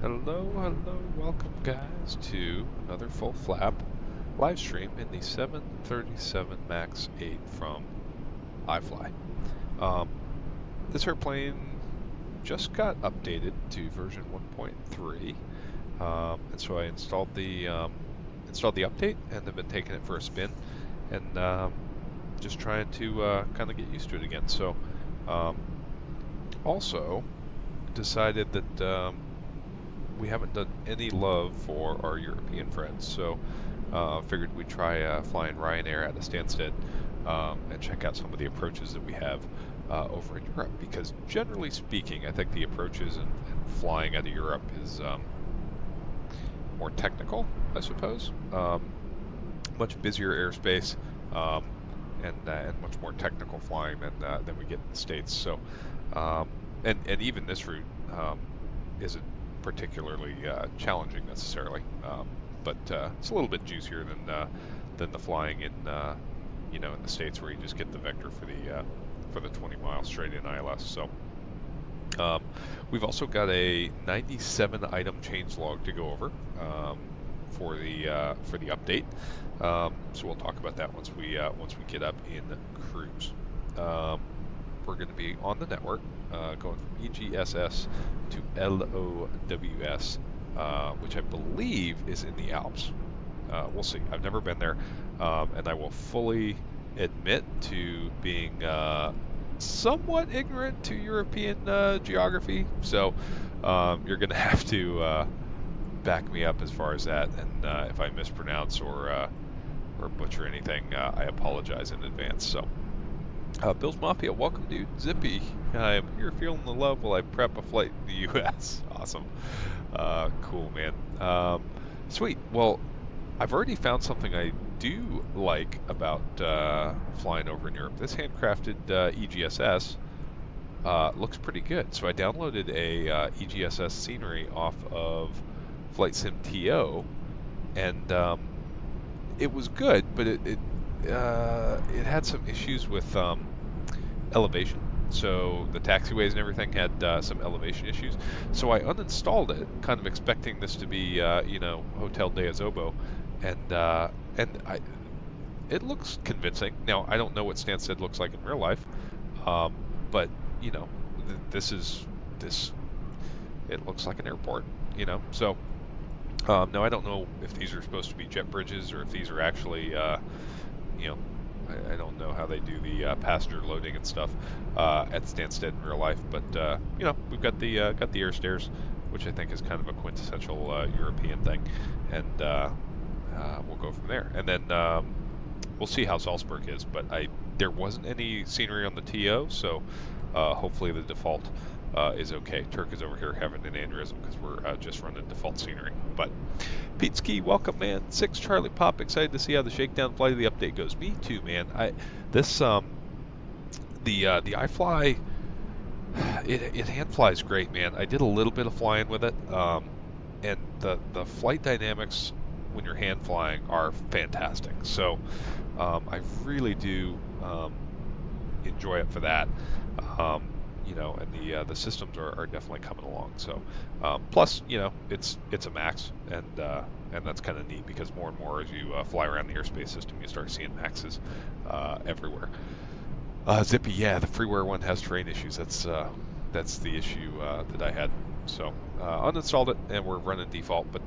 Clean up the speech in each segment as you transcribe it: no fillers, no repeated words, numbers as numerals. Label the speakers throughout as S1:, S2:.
S1: Hello, hello, welcome guys to another full flap live stream in the 737 MAX 8 from iFly. Um, this airplane just got updated to version 1.3, and so I installed the update and have been taking it for a spin and just trying to kind of get used to it again. So um, also decided that we haven't done any love for our European friends, so figured we'd try flying Ryanair out of Stansted and check out some of the approaches that we have over in Europe. Because generally speaking, I think the approaches and flying out of Europe is more technical, I suppose. Much busier airspace and much more technical flying than we get in the States. So, and even this route isn't particularly challenging necessarily, but it's a little bit juicier than the flying in in the States where you just get the vector for the 20 mile straight in ILS. So um, we've also got a 97 item changelog to go over for the update. So we'll talk about that once we get up in cruise. Um, we're going to be on the network, going from EGSS to LOWS, which I believe is in the Alps. We'll see. I've never been there, and I will fully admit to being somewhat ignorant to European geography. So you're going to have to back me up as far as that, and if I mispronounce or butcher anything, I apologize in advance. So. Bill's Mafia, welcome, dude. Zippy, I am here feeling the love while I prep a flight in the U.S. Awesome. Cool, man. Sweet. Well, I've already found something I do like about flying over in Europe. This handcrafted EGSS looks pretty good. So I downloaded a EGSS scenery off of Flight Sim TO, and it was good, but it had some issues with elevation. So the taxiways and everything had some elevation issues. So I uninstalled it, kind of expecting this to be, Hotel de Azobo, and it looks convincing. Now I don't know what Stansted looks like in real life, um, but you know, this is this. It looks like an airport, So now I don't know if these are supposed to be jet bridges or if these are actually you know, I don't know how they do the passenger loading and stuff at Stansted in real life, but we've got the air stairs, which I think is kind of a quintessential European thing, and we'll go from there. And then we'll see how Salzburg is, but there wasn't any scenery on the TO, so hopefully the default is okay. Turk is over here having an aneurysm because we're just running default scenery, but. Pete Ski, welcome, man. 6 Charlie Pop, excited to see how the shakedown flight of the update goes. Me too, man. This the iFly, it hand flies great, man. I did a little bit of flying with it, and the flight dynamics when you're hand flying are fantastic. So I really do enjoy it for that. Um, and the systems are definitely coming along. So, plus, it's a max, and that's kind of neat because more and more as you fly around the airspace system, you start seeing maxes everywhere. Zippy, yeah, the freeware one has terrain issues. That's the issue that I had. So uninstalled it, and we're running default. But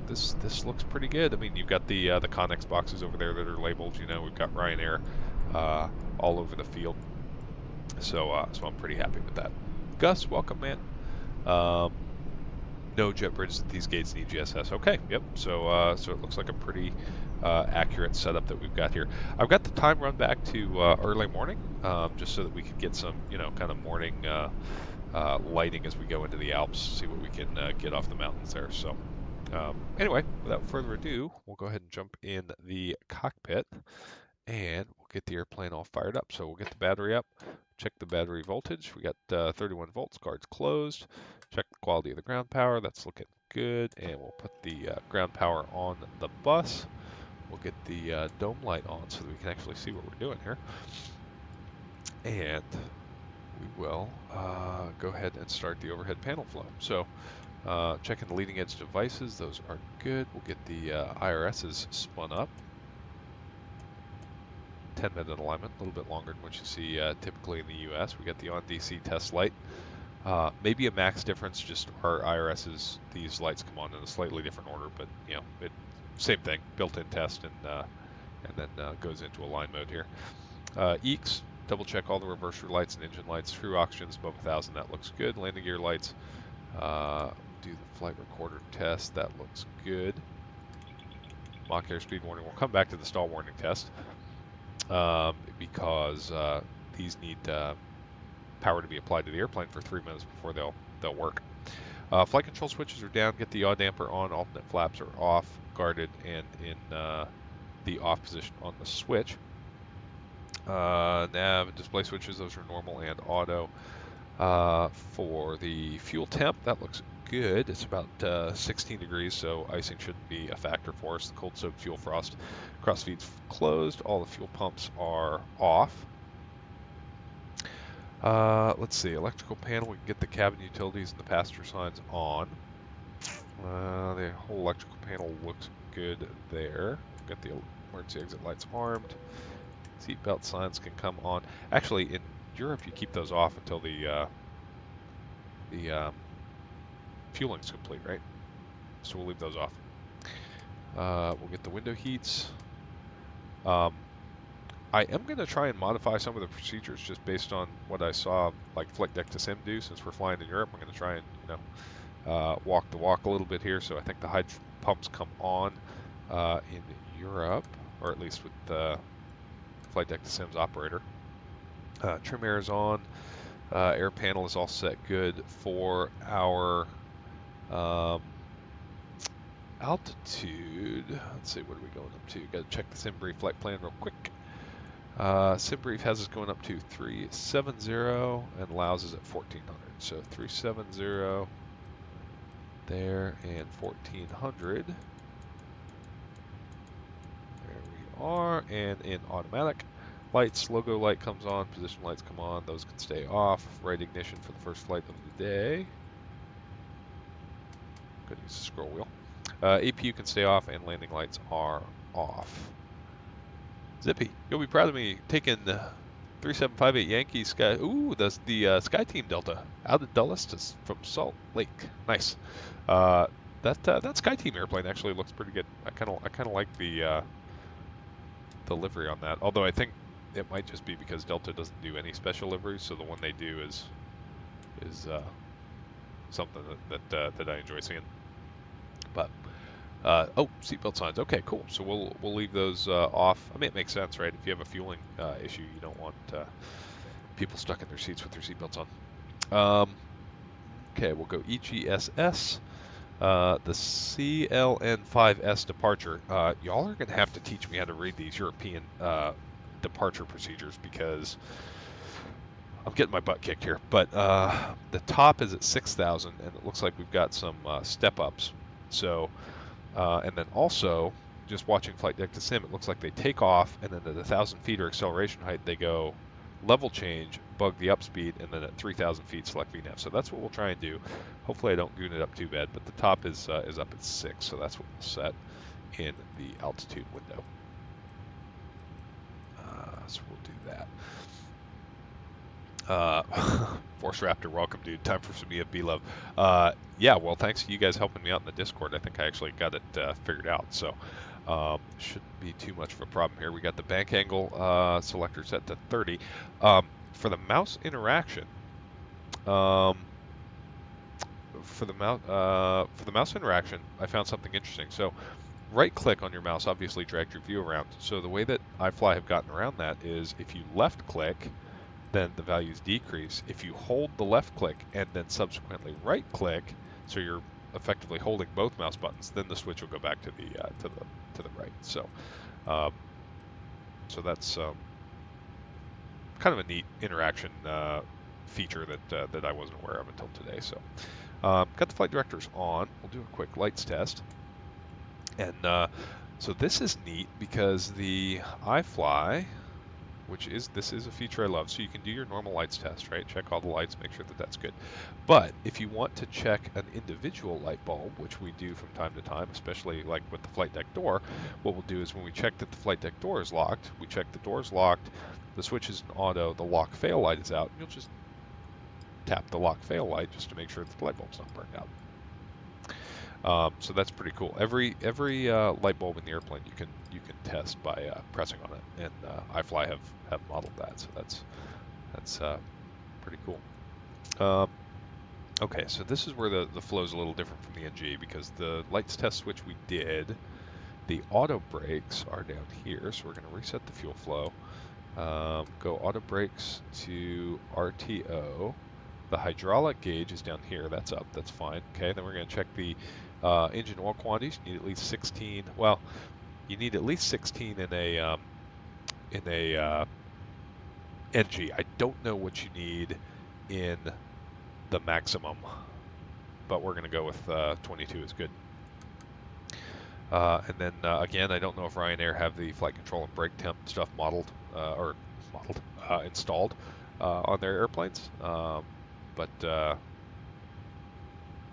S1: this looks pretty good. I mean, you've got the Connex boxes over there that are labeled. We've got Ryanair all over the field. So I'm pretty happy with that. Gus, welcome, man. Um, no jet bridges at these gates in EGSS. Okay, yep. So it looks like a pretty accurate setup that we've got here. I've got the time run back to early morning, just so that we could get some, kind of morning lighting as we go into the Alps, see what we can get off the mountains there. So anyway, without further ado, we'll go ahead and jump in the cockpit and we'll get the airplane all fired up. So we'll get the battery up, check the battery voltage. We got 31 volts, guards closed. Check the quality of the ground power. That's looking good. And we'll put the ground power on the bus. We'll get the dome light on so that we can actually see what we're doing here. And we will go ahead and start the overhead panel flow. So checking the leading edge devices, those are good. We'll get the IRSs spun up. 10-minute alignment, a little bit longer than what you see typically in the US. We got the on DC test light. Maybe a max difference, just our IRSs, these lights come on in a slightly different order, but you know, same thing, built-in test, and then goes into align mode here. EECS, double check all the reverser lights and engine lights. True oxygen's above 1,000, that looks good. Landing gear lights, do the flight recorder test, that looks good. Mach airspeed warning, we'll come back to the stall warning test because these need power to be applied to the airplane for 3 minutes before they'll work. Flight control switches are down. Get the yaw damper on. Alternate flaps are off, guarded, and in the off position on the switch. Nav display switches, those are normal and auto. For the fuel temp, that looks good. It's about 16 degrees, so icing shouldn't be a factor for us. The cold soaked fuel frost crossfeed's closed. All the fuel pumps are off. Let's see, electrical panel, we can get the cabin utilities and the passenger signs on. The whole electrical panel looks good there. Got the emergency exit lights armed. Seatbelt signs can come on. Actually, in Europe, you keep those off until the fueling's complete, right? So we'll leave those off. We'll get the window heats. I am going to try and modify some of the procedures just based on what I saw, like Flight Deck to Sim do. Since we're flying in Europe, I'm going to try and walk the walk a little bit here. So I think the hydrogen pumps come on in Europe, or at least with the Flight Deck to Sim's operator. Trim air is on. Air panel is all set good for our altitude. Let's see, what are we going up to? Got to check the sim brief flight plan real quick. Sim brief has us going up to 370 and LOWS is at 1400. So 370 there and 1400. There we are. And in automatic, lights, logo light comes on, position lights come on, those can stay off. Right ignition for the first flight of the day. Could use the scroll wheel. APU can stay off and landing lights are off. Zippy, you'll be proud of me taking 3758 Yankee Sky. Ooh, that's the Sky Team Delta out of Dulles from Salt Lake. Nice. That Sky Team airplane actually looks pretty good. I kind of like the livery on that. Although I think it might just be because Delta doesn't do any special liveries, so the one they do is something that I enjoy seeing. But oh, seatbelt signs. Okay, cool. So we'll leave those off. I mean, it makes sense, right? If you have a fueling issue, you don't want people stuck in their seats with their seatbelts on. Okay, we'll go EGSS. The CLN5S departure. Y'all are going to have to teach me how to read these European departure procedures because I'm getting my butt kicked here. But the top is at 6,000, and it looks like we've got some step-ups. So, and then also, just watching Flight Deck to Sim, it looks like they take off, and then at 1,000 feet or acceleration height, they go level change, bug the up speed, and then at 3,000 feet, select VNAV. So that's what we'll try and do. Hopefully I don't goon it up too bad, but the top is up at 6, so that's what we'll set in the altitude window. So we'll do that. Force Raptor, welcome, dude. Time for some EFB love. Yeah, well, thanks to you guys helping me out in the Discord. I think I actually got it figured out, so shouldn't be too much of a problem here. We got the bank angle selector set to 30. For the mouse interaction, I found something interesting. So right-click on your mouse obviously drags your view around. So the way that iFly have gotten around that is if you left-click, then the values decrease. If you hold the left click and then subsequently right click, so you're effectively holding both mouse buttons, then the switch will go back to the right. So so that's kind of a neat interaction feature that I wasn't aware of until today. So got the flight directors on. We'll do a quick lights test, and so this is neat because the iFly this is a feature I love. So you can do your normal lights test, right? Check all the lights, make sure that that's good. But if you want to check an individual light bulb, which we do from time to time, especially like with the flight deck door, what we'll do is when we check that the flight deck door is locked, we check the door is locked, the switch is in auto, the lock fail light is out, and you'll just tap the lock fail light just to make sure that the light bulb's not burned out. So that's pretty cool. Every light bulb in the airplane you can test by pressing on it, and iFly have modeled that, so that's pretty cool. Okay, so this is where the flow is a little different from the NG, because the lights test switch we did, the auto brakes are down here, so we're going to reset the fuel flow. Go auto brakes to RTO. The hydraulic gauge is down here. That's up. That's fine. Okay, then we're going to check the engine oil quantities. You need at least 16. Well, you need at least 16 in a NG. I don't know what you need in the maximum, but we're going to go with 22 is good. And then again, I don't know if Ryanair have the flight control and brake temp stuff installed on their airplanes, but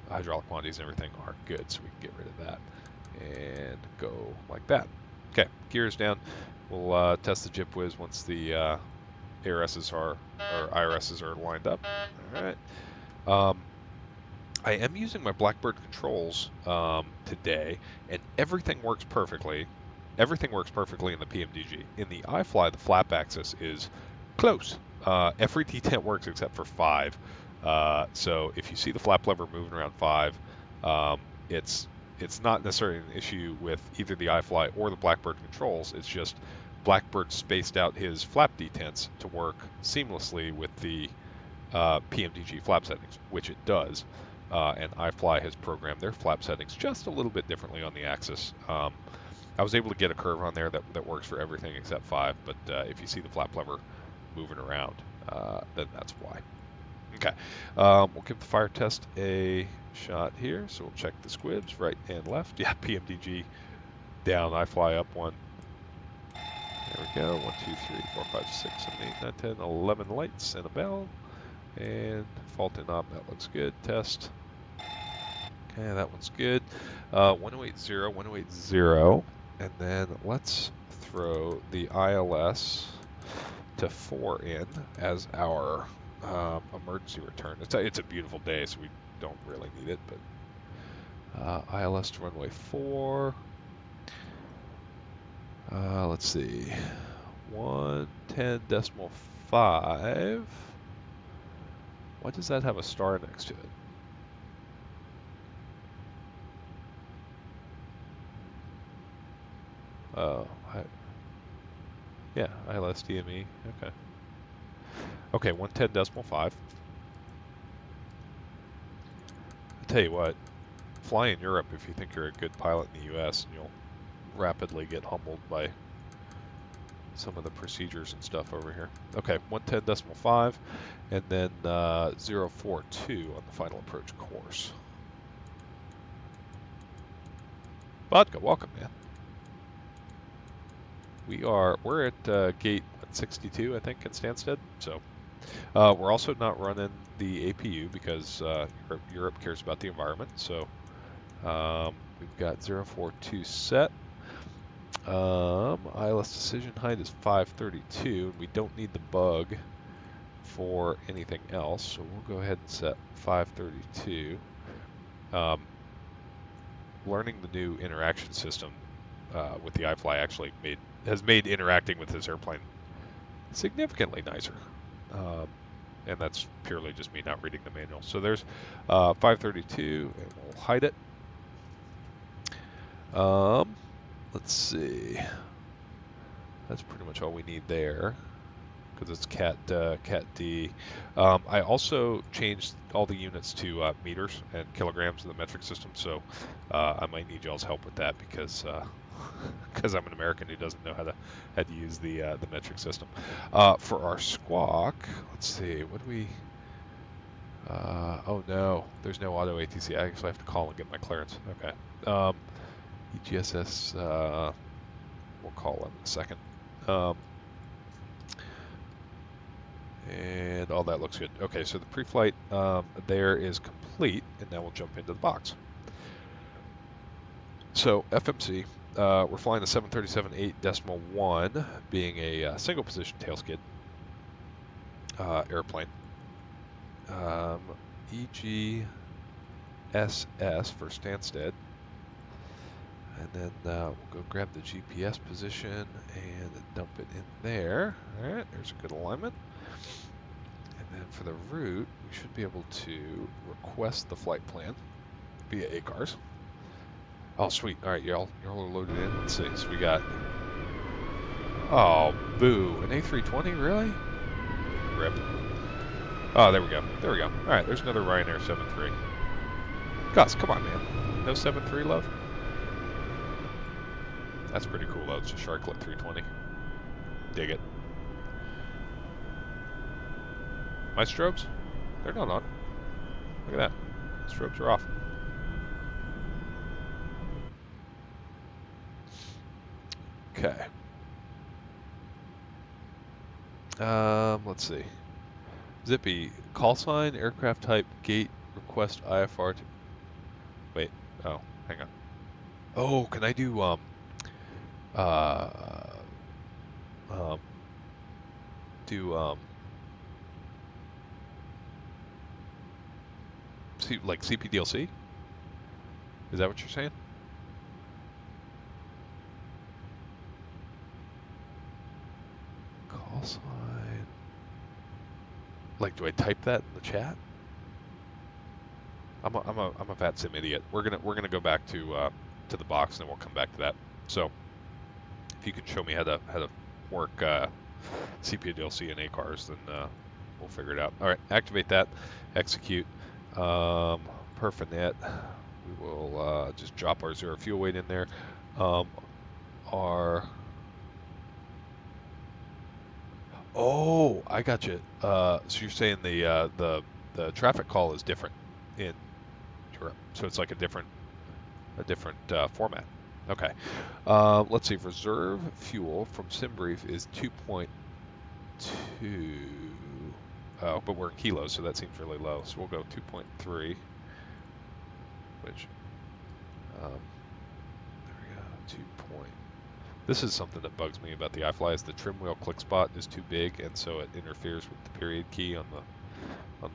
S1: hydraulic quantities and everything are good, so we can get rid of that and go like that. Okay, gears down. We'll test the jip whiz once the ARSs or IRSs are lined up. All right. I am using my Blackbird controls today, and everything works perfectly. Everything works perfectly in the PMDG. In the iFly, the flap axis is close. Every detent works except for 5. So if you see the flap lever moving around 5, it's not necessarily an issue with either the iFly or the Blackbird controls. It's just Blackbird spaced out his flap detents to work seamlessly with the PMDG flap settings, which it does. And iFly has programmed their flap settings just a little bit differently on the axis. I was able to get a curve on there that works for everything except 5, but if you see the flap lever moving around, then that's why. Okay, we'll give the fire test a shot here. So we'll check the squibs, right and left. Yeah, PMDG down, iFly up 1. There we go, 1, 2, 3, 4, 5, 6, 7, 8, 9, 10, 11 lights and a bell. And fault in op, that looks good. Test. Okay, that one's good. 1080, 1080. And then let's throw the ILS to 4 in as our emergency return. It's a beautiful day, so we don't really need it, but ILS to runway 4. Let's see. 110.5. Why does that have a star next to it? Oh, yeah, ILS DME. Okay. Okay, 110.5. I'll tell you what, fly in Europe if you think you're a good pilot in the US, and you'll rapidly get humbled by some of the procedures and stuff over here. Okay, 110.5, and then 042 on the final approach course. Vodka, welcome, man. We're at gate 162, I think, in Stansted. So we're also not running the APU because Europe cares about the environment. So we've got 042 set. ILS decision height is 532, and we don't need the bug for anything else, so we'll go ahead and set 532. Learning the new interaction system with the iFly actually has made interacting with this airplane significantly nicer. And that's purely just me not reading the manual. So there's 532, and we'll hide it. Let's see. That's pretty much all we need there, because it's Cat D. I also changed all the units to meters and kilograms of the metric system, so I might need y'all's help with that because I'm an American who doesn't know how to use the metric system. For our squawk, let's see, what do we? Oh no, there's no auto ATC. I actually have to call and get my clearance. Okay. EGSS. We'll call them in a second. And all that looks good. Okay, so the pre-flight there is complete, and now we'll jump into the box. So FMC, we're flying the 737-8.1, being a single position tail skid airplane. EGSS for Stansted. And then we'll go grab the GPS position and dump it in there. All right, there's a good alignment. And then for the route, we should be able to request the flight plan via ACARS. Oh, sweet. All right, y'all are loaded in. Let's see. So we got, oh, boo, an A320, really? Rip. Oh, there we go. There we go. All right, there's another Ryanair 7.3. Gus, come on, man. No 7.3 love? That's pretty cool, though. It's a Sharklet 320. Dig it. My strobes? They're not on. Look at that. Strobes are off. Okay. Let's see. Zippy, call sign, aircraft type, gate, request IFR. Wait. Oh, hang on. Oh, can I do uh um do like CPDLC? Is that what you're saying? Call sign. Like, do I type that in the chat? I'm a fat sim idiot. We're gonna go back to the box, and then we'll come back to that. So, if you can show me how to work CPDLC and ACARS, then we'll figure it out. All right, activate that, execute. Perfinet. We will just drop our zero fuel weight in there. Our Oh, I got you. So you're saying the traffic call is different in Europe, so it's like a different format. Okay. Let's see. Reserve fuel from SimBrief is 2.2. Oh, but we're in kilos, so that seems really low. So we'll go 2.3, which there we go. 2 point. This is something that bugs me about the iFly is the trim wheel click spot is too big, and so it interferes with the period key on the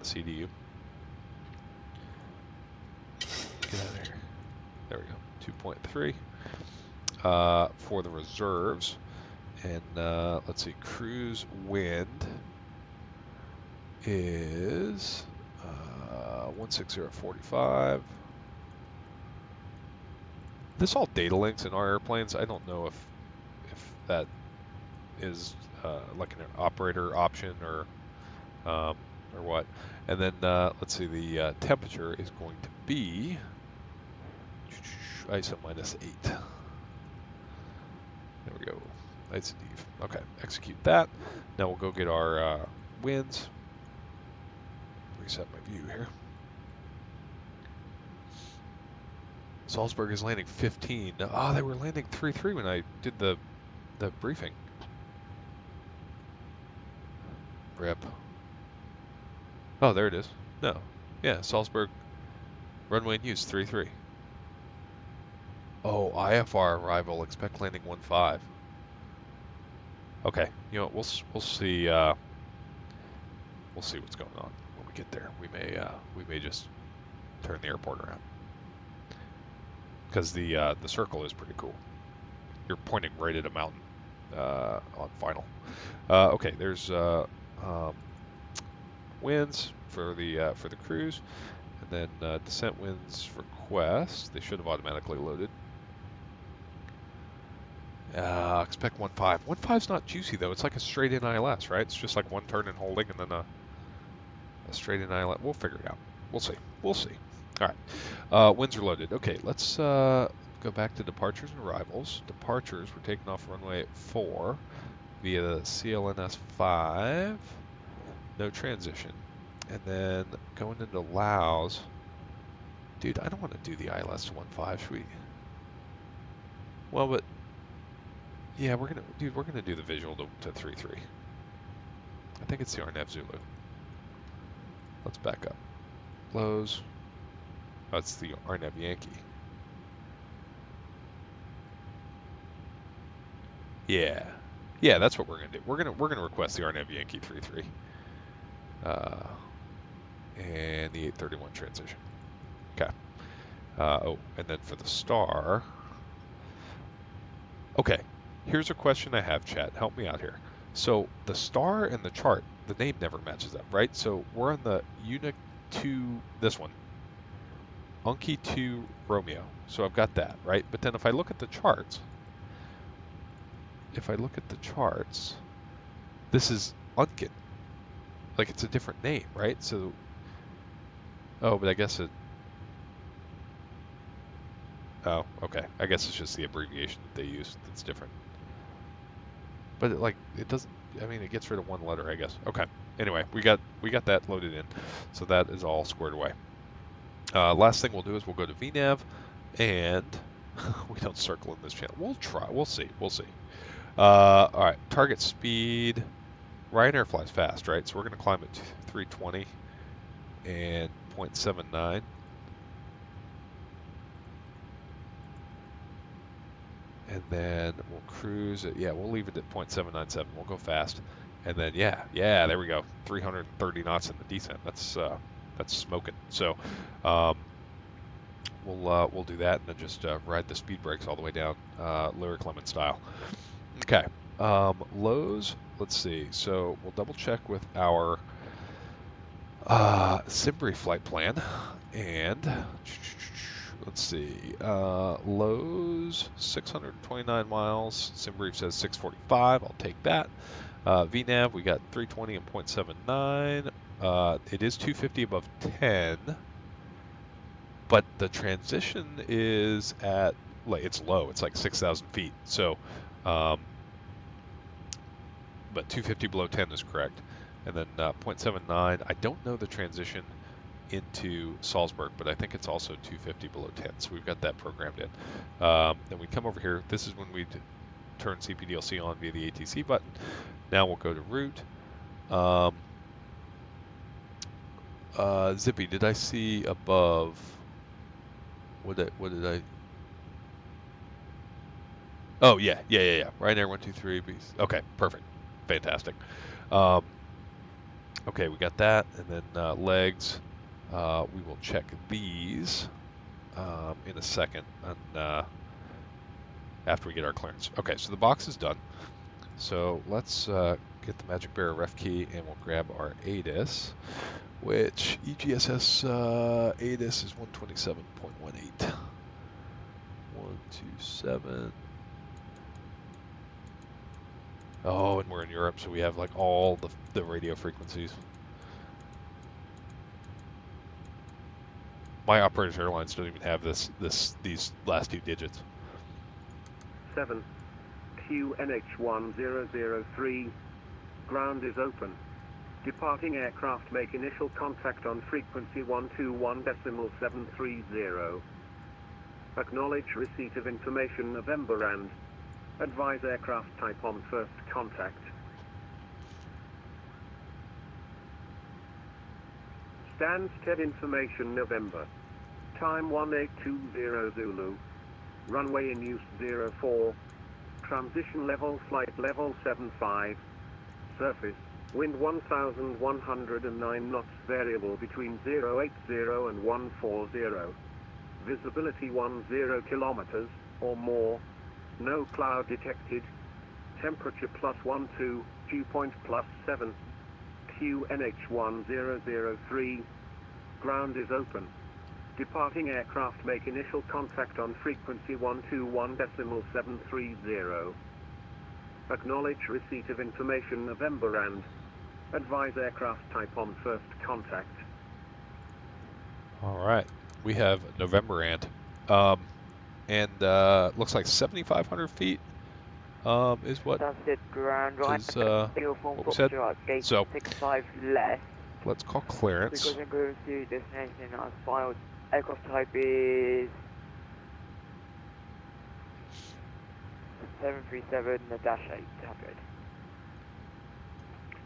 S1: CDU. Get out of here. There we go. 2.3 for the reserves. And let's see, cruise wind is 160.45. This all data links in our airplanes. I don't know if that is like an operator option or what. And then let's see, the temperature is going to be ISO -8. There we go. Nice and Eve. Okay, execute that. Now we'll go get our winds. Reset my view here. Salzburg is landing 15. Oh, they were landing 3-3 when I did the briefing. Rip. Oh, there it is. No. Yeah, Salzburg runway in use 3-3. Oh, IFR arrival. Expect landing 1-5. Okay, you know what, we'll see. We'll see what's going on when we get there. We may just turn the airport around because the circle is pretty cool. You're pointing right at a mountain on final. Okay, there's winds for the cruise, and then descent winds request. They should have automatically loaded. Expect 1-5. 1-5's not juicy though. It's like a straight in ILS, right? It's just like one turn and holding, and then a straight in ILS. We'll figure it out. We'll see. We'll see. All right. Winds are loaded. Okay, let's go back to departures and arrivals. Departures, we're taking off runway 4 via the CLNS 5. No transition. And then going into LOWS. Dude, I don't want to do the ILS to 1-5, should we? Well, but yeah, we're gonna do the visual to 3-3. I think it's the RNAV Zulu. Let's back up. Lows. That's the RNAV Yankee. Yeah. Yeah, that's what we're gonna do. We're gonna request the RNAV Yankee 33. And the 831 transition. Okay. Oh, and then for the star. Okay. Here's a question I have, chat. Help me out here. So the star and the chart, the name never matches up, right? So we're on the Unit 2, this one, Unki 2 Romeo. So I've got that, right? But then if I look at the charts, this is Unkin. Like it's a different name, right? So, oh, but I guess it, oh, okay. I guess it's just the abbreviation that they use that's different. But it doesn't, I mean, it gets rid of one letter, I guess. Okay. Anyway, we got that loaded in. So that is all squared away. Last thing we'll do is we'll go to VNAV, and we don't circle in this channel. We'll try. We'll see. All right. Target speed. Ryanair flies fast, right? So we're going to climb at 320 and 0.79. And then we'll cruise it. Yeah, we'll leave it at 0.797. We'll go fast. And then yeah, there we go. 330 knots in the descent. That's smoking. So we'll do that and then just ride the speed brakes all the way down, Lyric Lemon style. Okay. Lows. Let's see. So we'll double check with our Simbrief flight plan, and let's see. Lows 629 miles. Simbrief says 645. I'll take that. VNAV, we got 320 and 0.79. It is 250 above 10, but the transition is at, like, it's low. It's like 6,000 feet. So, but 250 below 10 is correct. And then 0.79, I don't know the transition into Salzburg, but I think it's also 250 below 10. So we've got that programmed in. Then we come over here. This is when we'd turn CPDLC on via the ATC button. Now we'll go to route. Zippy, did I see above? What did I? Oh yeah. Ryanair 123. Okay, perfect, fantastic. Okay, we got that, and then legs. We will check these in a second, and after we get our clearance. Okay, so the box is done. So let's get the Magic Bearer ref key, and we'll grab our ADIS, which EGSS ADIS is 127.18. 127. Oh, and we're in Europe, so we have like all the radio frequencies. My Operators Airlines don't even have these last two digits.
S2: 7 QNH1003. Ground is open. Departing aircraft make initial contact on frequency 121.730. Acknowledge receipt of information November and advise aircraft type on first contact. Stansted information November. Time 1820 Zulu. Runway in use 04. Transition level flight level 75. Surface, wind 1,109 knots variable between 080 and 140. Visibility 10 kilometers, or more. No cloud detected. Temperature +12, dew point +7. QNH1003. Ground is open. Departing aircraft make initial contact on frequency 121.730. Acknowledge receipt of information November and advise aircraft type on first contact.
S1: All right, we have November and looks like 7,500 feet is what
S3: That's it, ground right.
S1: is what we said.
S3: Gate
S1: So
S3: 65 left.
S1: let's call clearance.
S3: Because I'm going to destination as filed. Aircraft type is 737-800.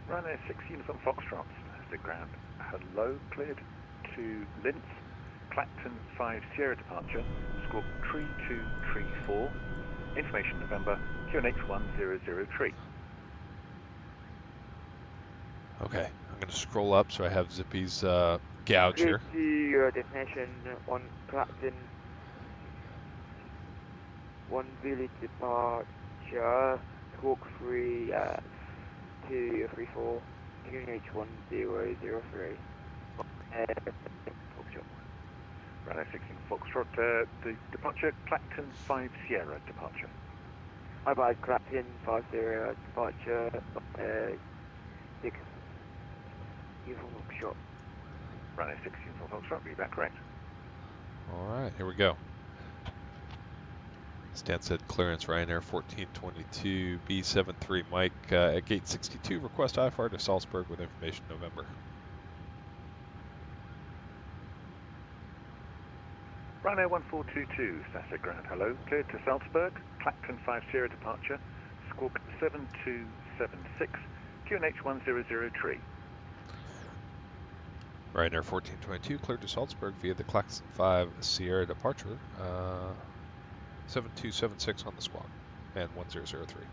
S4: Runway 6 Uniform Foxtrot, static ground. Hello, cleared to Linz, Clacton 5 Sierra departure, squawk tree 2, tree 4, information November, QNH 100 tree.
S1: Okay, I'm going to scroll up so I have Zippy's gouge
S3: Clear
S1: here.
S3: to your destination on Clapton 1 village departure, squawk 3 2 3 4, QNH 1003. Foxtrot.
S4: Runway 16 Foxtrot, the departure, Clacton 5 Sierra departure.
S3: Hi bye, Clapton 5 Sierra departure, 6 Uniform Foxtrot.
S4: Runway 16 Foxtrot, read back correct.
S1: All right, here we go. Stansted clearance, Ryanair 1422, B73 Mike at gate 62, request iFly to Salzburg with information November.
S4: Ryanair 1422, static ground. Hello, cleared to Salzburg, Clacton 5 Sierra departure, squawk 7276, QNH 100 tree.
S1: Ryanair 1422, cleared to Salzburg via the Claxon 5 Sierra departure, 7276 on the squawk, and 1003.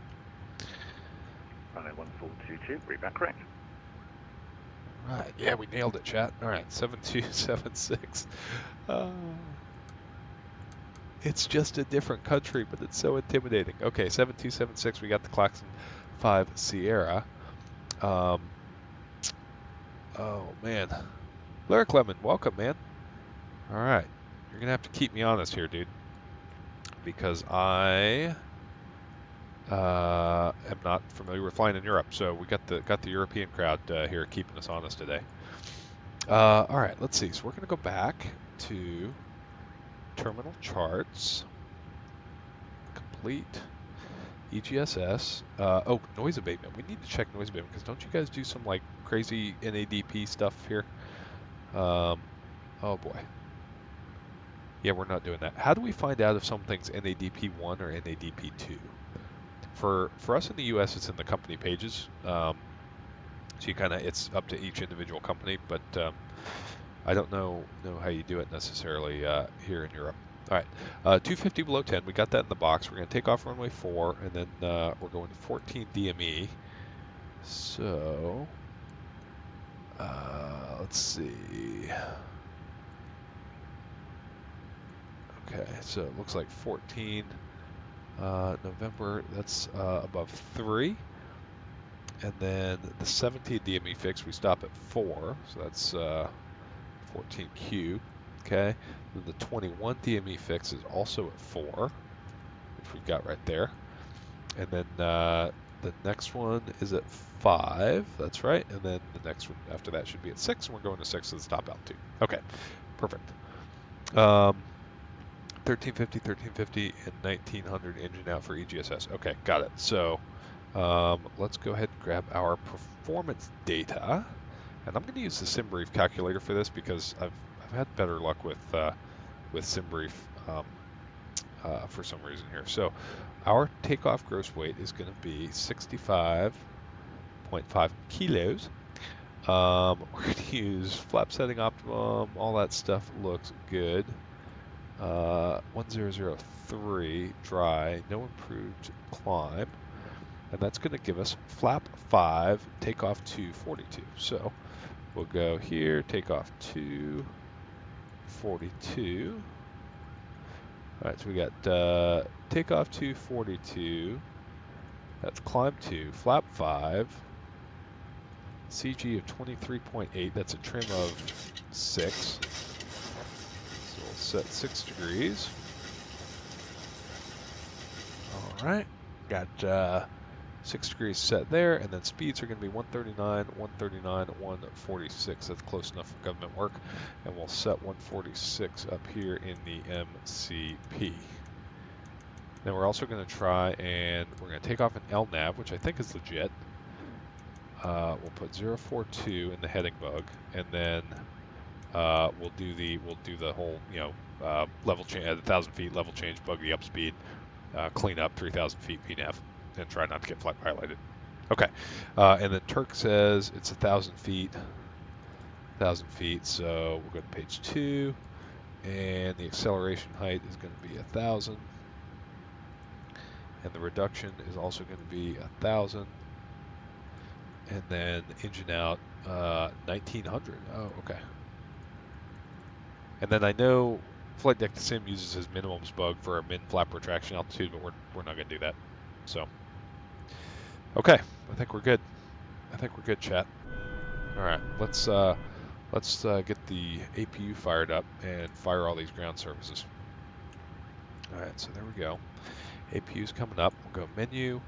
S4: Ryanair 1422, read back correct.
S1: All right, yeah, we nailed it, chat. All right, 7276. It's just a different country, but it's so intimidating. Okay, 7276, we got the Claxon 5 Sierra. Oh, man. Lyric Lemon, welcome, man. All right, you're going to have to keep me honest here, dude, because I am not familiar with flying in Europe, so we got the European crowd here keeping us honest today. All right, let's see. So we're going to go back to terminal charts, complete, EGSS. Oh, noise abatement. We need to check noise abatement because don't you guys do some like crazy NADP stuff here? Oh boy. Yeah, we're not doing that. How do we find out if something's NADP 1 or NADP 2? For us in the US, it's in the company pages. So you it's up to each individual company, but I don't know how you do it necessarily here in Europe. All right, 250 below 10. We got that in the box. We're going to take off runway 4, and then we're going to 14 DME. So let's see. Okay, so it looks like 14 November. That's above 3. And then the 17 DME fix, we stop at 4. So that's 14Q. Okay. Then the 21 DME fix is also at 4, which we've got right there. And then the next one is at 5. That's right. And then the next one after that should be at 6. And we're going to 6 to the stop altitude. Okay. Perfect. 1350, and 1900 engine out for EGSS. Okay, got it. So let's go ahead and grab our performance data, and I'm going to use the SimBrief calculator for this because I've had better luck with SimBrief for some reason here. So our takeoff gross weight is going to be 65.5 kilos. We're going to use flap setting optimum. All that stuff looks good. 1003 dry, no improved climb, and that's going to give us flap 5, takeoff 242. So we'll go here, takeoff 242. All right, so we got takeoff 242. That's climb 2, flap 5, CG of 23.8. That's a trim of 6. So we'll set 6 degrees. All right, got 6 degrees set there, and then speeds are going to be 139, 139, 146. That's close enough for government work, and we'll set 146 up here in the MCP. Then we're also going to try and we're going to take off an LNAV, which I think is legit. We'll put 042 in the heading bug, and then we'll do the whole level change at 1,000 feet, level change, bug the up speed, clean up 3,000 feet PNAV, and try not to get flight piloted. Okay. And then Turk says it's 1,000 feet. 1,000 feet. So we'll go to page 2. And the acceleration height is going to be 1,000. And the reduction is also going to be 1,000. And then engine out 1,900. Oh, okay. And then I know Flight Deck Sim uses his minimums bug for a min flap retraction altitude, but we're not going to do that. So, okay, I think we're good. I think we're good, chat. All right, let's get the APU fired up and fire all these ground services. All right, so there we go. APU's coming up. We'll go menu.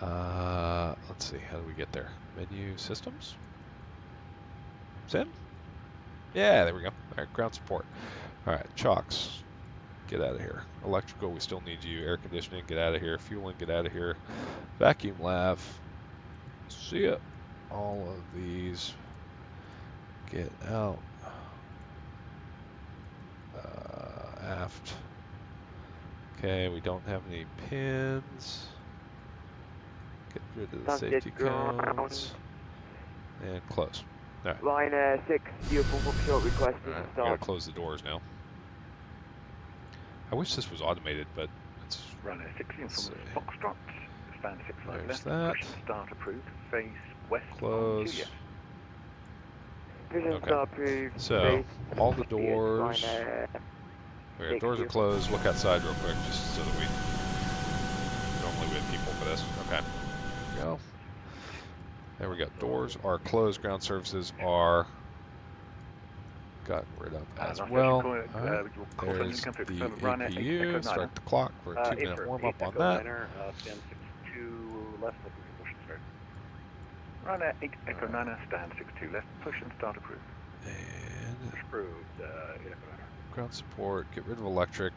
S1: Let's see, how do we get there? Menu systems. Sim. Yeah, there we go. All right, ground support. All right, chocks. Get out of here. Electrical, we still need you. Air conditioning, get out of here. Fueling, get out of here. Vacuum lav. See ya. All of these. Get out. Aft. Okay, we don't have any pins. Get rid of the safety cones. And close. All right.
S3: Line 6, uniform short requesting
S1: All right, we
S3: start.
S1: gotta close the doors now. I wish this was automated, but it's...
S4: Runway 16 from Foxtrot, stand 65
S1: There's
S4: left,
S1: that.
S4: push and start approved, face west
S1: Close.
S4: on Juliet.
S3: Push and
S1: Okay.
S3: start approved.
S1: So,
S3: face
S1: all the
S3: PS,
S1: doors...
S3: line,
S1: Okay, the doors are closed. Look outside real quick, just so that we... Normally we have people for this. Okay. There we go. There we go. Doors are closed. Ground services are gotten rid of as well. All right. There's the APU. Start the clock for a 2-minute warm-up on that.
S4: Stand 62 left, looking for push and start. Runner 8 Echo Niner, stand 62 left, push and start approved.
S1: And
S4: Approved, 8 Echo Niner.
S1: ground support. Get rid of electric.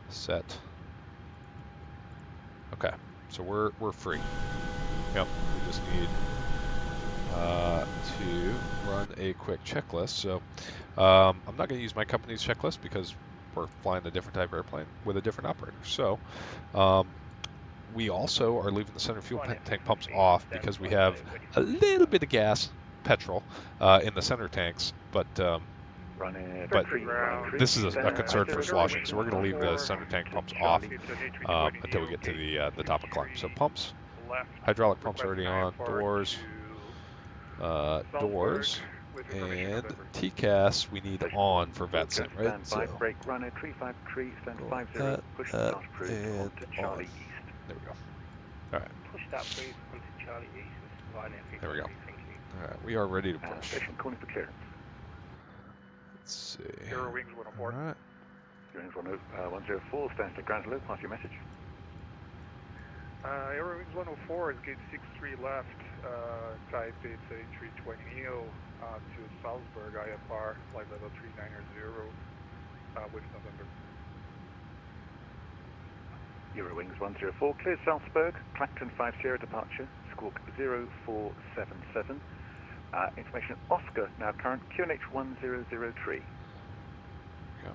S1: Set. Okay. So we're free. Yep. We just need to run a quick checklist. So I'm not going to use my company's checklist because we're flying a different type of airplane with a different operator. So we also are leaving the center fuel tank pumps off because we have a little bit of gas, petrol, in the center tanks, but this is a concern for sloshing, so we're going to leave the center tank pumps off until we get to the top of climb. So pumps, hydraulic pumps already on, doors, doors, and TCAS we need on for VATSIM, right? So that, and on. There we go. All right.
S5: Push that please, onto Charlie East, line F.
S1: There we go. All right, we are ready to push.
S4: Station calling for clearance.
S1: Let's see.
S5: Aero Wings 104.
S1: All right.
S4: Wings 104, stand to ground hello, pass your message.
S5: Aero Wings 104 is gate 63 left, type it's A320neo to Salzburg, IFR, flight level 390, with November.
S4: Eurowings 104, clear Salzburg, Clacton 5 Sierra departure, squawk 0477. Information Oscar, now current, QNH 1003.
S1: Yeah.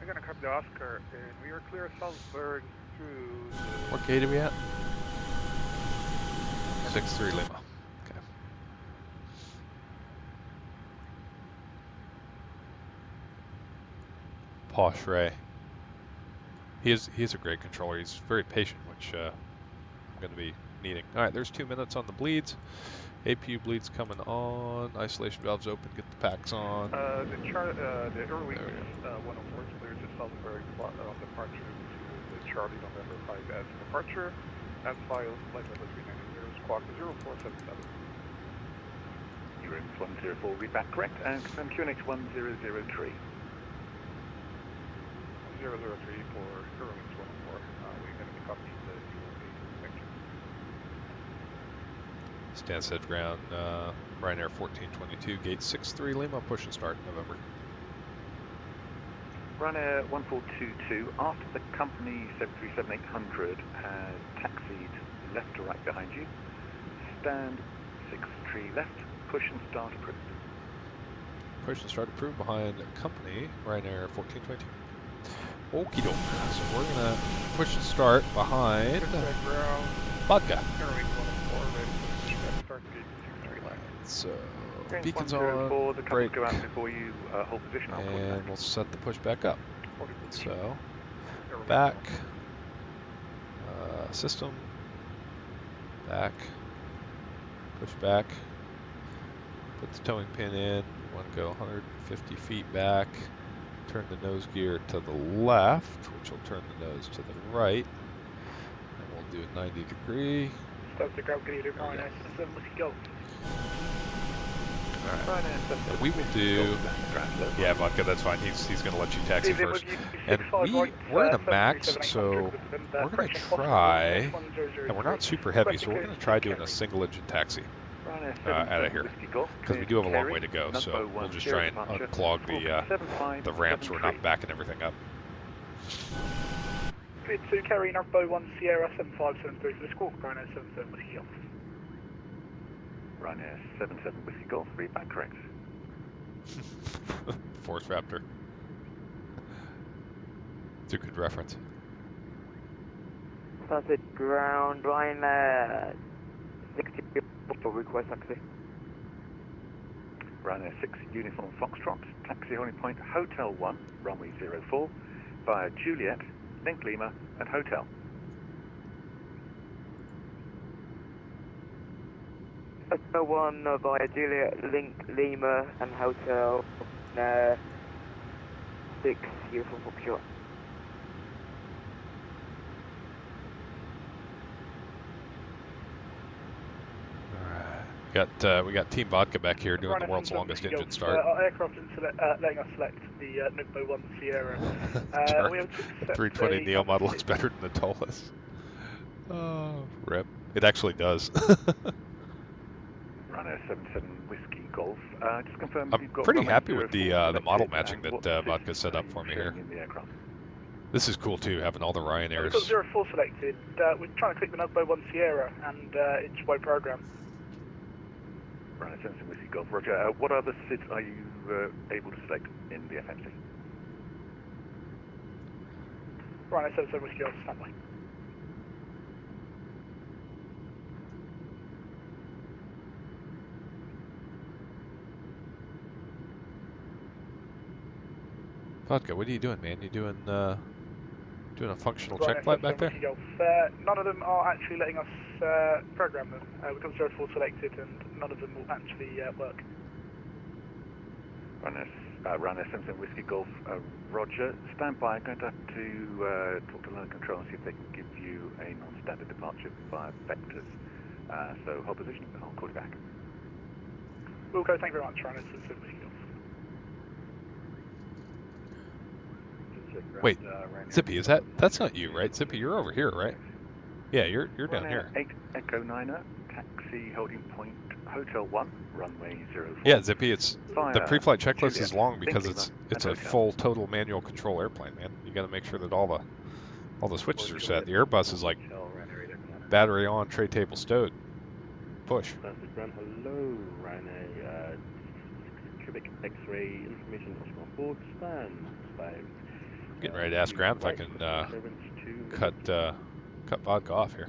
S5: We're going to copy the Oscar, and we are clear Salzburg through the...
S1: What gate are we at? 63 Lima. Okay. Posh Ray. He is a great controller. He's very patient, which I'm going to be needing. All right, there's 2 minutes on the bleeds. APU bleeds coming on. Isolation valves open. Get the packs on.
S5: The Aero Wings 104 is clear to Salzburg on departure to the Charlie November 5S departure. As filed, flight level 390, squawk 0477.
S4: Eurowings 104, read back correct, and confirm QNH 1003.
S5: 003 for Eurowings 104. We're going to be copying the UAV. Thank you.
S1: Stansted ground, Ryanair 1422, gate 63 Lima, push and start November.
S4: Ryanair 1422, after the company 737-800 has taxied left to right behind you, stand 63 left, push and start approved.
S1: Push and start approved behind company Ryanair 1422. Okie doke. So we're gonna push and start behind
S5: Ground,
S1: Vodka.
S5: Aero Wings 104.
S1: So
S4: Range
S1: beacons
S4: 104,
S1: on,
S4: the
S1: brake,
S4: couple go out before you hold position. I'll call you
S1: and
S4: back.
S1: we'll set the push back up.
S5: Holding position.
S1: So
S5: Airway
S1: back,
S5: control.
S1: system, back, push back, put the towing pin in. We want to go 150 feet back, turn the nose gear to the left, which will turn the nose to the right, and we'll do a 90 degree.
S5: Start the ground leader,
S1: There we go.
S5: 997 Whiskey Golf.
S1: Alright, and we will do, yeah, Vodka, that's fine, he's going to let you taxi first. And we're in a max, so we're going to try, and we're not super heavy, so we're going to try doing a single engine taxi out of here, because we do have a long way to go, so we'll just try and unclog the ramps. We're not backing everything up.
S5: 2 carry Narbo 1 Sierra 7573 for the squawk, Ryanair 77 Whiskey Golf.
S4: Ryanair 77 Whiskey Golf, read back correct.
S1: Force Raptor. It's a good reference.
S3: Started ground, Ryanair 60 for request taxi.
S4: Ryanair 6 Uniform Foxtrot, taxi holding point Hotel 1, runway 04, via Juliet, Link Lima, and Hotel.
S3: Hotel 1 via Juliet, Link Lima, and Hotel 6 Uniform Foxtrot.
S1: We got Team Vodka back here doing the world's longest engine start.
S5: Our aircraft is letting us select the Narbo 1 Sierra. We have to accept
S1: 320 Neo model looks better than the Tollus. Oh, rip. It actually does.
S4: Ryanair 77 Whiskey Golf. Just confirm
S1: I'm
S4: you've got
S1: pretty
S4: runway
S1: happy with
S4: 04
S1: the model
S4: selected,
S1: matching
S4: and what
S1: that Vodka
S4: systems
S1: set
S4: are
S1: up
S4: you
S1: for me
S4: showing
S1: here.
S4: in the aircraft?
S1: This is cool too, having all the Ryanairs.
S5: We've got 04 selected. We're trying to click the Narbo 1 Sierra, and it just won't program.
S4: Ryanair 77 Whiskey Golf. Roger. What other SIDs are you able to select in the FMC?
S5: Ryanair 77 Whiskey Golf, standby.
S1: Vodka, what are you doing, man? You doing a functional check
S5: Ryanair
S1: flight back
S5: 77
S1: there?
S5: Whiskey Golf. None of them are actually letting us program them. We've got 04 selected, and none of them will actually work.
S4: Ryanair 77 Whiskey Golf, Roger. Stand by. I'm going to have to talk to London Control and see if they can give you a non-standard departure via vectors. So hold position. I'll call you back.
S5: We'll go. Thank you very much, Ryanair 77 Whiskey Golf.
S1: Wait, Zippy, that's not you, right? Zippy, you're over here, right? Yeah, you're down here.
S4: 8 Echo Niner, taxi holding point Hotel 1, runway 04.
S1: Yeah, Zippy, it's
S4: via
S1: the pre-flight checklist
S4: Juliet,
S1: is long because
S4: Link
S1: it's
S4: Lima,
S1: a
S4: and Hotel.
S1: full total manual control airplane, man. You got to make sure that all the switches are set. The Airbus is like battery on, tray table stowed. Push.
S6: Hello, Ryanair. 6 Quebec X-ray information Oscar on board. Stand by.
S1: I'm getting ready to ask ground if I can cut Vodka off here.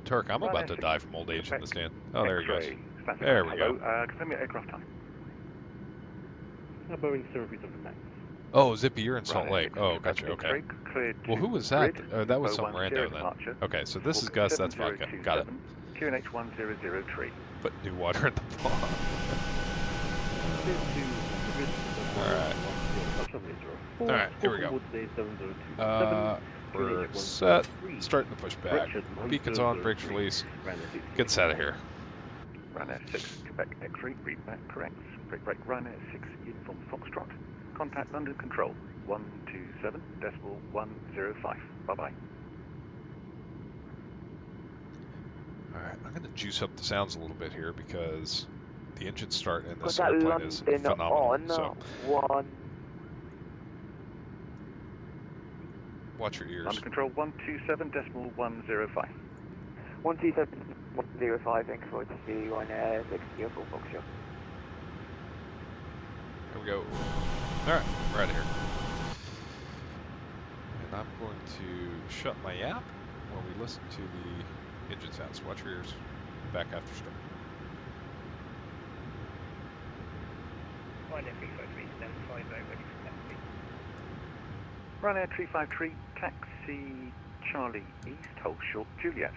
S1: Turk, I'm about to die from old age in the stand. Oh, there he goes. There we go.
S4: Confirm your aircraft time.
S6: Boeing 737 of the MAX.
S1: Oh, Zippy, you're in Salt Lake. Oh, gotcha. Okay. Well, who was that? That was some rando then. Okay, so this is Gus. That's Vodka. Got it.
S4: QNH 1003.
S1: Put new water in the pond. Alright, here we go. We're set. Starting the pushback. Beacons on, brakes release. Get us out of here.
S4: Ryanair 6 Quebec X-ray, read back correct. Break Ryanair 6 Uniform Foxtrot. Contact London Control 127.105. Bye-bye.
S1: Alright, I'm going to juice up the sounds a little bit here because the engine start in this
S3: Got that
S1: airplane is
S3: London
S1: phenomenal.
S3: on
S1: So
S3: one.
S1: watch your ears.
S4: London Control 127.105.
S3: 127.105, thank you for to see Ryanair 6 Uniform Foxtrot.
S1: Here we go. Alright, we're out of here. And I'm going to shut my app while we listen to the engine sounds. Watch your ears back after start.
S7: Ryanair 353, stand 50, ready for taxi.
S4: Ryanair 353, taxi Charlie East, hold short Juliet.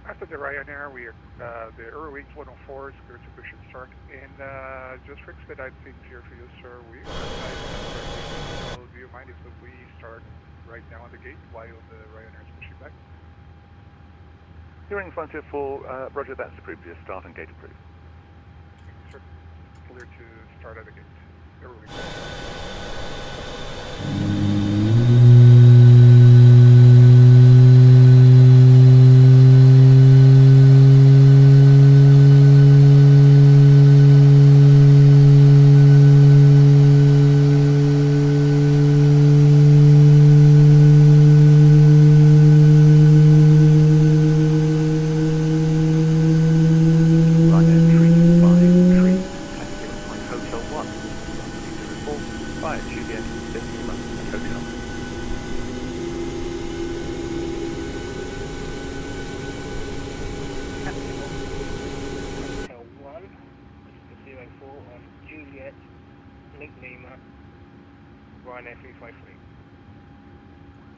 S5: After the Ryanair, we are the Eurowings 104 is clear to push and start. And just for expedite things here for you, sir, we are. So do you mind if we start right now on the gate while the Ryanair is pushing back?
S4: Hearing 504, Roger, that's approved. Your start and gate approved.
S5: Sir, clear to start at the gate. Eurowings.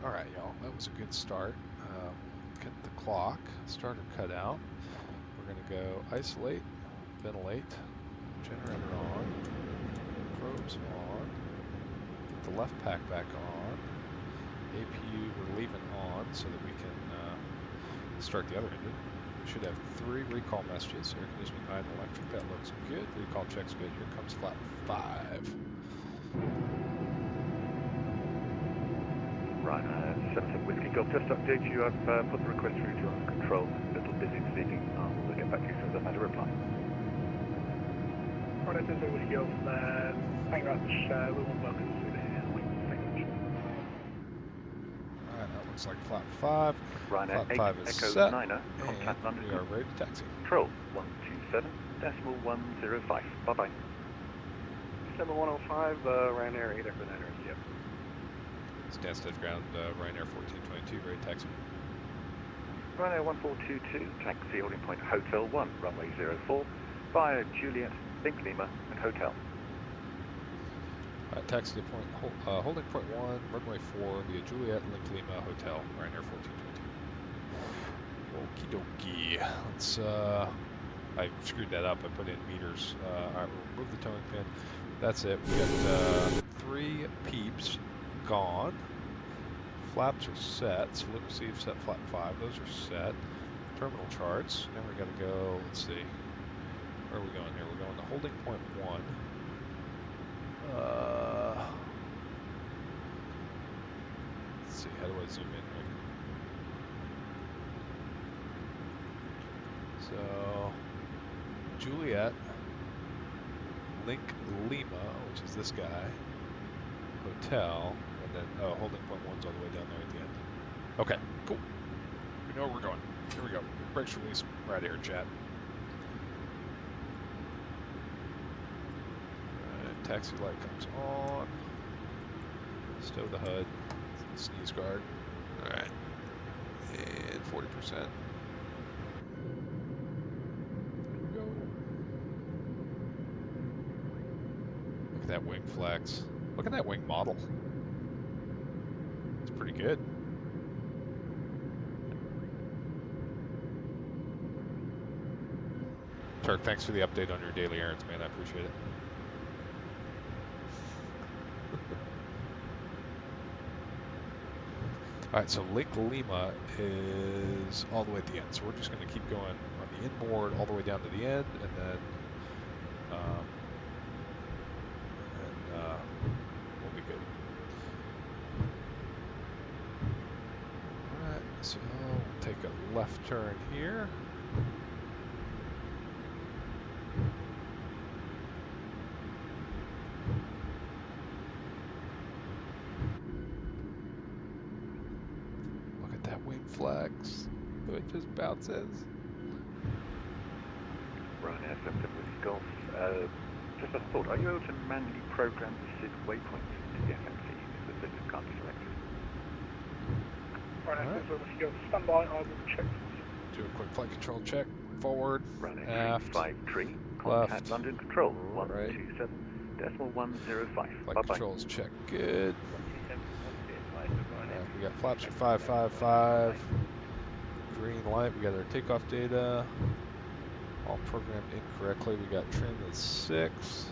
S1: Alright, y'all, that was a good start. Get the clock, starter cut out. We're going to go isolate, ventilate, generator on, probes on, put the left pack back on, APU we're leaving on so that we can start the other engine. We should have 3 recall messages, air conditioning, high, and electric. That looks good. Recall check's good. Here comes flap 5.
S4: Right, 7 Whiskey Golf, just to update you, I've put the request through to our control. A little busy this evening. I'll get back to you as soon as I've had a reply.
S7: Alright, 7 Whiskey Golf, thank you very much. We will welcome you there.
S1: Alright, that looks like flap 5.
S4: Ryanair
S1: Flap 5
S4: 8
S1: is
S4: Echo
S1: set,
S4: Niner, contact
S1: and
S4: London.
S1: we are ready to taxi.
S4: Control 127.105. Bye-bye.
S6: 7105, Ryanair 8 Echo Niner, yep.
S1: Stansted ground, Ryanair 1422, ready to taxi.
S4: Ryanair 1422, taxi holding point Hotel 1, runway 04, via Juliet, Link Lima, and Hotel.
S1: Taxi to point, holding point 1, runway 4, via Juliet, Link Lima, Hotel, Ryanair 1422. Okie dokie. Let's, I screwed that up. I put in meters. Alright, we'll remove the towing pin. That's it. We got 3 peeps gone. Flaps are set. Salute received, set flap 5. Those are set. Terminal charts. Now we got to go, let's see. Where are we going here? We're going to holding point 1. Let's see, how do I zoom in here? So, Juliet, Link Lima, which is this guy, Hotel, and then, holding point 1's all the way down there at the end. Okay, cool. We know where we're going. Here we go. Brakes release, right here, chat. Alright, taxi light comes on. Stow the HUD. Sneeze guard. Alright. And 40%. Look at that wing flex. Look at that wing model. It's pretty good. Turk, thanks for the update on your daily errands, man. I appreciate it. Alright, so Link Lima is all the way at the end. So we're just going to keep going on the inboard all the way down to the end, and then we'll be good. Alright, so we'll take a left turn here. Look at that wing flex. Good. it just bounces.
S4: Ryanair 77 with Golf. Just a thought, are you able to manually program the SID waypoints into the FMC if the SID can't be selected?
S7: Right,
S1: Alright.
S7: so if you go stand by, I will check.
S1: Do a quick flight control check. Forward,
S4: Ryanair
S1: aft,
S4: 353, contact
S1: left,
S4: London Control,
S1: right.
S4: 127.105.
S1: Flight
S4: Bye-bye.
S1: controls check good. Alright, we got flaps are 555. Green light, we got our takeoff data. All programmed incorrectly. We got trim is 6.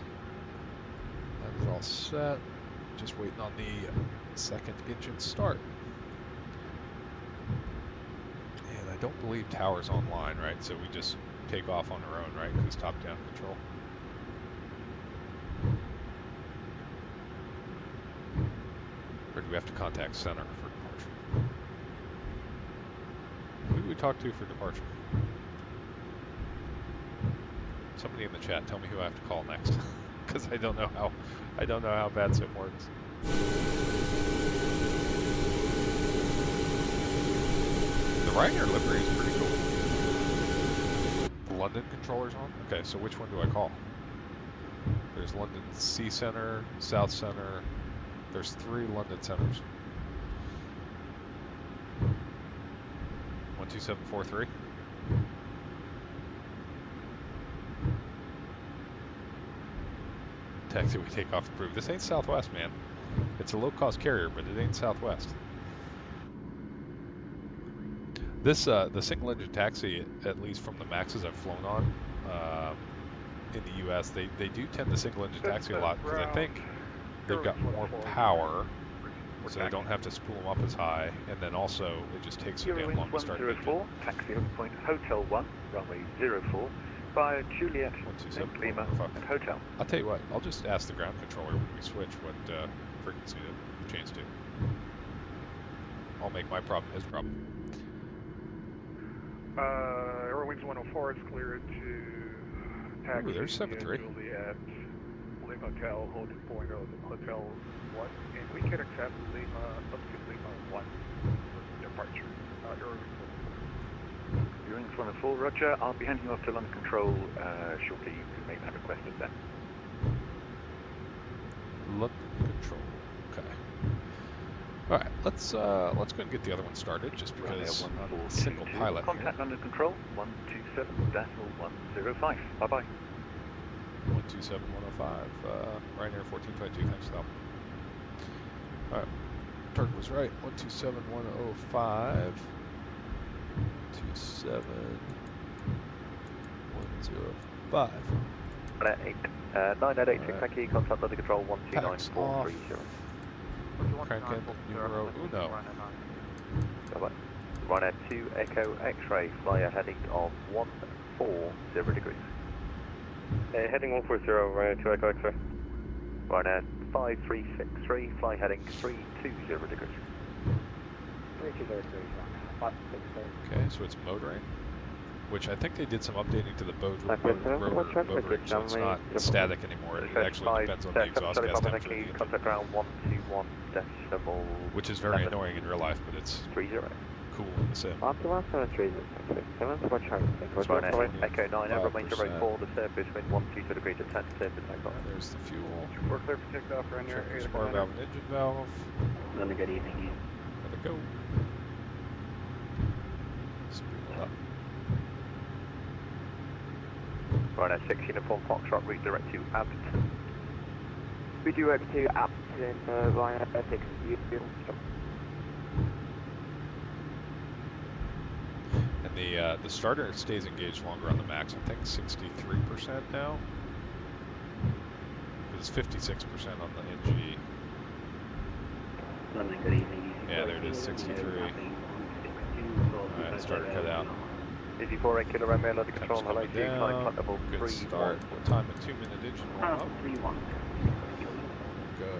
S1: That is all set. Just waiting on the second engine start. And I don't believe tower's online, right? So we just take off on our own, right? Because top-down control. Or do we have to contact center for departure? Who do we talk to for departure? Somebody in the chat, tell me who I have to call next, because I don't know how VATSIM works. The Ryanair livery is pretty cool. The London controller's on. Okay, so which one do I call? There's London C Center, South Center. There's 3 London centers. 12743. Taxiway takeoff approved. This ain't Southwest, man. It's a low-cost carrier, but it ain't Southwest. This the single-engine taxi, at least from the Maxes I've flown on in the U.S., they do tend to single-engine taxi a lot because I think they've got more power, so they don't have to spool them up as high, and then also it just takes so damn long to start an engine.
S4: 104, taxi over point Hotel 1, runway 04, via Juliet, Link Lima, and Hotel.
S1: I'll tell you what, I'll just ask the ground controller when we switch what frequency to change to. I'll make my problem his problem.
S5: Airwings 104 is cleared to taxi.
S1: Ooh, there's 73.
S5: Juliet, Lima Hotel, holding point of Hotel 1, and we can accept Lima up to Lima 1 for departure.
S4: Airwings 104, roger. I'll be handing you off to London Control shortly. You can make that request of them.
S1: London Control. Okay. All right, let's go and get the other one started, just because I'm a single pilot here.
S4: Contact London Control 127.105. Bye bye.
S1: 127.105. Ryanair 1422. Thanks, Sal. All right, Turk was right. 127.105. 27105.
S3: 986, thank you. Contact London Control 129.430.
S1: Crank in numero uno.
S3: Bye-bye. Ryanair 2 Echo X-ray, flyer heading of 140 degrees. Heading 140, Ryanair 2 Echo X-ray. Ryanair 5363, fly heading 320 degrees.
S7: 320 degrees, Ryanair 563.
S1: Okay, so it's motoring, which I think they did some updating to the rotor motoring, so it's not static anymore. It actually depends on the exhaust gas temperature of the engine.
S3: Contact ground 121.0.
S1: Which is very annoying in real life, but it's
S3: 30.
S1: cool in the sim.
S3: Ryanair Echo 9, over main 04, the surface wind 120 degrees at 10, surface takeoff.
S1: And there's the fuel.
S5: We're clear for takeoff, Ryanair.
S1: Check the spar valve and engine valve.
S6: Then good evening.
S1: There we go. Spool it up.
S3: Ryanair 6 uniform Foxtrot, redirect to Abington. Redirect to Abington, Ryanair 6 uniform.
S1: And the starter stays engaged longer on the max. I think 63% now. It's 56% on the NG.
S6: London, good evening.
S1: Yeah, there it is, 63. Alright, starter cut out.
S3: Easy 48 kilo Romeo, London Control, hello
S1: Coming
S3: to you, climb
S1: down.
S3: flight level
S1: Good
S3: 3.
S1: start. Time at 2-minute engine warm up.
S6: 3-1.
S1: Go.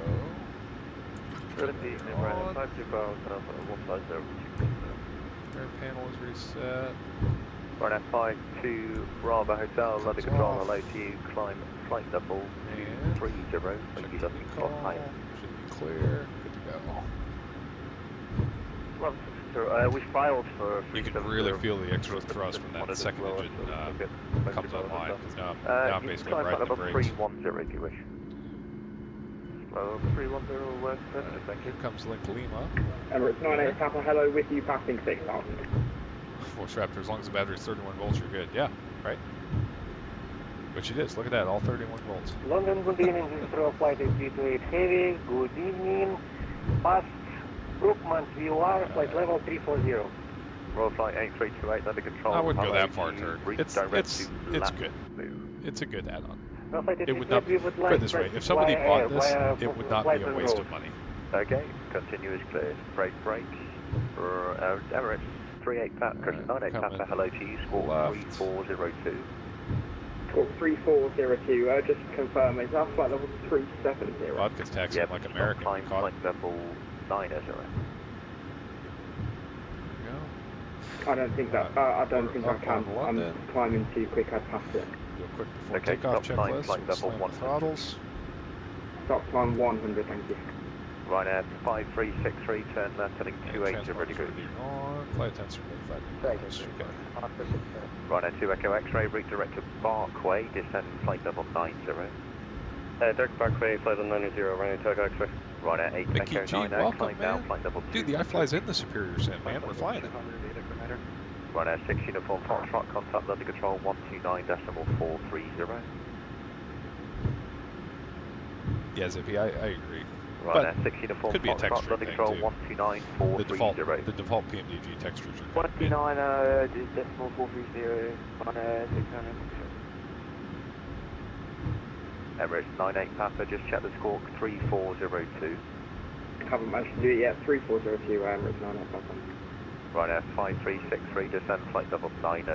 S3: Good evening, Ryanair 520, 150.
S1: Air panel is reset.
S3: Ryanair 52 Bravo Hotel, London Control, hello to you, climb flight level 230,
S1: Check
S3: London
S1: the
S3: Control,
S1: call.
S3: high.
S1: Should be clear. Good to go.
S7: 1264.
S3: Sir, we filed for
S1: You can
S3: 370.
S1: really feel the extra thrust when that second engine comes online. Because now I'm basically riding the brakes.
S3: 310 if you wish. Slow 310 works perfect, thank you.
S1: Here comes Link Lima.
S7: Emirates 98 Papa, hello, with you passing 6,000.
S1: Force Raptor, as long as the battery's 31 volts, you're good. Yeah, right? Which it is. Look at that, all 31 volts.
S2: London, good evening, this is Royal Flight SG28 Heavy, good evening. Past Brookmans VOR, flight level 340.
S3: Royal Flight 8328 under control.
S1: I wouldn't go that
S3: LAG,
S1: far, Turk. It's
S3: redirect to
S1: good.
S3: move.
S1: It's a good add-on.
S2: Well, Flight
S1: It would not be, put it this way, if somebody bought this, it would not be a waste of money.
S3: Okay, continuous cleared. Brakes. Emirates 38 Papa, Christian 98 Papa, hello to you, score 3402.
S7: Score 3402, just to confirm, is that flight level 370?
S1: Vodka's taxiing like American.
S3: Climb flight level 90.
S1: There we go.
S7: I don't think that, I don't think I
S1: up
S7: can.
S1: on London.
S7: I'm climbing too quick, I'd pass it.
S1: Do a quick before
S3: Okay,
S1: takeoff
S3: stop time,
S1: checklist.
S3: flight
S1: We'll
S3: level
S1: slam
S3: 100.
S1: the throttles.
S7: Stop time 100, thank you.
S3: Ryanair 5363, turn left, heading 280
S1: Transponders
S3: degrees.
S1: ready on. Flight attendants ready. Okay.
S3: Ryanair 2 Echo X-ray, redirect to Barkway, descend flight level 90. Direct Barkway, flight level 90, Ryanair 2 Echo X-ray. Ryanair 8
S1: Mickey
S3: Echo
S1: G,
S3: 9,
S1: welcome,
S3: climb
S1: man.
S3: down, flight level 2.
S1: Dude, the iFly's in the Superior Sim, man. We're flying it.
S3: Ryanair 6 Uniform Foxtrot, contact London Control 129.430.
S1: Yeah, Zippy, I agree.
S3: Ryanair 6 Uniform
S1: could be a
S3: Foxtrot,
S1: texture
S3: London
S1: thing,
S3: Control
S1: too.
S3: 129.430.
S1: The default PMDG textures are kind of good.
S3: 129.430, Ryanair 600. Emirates 98 Papa, just check the score 3402.
S7: Haven't managed to do it yet, 3402, Emirates 98 Papa.
S3: Ryanair 5363, descend flight level 90.
S1: I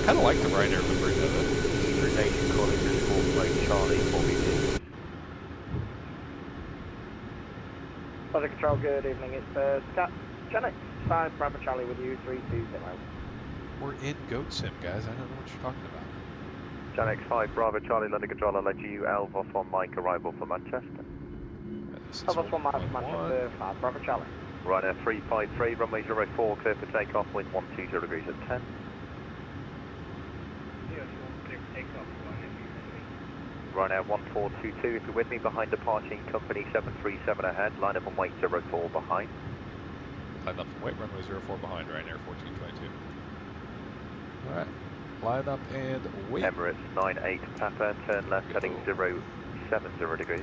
S1: kind of like the Ryanair livery of it.
S3: Eastern Nation calling to score flight Charlie 4
S8: London Control, good evening. It's Scat Genix 5 Bravo Charlie with you, 320.
S1: We're in Goat Sim, guys. I don't know what you're talking about.
S3: Janex 5 Bravo Charlie, London Control, I'll let you Elvos on Mike, arrival for Manchester.
S8: Elvos 1 miles Manchester, 5 Bravo Charlie.
S3: Ryanair 353, runway 04, clear for takeoff, wind 120 degrees at 10. Ryanair 1422, if you're with me, behind departing company 737 ahead, line up and wait 04 behind.
S1: Line up and wait, runway 04 behind, Ryanair 1422. Alright, line up and wait.
S3: Emirates 98 Papa, turn left, heading 070 degrees.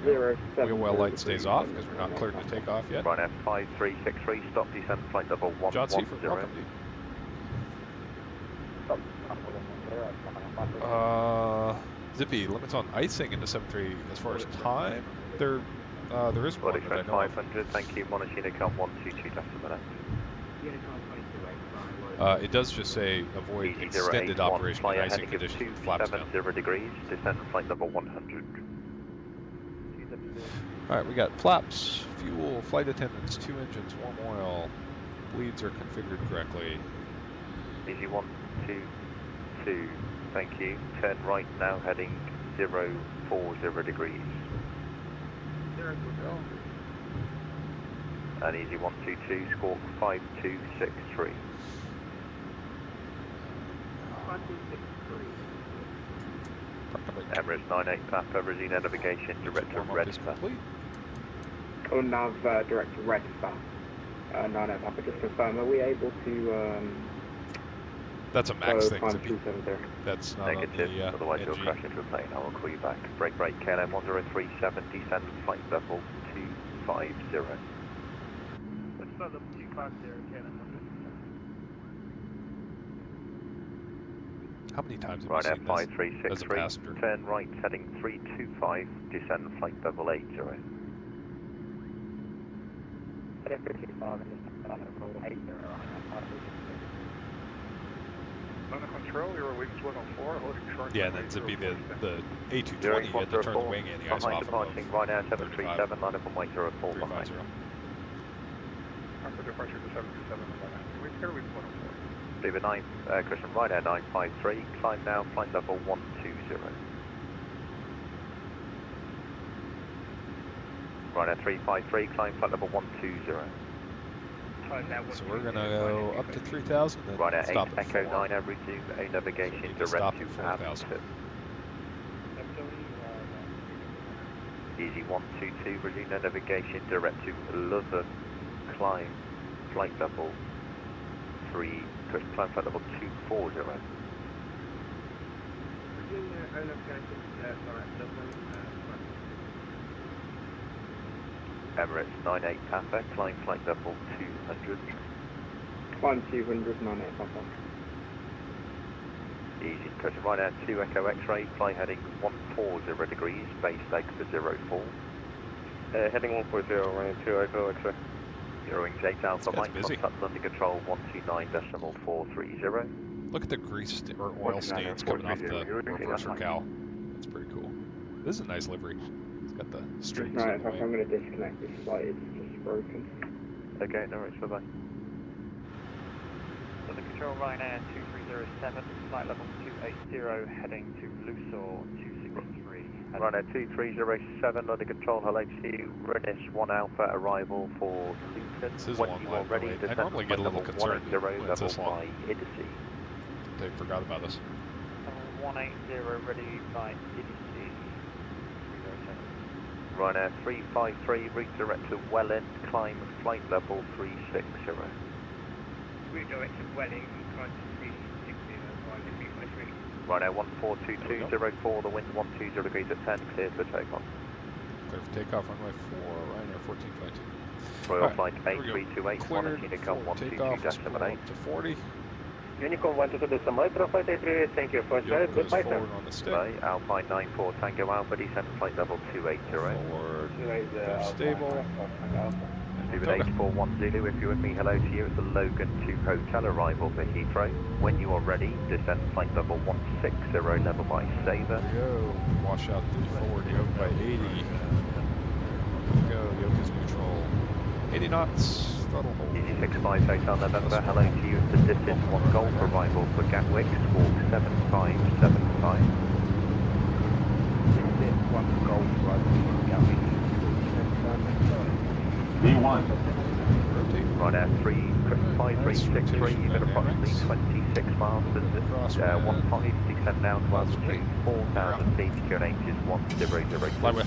S7: 070.
S1: Wheel well light stays off because we're not cleared to take off yet.
S3: Ryanair 5363, stop descent flight level 110.
S1: John Seifert, welcome, dude. Zippy, limits on icing into 73 as far as time. There is one that I know
S3: 500, thank you. Montesino come 122 just a minute.
S1: It does just say avoid extended operation in icing conditions with flaps down.
S3: 270 degrees, descend flight level 100.
S1: Alright, we got flaps, fuel, flight attendants, 2 engines, warm oil. Bleeds are configured correctly.
S3: Easy 1, 2, 2. Thank you. Turn right now, heading 040 degrees.
S1: There we go.
S3: And easy 122, score 5263.
S7: 5263.
S3: Emirates 98 Papa, Rosina navigation, direct to Red Star.
S7: Oh, nav direct to Red Star. 98 Papa, just confirm, are we able to
S1: That's a max thing.
S7: climb 270?
S1: That's not
S3: Negative,
S1: on the
S3: otherwise you'll
S1: NG.
S3: crash into a plane. I will call you back. Brake, KLM 1037, descend flight level 250.
S8: What's the level 250, KLM?
S1: How many times have you
S3: Ryanair
S1: seen this as a
S3: 5363,
S1: passenger?
S3: turn right, heading 325, descend flight level 80.
S5: London Control, your wings 104, holding short.
S1: Yeah, and then Zippy, the A220, you had to turn the wing and the ice
S3: behind
S1: off
S3: departing
S1: of
S3: Ryanair 737, line up and wait 04 behind.
S1: 350.
S5: After departure to 737, wings here, wings 104.
S3: Leave a 9, Christian Ryanair 953, climb now, flight level 120. Ryanair 353, climb flight level 120.
S1: So we're going to go up to 3,000 and
S3: Ryanair 8
S1: stop at
S3: Echo
S1: 4.
S3: 9, resume A navigation
S1: need to stop
S3: direct
S1: at
S3: to
S1: 4,000.
S3: Amsterdam. Easy 122, resume the navigation direct to London, climb flight level 3, climb flight level 240. Emirates 98 Papa, climb flight level 200.
S7: Climb 200, 98 Papa.
S3: Easy, coach Ryanair 2 Echo X-ray, fly heading 140 degrees, base leg for 04.
S9: Heading 140, Ryanair 2 Echo X-ray.
S3: Eurowings 8 Alpha
S1: That's
S3: Mike,
S1: busy.
S3: contact London Control 129.430.
S1: Look at the grease or oil stains coming off the reverser cowl. That's pretty cool. This is a nice livery. It's got the streaks.
S7: Right,
S1: on the
S7: I'm
S1: way.
S7: going to disconnect this flight, it's just broken.
S3: Okay, no worries, bye-bye.
S10: London Control Ryanair 2307, flight level 280, heading to Lusaw 263.
S3: Ryanair 2307, London Control, hello to you. Rennis 1 Alpha, arrival for Luton.
S1: This is a
S3: When
S1: long
S3: you
S1: line
S3: are ready,
S1: delayed. I
S3: descend
S1: normally get a little
S3: level
S1: concerned
S3: 180,
S1: when it's
S3: level
S1: this long.
S3: by Idisi.
S1: They forgot about us.
S10: 180, ready by EDC 307.
S3: Ryanair 353, route direct to Welland, climb flight level 360.
S10: Route direct to Welling, climb to 360, by 353.
S3: Ryanair 142204, the wind 120 degrees at 10, clear for takeoff.
S1: Clear for takeoff, runway 4, Ryanair 1422.
S3: Royal
S1: Alright,
S3: flight
S1: here we go.
S3: 8328,
S1: Cleared
S3: Unicom
S1: for takeoff. Let's pull
S3: 122.8.
S1: up to 40.
S9: Unicom 122 flight 838, thank you for
S1: Yoke goes
S9: goodbye, sir.
S1: forward on the stick.
S3: Bye, Alpine 94 Tango Alpha, descend flight level 280.
S1: Forward. They're stable.
S3: Stephen 841 Zulu, if you're with me, hello to you. It's the Logan 2 Hotel arrival for Heathrow. When you are ready, descend flight level 160, level by Sabre.
S1: There we go. Wash out the forward yoke by 80. There we go. Yoke is neutral. 80 knots. Throttle hold.
S3: Easy 65 Hotel November, hello to you. It's the Distance 1 Golf arrival for Gatwick, squawk 7575.
S9: Distance 1 Golf arrival for Gatwick.
S11: B1.
S1: Rotate.
S3: Ryanair 5363, you've been approximately 26 miles to 15, descend down to altitude 4,000 feet, QNH is 1003.
S1: Fly with.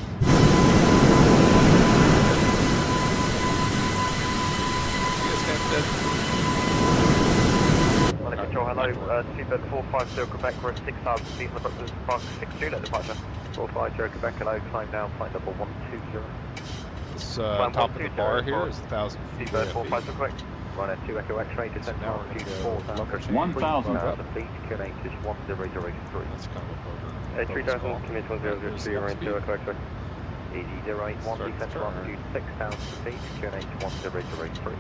S10: London Control, hello, Seabird 450 Quebec, we're at 6,000 feet, on the Brooklyn Park 62, let departure.
S3: 450 Quebec, hello, climb down, flight level 120.
S1: This top of the bar here is 1,000 feet.
S3: Seabird 450 Quebec. Ryanair 2 Echo X-ray, descend
S1: now we're
S3: altitude
S1: gonna go
S3: 4,000
S11: 1,000.
S3: feet, QNH is 1003.
S1: That's kind of a poker.
S9: 3000, commit 1003, Ryanair 2 Echo X-ray.
S3: Easy 081,
S1: Start
S3: descend
S1: the turn.
S3: altitude 6,000 feet, QNH 1003.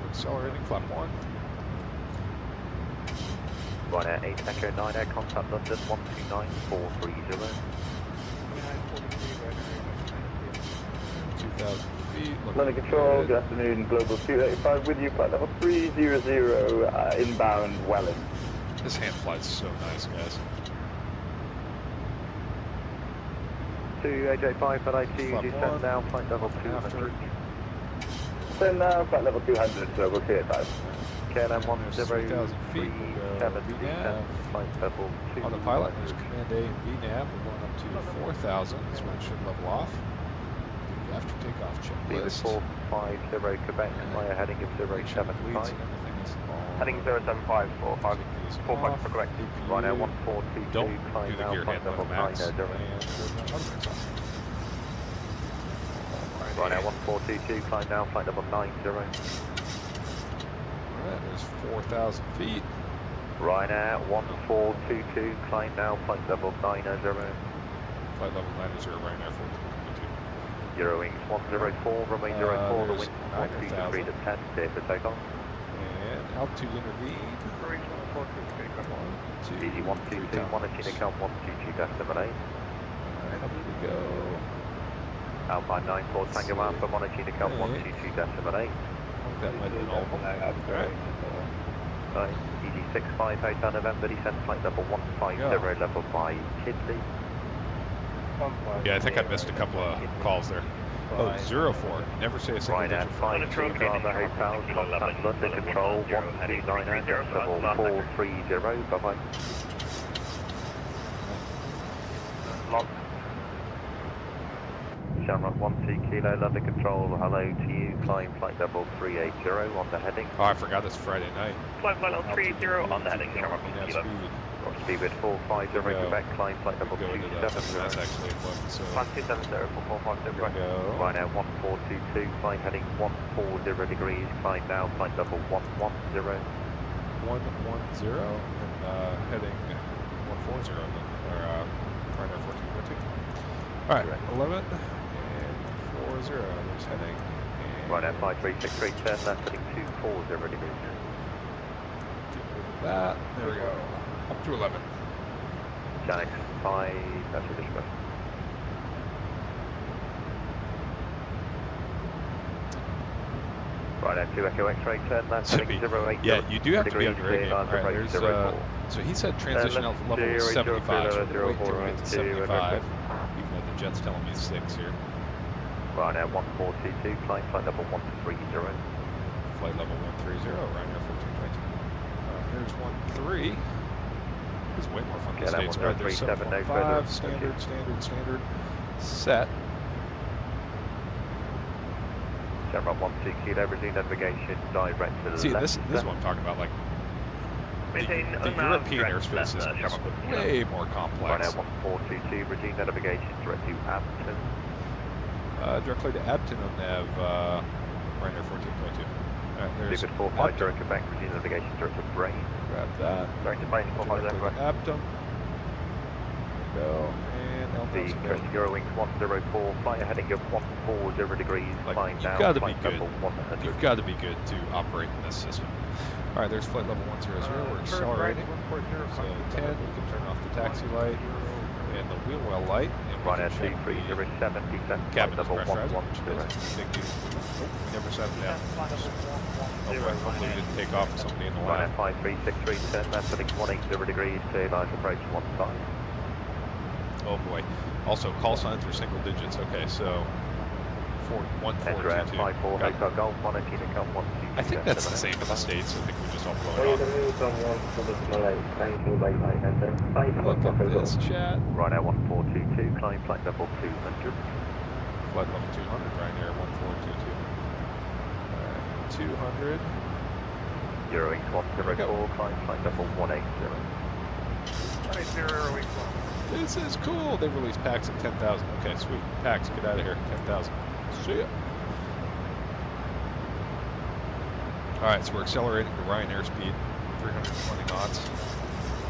S1: Accelerating, flap 1.
S3: Ryanair 8 Echo 9 Air, contact London 129430.
S1: 2,000 feet.
S9: London Control, good afternoon, Global 285 with you, flight level 300, inbound Welling.
S1: This hand flight's so nice, guys.
S3: 2885, hello to you,
S1: Flap
S3: descend
S1: 1.
S3: now, flight level
S1: After.
S3: 200.
S9: Then flight level 200, so we'll clear 5.
S3: KLM
S1: 3,000 feet, we'll go
S3: 1037,
S1: VNAV.
S3: descend flight level 200.
S1: Autopilot, there's Command A and VNAV. We're going up to 4,000. That's when it should level off. After takeoff
S3: Leader
S1: checklist.
S3: 450 Quebec, fire heading of
S1: Bleeds
S3: 075.
S1: and everything is all.
S10: Heading 075, 45.
S1: Take these
S10: 45
S1: off.
S10: for correct.
S1: APU.
S3: Ryanair 1422,
S1: Don't
S3: climb
S1: do the
S3: now,
S1: gear
S3: flight
S1: handle
S3: level
S1: max.
S3: 90.
S1: And we're going automax off.
S3: Ryanair 1422, climb now, flight level 90.
S1: Alright, there's 4,000 feet.
S3: Ryanair 1422, climb now, flight level 90.
S1: Flight level 90, Ryanair 1422.
S3: Eurowings 104, runway 04, the
S1: there's
S3: wind
S1: 9,000.
S3: 13 degrees at 10, clear for takeoff.
S1: And altitude intervene.
S5: Eurowings 104,
S1: 1, 2,
S3: Easy 122, monitoring account 122.8.
S1: Alright, up we go.
S3: Alpine 94, Tango Alpha, monitoring account 122.8.
S1: That might have been all of them. Alright.
S3: Right, Easy 65, Hotel November, descend flight level 150, level by Kidley.
S1: Yeah, I think I missed a couple of calls there. Oh, 04. Never say a single digit.
S3: Ryanair 5 Bravo Hotel, contact London Control 129 level 430, bye-bye.
S10: Lock.
S3: Shamrock 12 Kilo, London Control, hello to you, climb flight level 380 on the heading.
S1: Oh, I forgot it's Friday night.
S10: Flight level 380 on the heading, Shamrock 1 Kilo.
S3: Rock speed with 450 Quebec, climb flight level
S1: Go into that. That's
S3: 270.
S1: actually what. So
S10: 1270 for 450.
S1: there we go.
S3: Ryanair 1422, climb heading 140 degrees, climb now, flight level 110.
S1: 110 and heading 140 then, or Ryanair 1422. All right, 11 and 40. There's heading.
S3: Ryanair 5363, turn left heading 240 degrees.
S1: That. There we go. Up to 11.
S3: Janix 5, that's your dispatch. Ryanair 2 Echo X-ray, turn left heading 08.
S1: Yeah, you do have to be on your radio. All right, there's, so he said transition level is 75, so we'll wait till we get to 75, even though the jet's telling me 6 here.
S3: Ryanair 1422, climb flight level 130.
S1: Flight level 130, Ryanair 1422. Here's 13. This is way more fun than the States. All right, there's 7.5, standard, set.
S3: Shamrock 12 Kilo, resume navigation, direct to the
S1: See,
S3: left.
S1: this is what I'm talking about, like, the European airspace system is way more complex.
S3: Ryanair 1422, resume navigation, direct to Abington.
S1: Directly to Abington on nav, Ryanair 1422. Alright, there's
S3: Stupid 45 during Quebec, resume navigation, direct to Brain.
S1: Grab that.
S3: Direct to Brain, 45
S1: Directly to Abington. Go, and
S3: the Coast Eurowings 104, flight heading of 140 degrees,
S1: like,
S3: flying
S1: you've
S3: down,
S1: got to be
S3: flight
S1: good.
S3: level 100.
S1: You've got to be good to operate in this system. All right, there's flight level 100. We're accelerating. So 10, we can turn off the taxi light and the wheel well light. And we
S3: Ryanair
S1: can check
S3: 2307, descent,
S1: cabin
S3: level
S1: pressurized.
S3: 110.
S1: Big news. Oh, we never set it down. Hopefully we didn't take off with somebody in the line.
S3: Ryanair 5363, turn left heading 180 degrees, clear large approach 15.
S1: Oh boy. Also, call signs are single digits. Okay, so 1422.
S3: 54 Hotel Golf 118 account 12.
S1: I think that's the same in the States. I think we just all blow it off. Look at this chat.
S3: Ryanair 1422, climb flight level 200.
S1: Flight level 200, Ryanair 1422. 200.
S3: Eurowings 104, climb flight level 180.
S5: 180 Eurowings 1.
S1: This is cool. They released packs at 10,000. Okay, sweet. Packs, get out of here. 10,000. See ya. All right, so we're accelerating to Ryanair speed, 320 knots,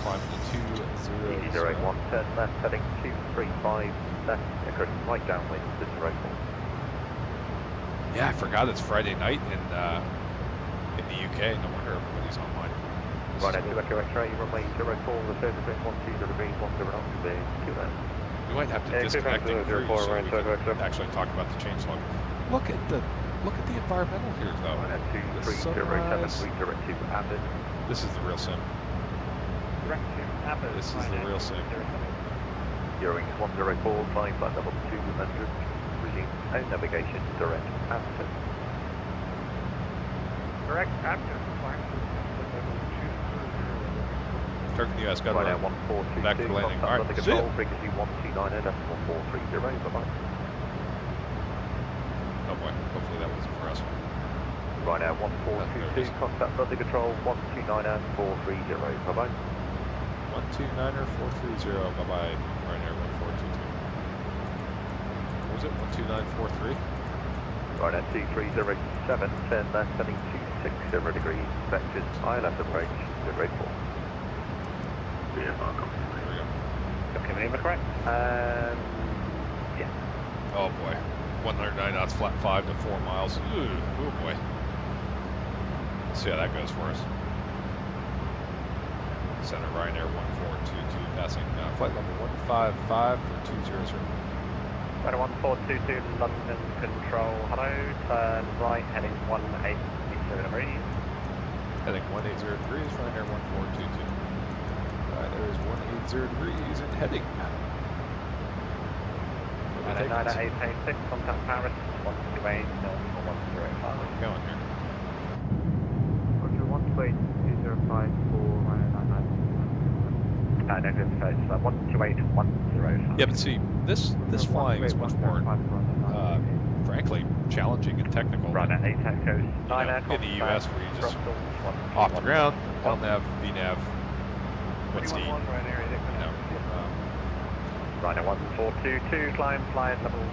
S1: climbing to 200.
S3: 081, turn left, heading 235, left, right downwind to 04.
S1: Yeah, I forgot it's Friday night in the UK. No wonder everybody's online.
S3: Ryanair 2 Echo X-ray, runway 04, the service wind 120 degrees, 10 knots, clear, 2 left.
S1: We might have to disconnect the crew so we can actually talk about the changelog. Look at the environmental here, though.
S3: Ryanair 2307, direct to Abbott.
S1: This is the real sim.
S10: Direct to Abbott.
S1: This is the real sim.
S3: Eurowings 104, flying flight level 200, resume own navigation, direct Abington.
S5: Direct Abington, flying level 200.
S1: Turkey US got
S3: Ryanair
S1: our
S3: 1422,
S1: back for landing. All right,
S3: control,
S1: see ya.
S3: frequency 129, decimal 430, bye-bye.
S1: Oh boy, hopefully that wasn't for us.
S3: Ryanair 1422, contact London Control 129 430, bye-bye.
S1: 129er 430, bye-bye, Ryanair 1422. What was it, 12943?
S3: Ryanair 2307, turn left, heading 260 degrees, vectors ILS approach, good rate 4.
S1: There we go.
S10: Okay, maneuver correct?
S3: Yeah.
S1: Oh boy, 109 knots, flat 5 to 4 miles. Ooh, oh boy. Let's see how that goes for us. Center Ryanair 1422, passing flight level 155 for 200.
S10: Ryanair 1422, London Control, hello, turn right, heading 180 degrees.
S1: Heading 180 degrees, Ryanair 1422. There is 180 degrees and heading. We'll
S3: Runway
S1: take it.
S3: 9886, contact Paris, 128, north for 105.
S1: Where are we going here?
S10: Roger, 128, 205 for runway 99.
S3: Negative, so it's 128, 105.
S1: Yeah, but see, this flying is much more, frankly, challenging and technical
S3: Runway
S1: than
S3: 8 Echoes, 9
S1: in the US where you just
S3: Brussels,
S1: off the ground, LNAV, VNAV, what's the,
S3: Runway 1422, climb, fly at level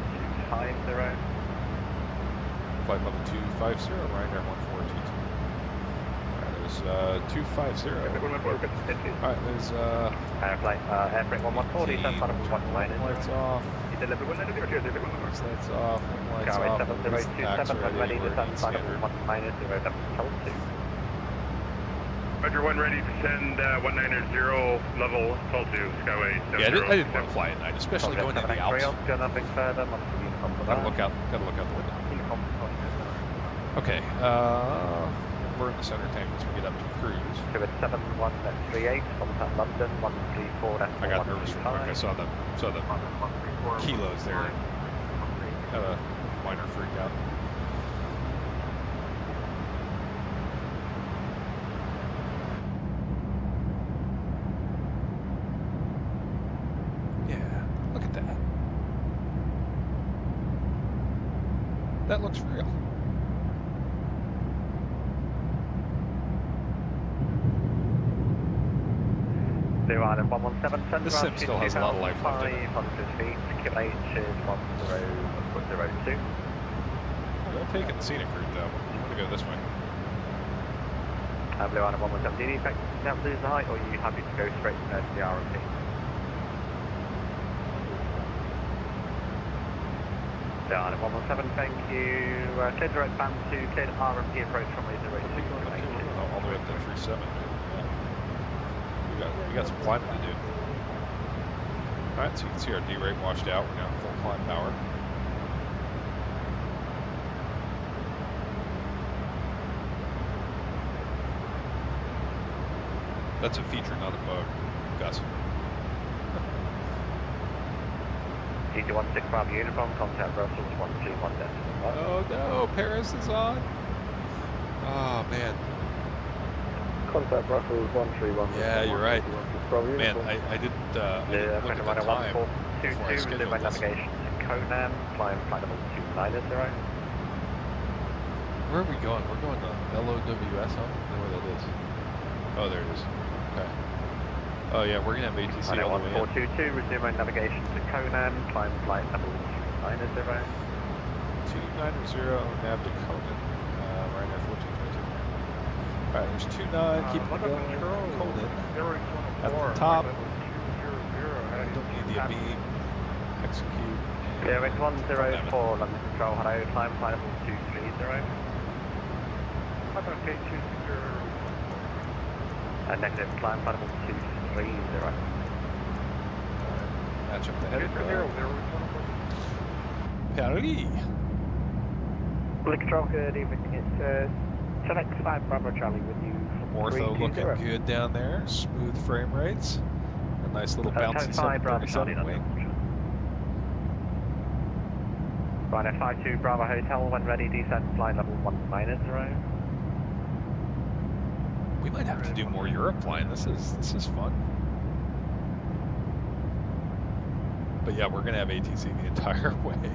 S3: 250.
S1: flight level 250, Ryanair 1422. Alright, there's 250. Alright, there's
S3: Airfreight 114, descent final 1
S1: lights off. Lights off, lights off. Tax
S3: 7027, when ready,
S1: ready,
S3: descent
S1: we're
S3: final
S1: standard.
S3: 1 0 level 2.
S11: Roger, 1 ready to send 190 level Sol 2, Skyway 70.
S1: Yeah, I didn't want to fly at night, especially going to the Alps.
S3: Nothing further,
S1: Gotta look out the window. Okay, we're in the center tank as we get up to cruise.
S3: Quebec 7138, contact London 134.
S1: I got nervous real quick. I saw the kilos there. Had a minor freak out. Yeah, look at that. That looks real.
S3: Blue Island 117, send
S1: This
S3: around
S1: sim still has a lot of life left in it.
S3: 500 feet, QH is 1002.
S1: They're taking the scenic route though. I'm gonna go this way.
S3: Blue Island 117, do you need to lose the height or are you happy to go straight to the RMP? Blue Island 117, thank you. Clear direct band 2, clear RMP approach from 02.
S1: All the way up to 37. We got some climbing to do. Alright, so you can see our D rate washed out. We're now at full climb power. That's a feature, not a bug, Gus.
S3: GT165 uniform, contact Brussels 131.
S1: Oh no, Paris is on. Oh man.
S3: Contact Brussels 131.
S1: Yeah, you're right. Man, I didn't look at the time before I scheduled
S3: my
S1: this.
S3: navigation to Conan, flying flight level 290.
S1: Where are we going? We're going to LOWS, huh? I don't know where that is. Oh, there it is. Okay. Oh yeah, we're going to have ATC all the way in.
S3: 1422, resume my navigation to Conan, climb flight level 290.
S1: 290, nav to Conan. Ryanair 1422. Alright, there's 29, keep it going. Conan. At the top. Don't need the beam. Execute.
S3: Yeah, it's 104, London Control, hello, climb flight level 230. Negative, climb flight level 230.
S1: Match up the heading. Paris.
S8: Blue Control, good evening. It's 10x5 Bravo Charlie with you.
S1: Ortho looking good down there. Smooth frame rates. A nice little bouncy 737 wing.
S3: Ryanair 52 Bravo Hotel, when ready, descent flight level 190.
S1: We might have to do more Europe flying. This is fun. But yeah, we're gonna have ATC the entire way.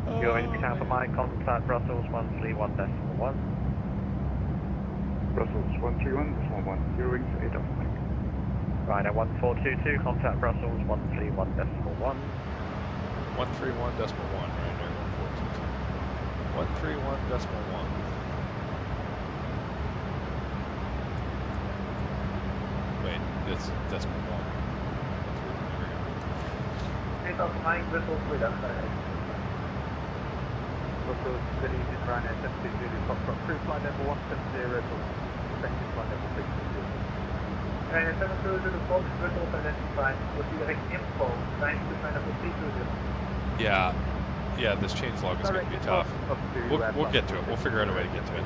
S3: Going to Tampa Mike, contact Brussels 131.1.
S5: Brussels 131.1, 0 wings 8 off Mike.
S3: Ryanair 1422, contact Brussels 131.1.
S1: 131.1, Ryanair 1422. 131.1. Wait, it's decimal 1.
S8: Eight off Mike, Brussels with us.
S10: Brussels, good evening, Ryanair 720, Foxtrot, crew flight level 170 to effective flight level 620.
S8: Ryanair 720 to Fox, Brussels identified. With direct info, trying to find out what they.
S1: Yeah, this change log is going to be tough. We'll get to it. We'll figure out a way to get to it.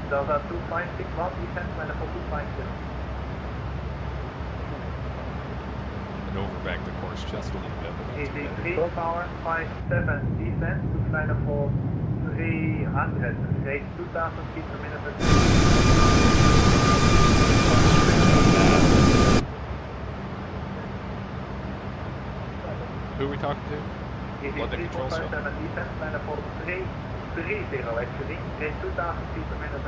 S8: Delta 256 1, descent flight level 250.
S1: to overbank the course just a little bit, but not too
S8: Easy
S1: bad.
S8: 3 power 57 descent to flight level 300, rate 2000 feet per minute.
S1: Who are we talking to?
S8: Easy
S1: London
S8: 3
S1: Control, so.
S8: 57 descent, flight level 330 actually, rate 2000 feet per minute.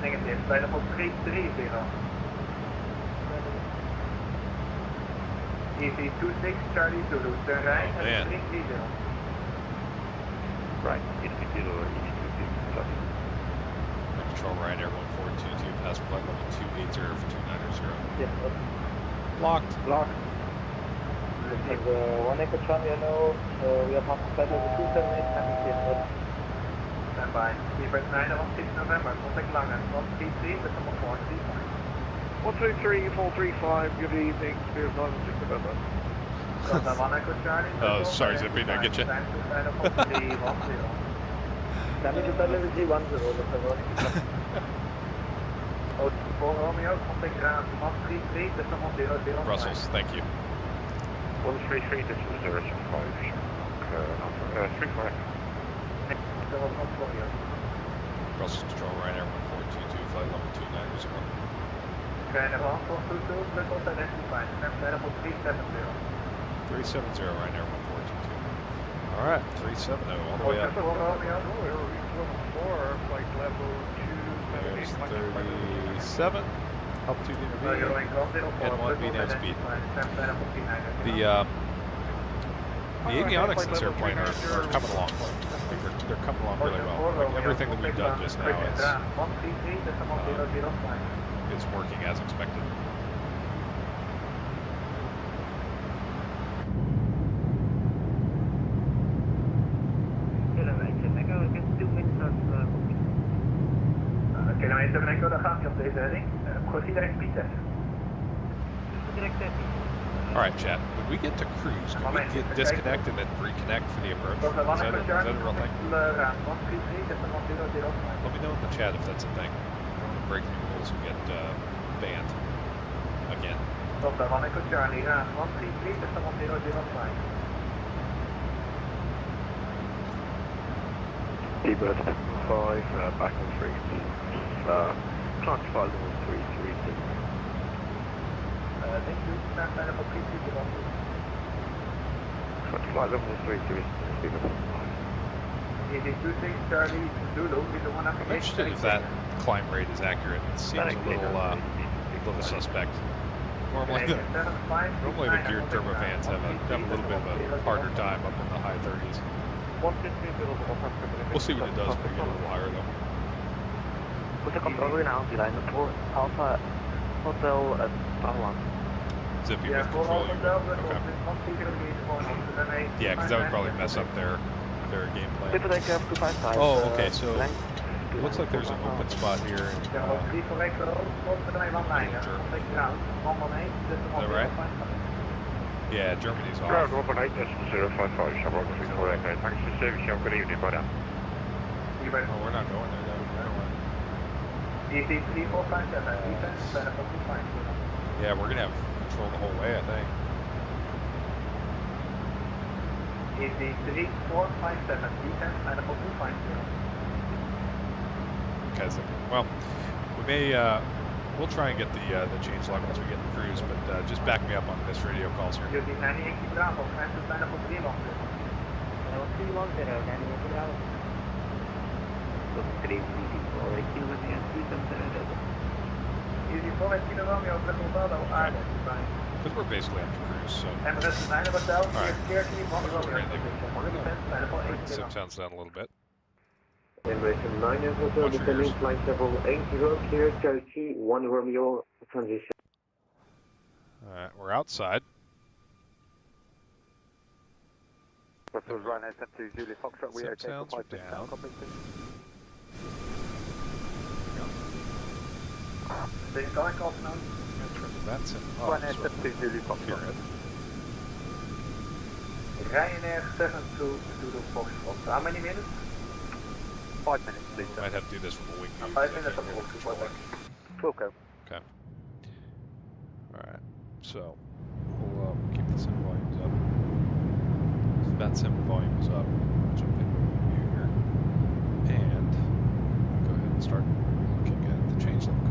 S8: Negative, flight level 330. Easy 26 Charlie Zulu, turn right
S1: Oh,
S8: at
S1: man.
S8: 330.
S3: Right, East 2 Kilo, East 2 Kilo.
S1: Control Ryanair 1422, pass flight level 280 for 290.
S10: Yes,
S1: Locked.
S10: locked. This is 1 Echo Charlie, hello. We are passing flight level 278, having cleared.
S8: Stand by. Seabird 916 November, contact Langen, 133, decimal 435.
S5: 133, 435, good evening, Spirit 916 November.
S8: Delta 1 Echo Charlie.
S1: Oh, sorry, Zippy, did I get you?
S8: Time to flight level 310.
S10: Coming to flight level 310, Mr. Veronic.
S8: Oh, 4 Romeo, contact ground 133, decimal 005.
S1: Brussels, thank you.
S11: 133, this is 065. 35.
S1: Brussels Control Ryanair 1422, flight level 290.
S8: Ryanair 1422, triple identified, flight level 370.
S1: 370 Ryanair 1422. Alright, 370 all the way up.
S8: Four Romeo.
S5: Flight level 278.
S1: There's 37. Altitude intermediate. And 1 VNAV speed. The avionics in this airplane are coming along. I think they're coming along really well. Like everything that we've done just now is working as expected.
S8: Kilometer Echo, daar gaat hij op deze heading. Proceed direct speed test.
S1: Alright, chat. When we get to cruise, can we get disconnect and then reconnect for the approach? Is that a real thing? Let me know in the chat if that's a thing. I don't want to break any rules and get banned again.
S8: Delta 1 Echo Charlie, 133, decimal 005.
S3: Seabird 5, back on 3. Climb to flight level 330.
S8: Thank you, stand by level 330.
S3: Climb to flight level 330, Seabird 5.
S8: Easy 26 Charlie Zulu, with the 1
S1: I'm interested if that climb rate is accurate. It seems a little suspect. Normally the geared turbofans have a little bit of a harder time up in the high 30s. We'll see what it does when we get a little higher though.
S10: What's the control now? Line report Alpha Hotel at Palawan.
S1: Zippy with control. Okay. Yeah, because that would probably mess up their game plan. Oh, okay. So it looks like there's an open spot here. In, is that right? Yeah, Germany's off.
S11: Ground 118, decimal 055, Shamrock 3 correct. Thanks for service, have a good evening, brother.
S1: Oh, we're not going there though.
S8: EC 3457,
S1: Yeah, we're gonna have control the whole way, I think.
S8: EC 3457, descent, level 250.
S1: Okay, so, well, we may, we'll try and get the change log once we get in cruise, but just back me up on this radio calls here.
S8: Using 98 Bravo, transfer sign up for 310.
S10: Level 310, 98 Bravo.
S8: Easy 4 Kilo Romeo, triple Bravo, Arden.
S1: Because we're basically after cruise, so.
S8: Emirates 9 Hotel,
S1: Alright.
S8: We're going
S1: to bring the sim sounds down a little bit.
S2: Emirates 9 Hotel,
S1: Watch your
S2: descending
S1: ears.
S2: flight level 80, clear, Chelsea, 1 Romeo, transition.
S1: Alright, we're outside.
S3: Brussels Ryanair 72 Zulu Foxtrot, we
S1: Sim
S3: okay
S1: sounds
S3: for
S1: are
S3: 5 minutes now,
S1: down.
S3: copy.
S8: Same going off now.
S1: Turn that sim up.
S3: Ryanair
S1: So
S3: 72 Zulu
S1: hear
S3: Foxtrot.
S1: it.
S8: Ryanair 72 Zulu Foxtrot. How many minutes?
S10: 5 minutes, please, sir.
S1: Might have to do this from a wing view.
S8: 5
S1: 'cause I
S8: minutes
S1: can't
S8: of
S1: hear the
S8: walk,
S1: controller.
S10: Wilco.
S1: Okay. Alright, so we'll keep the sim volumes up. So that sim volume is up. We'll jump in view here. And go ahead and start looking at the changelog.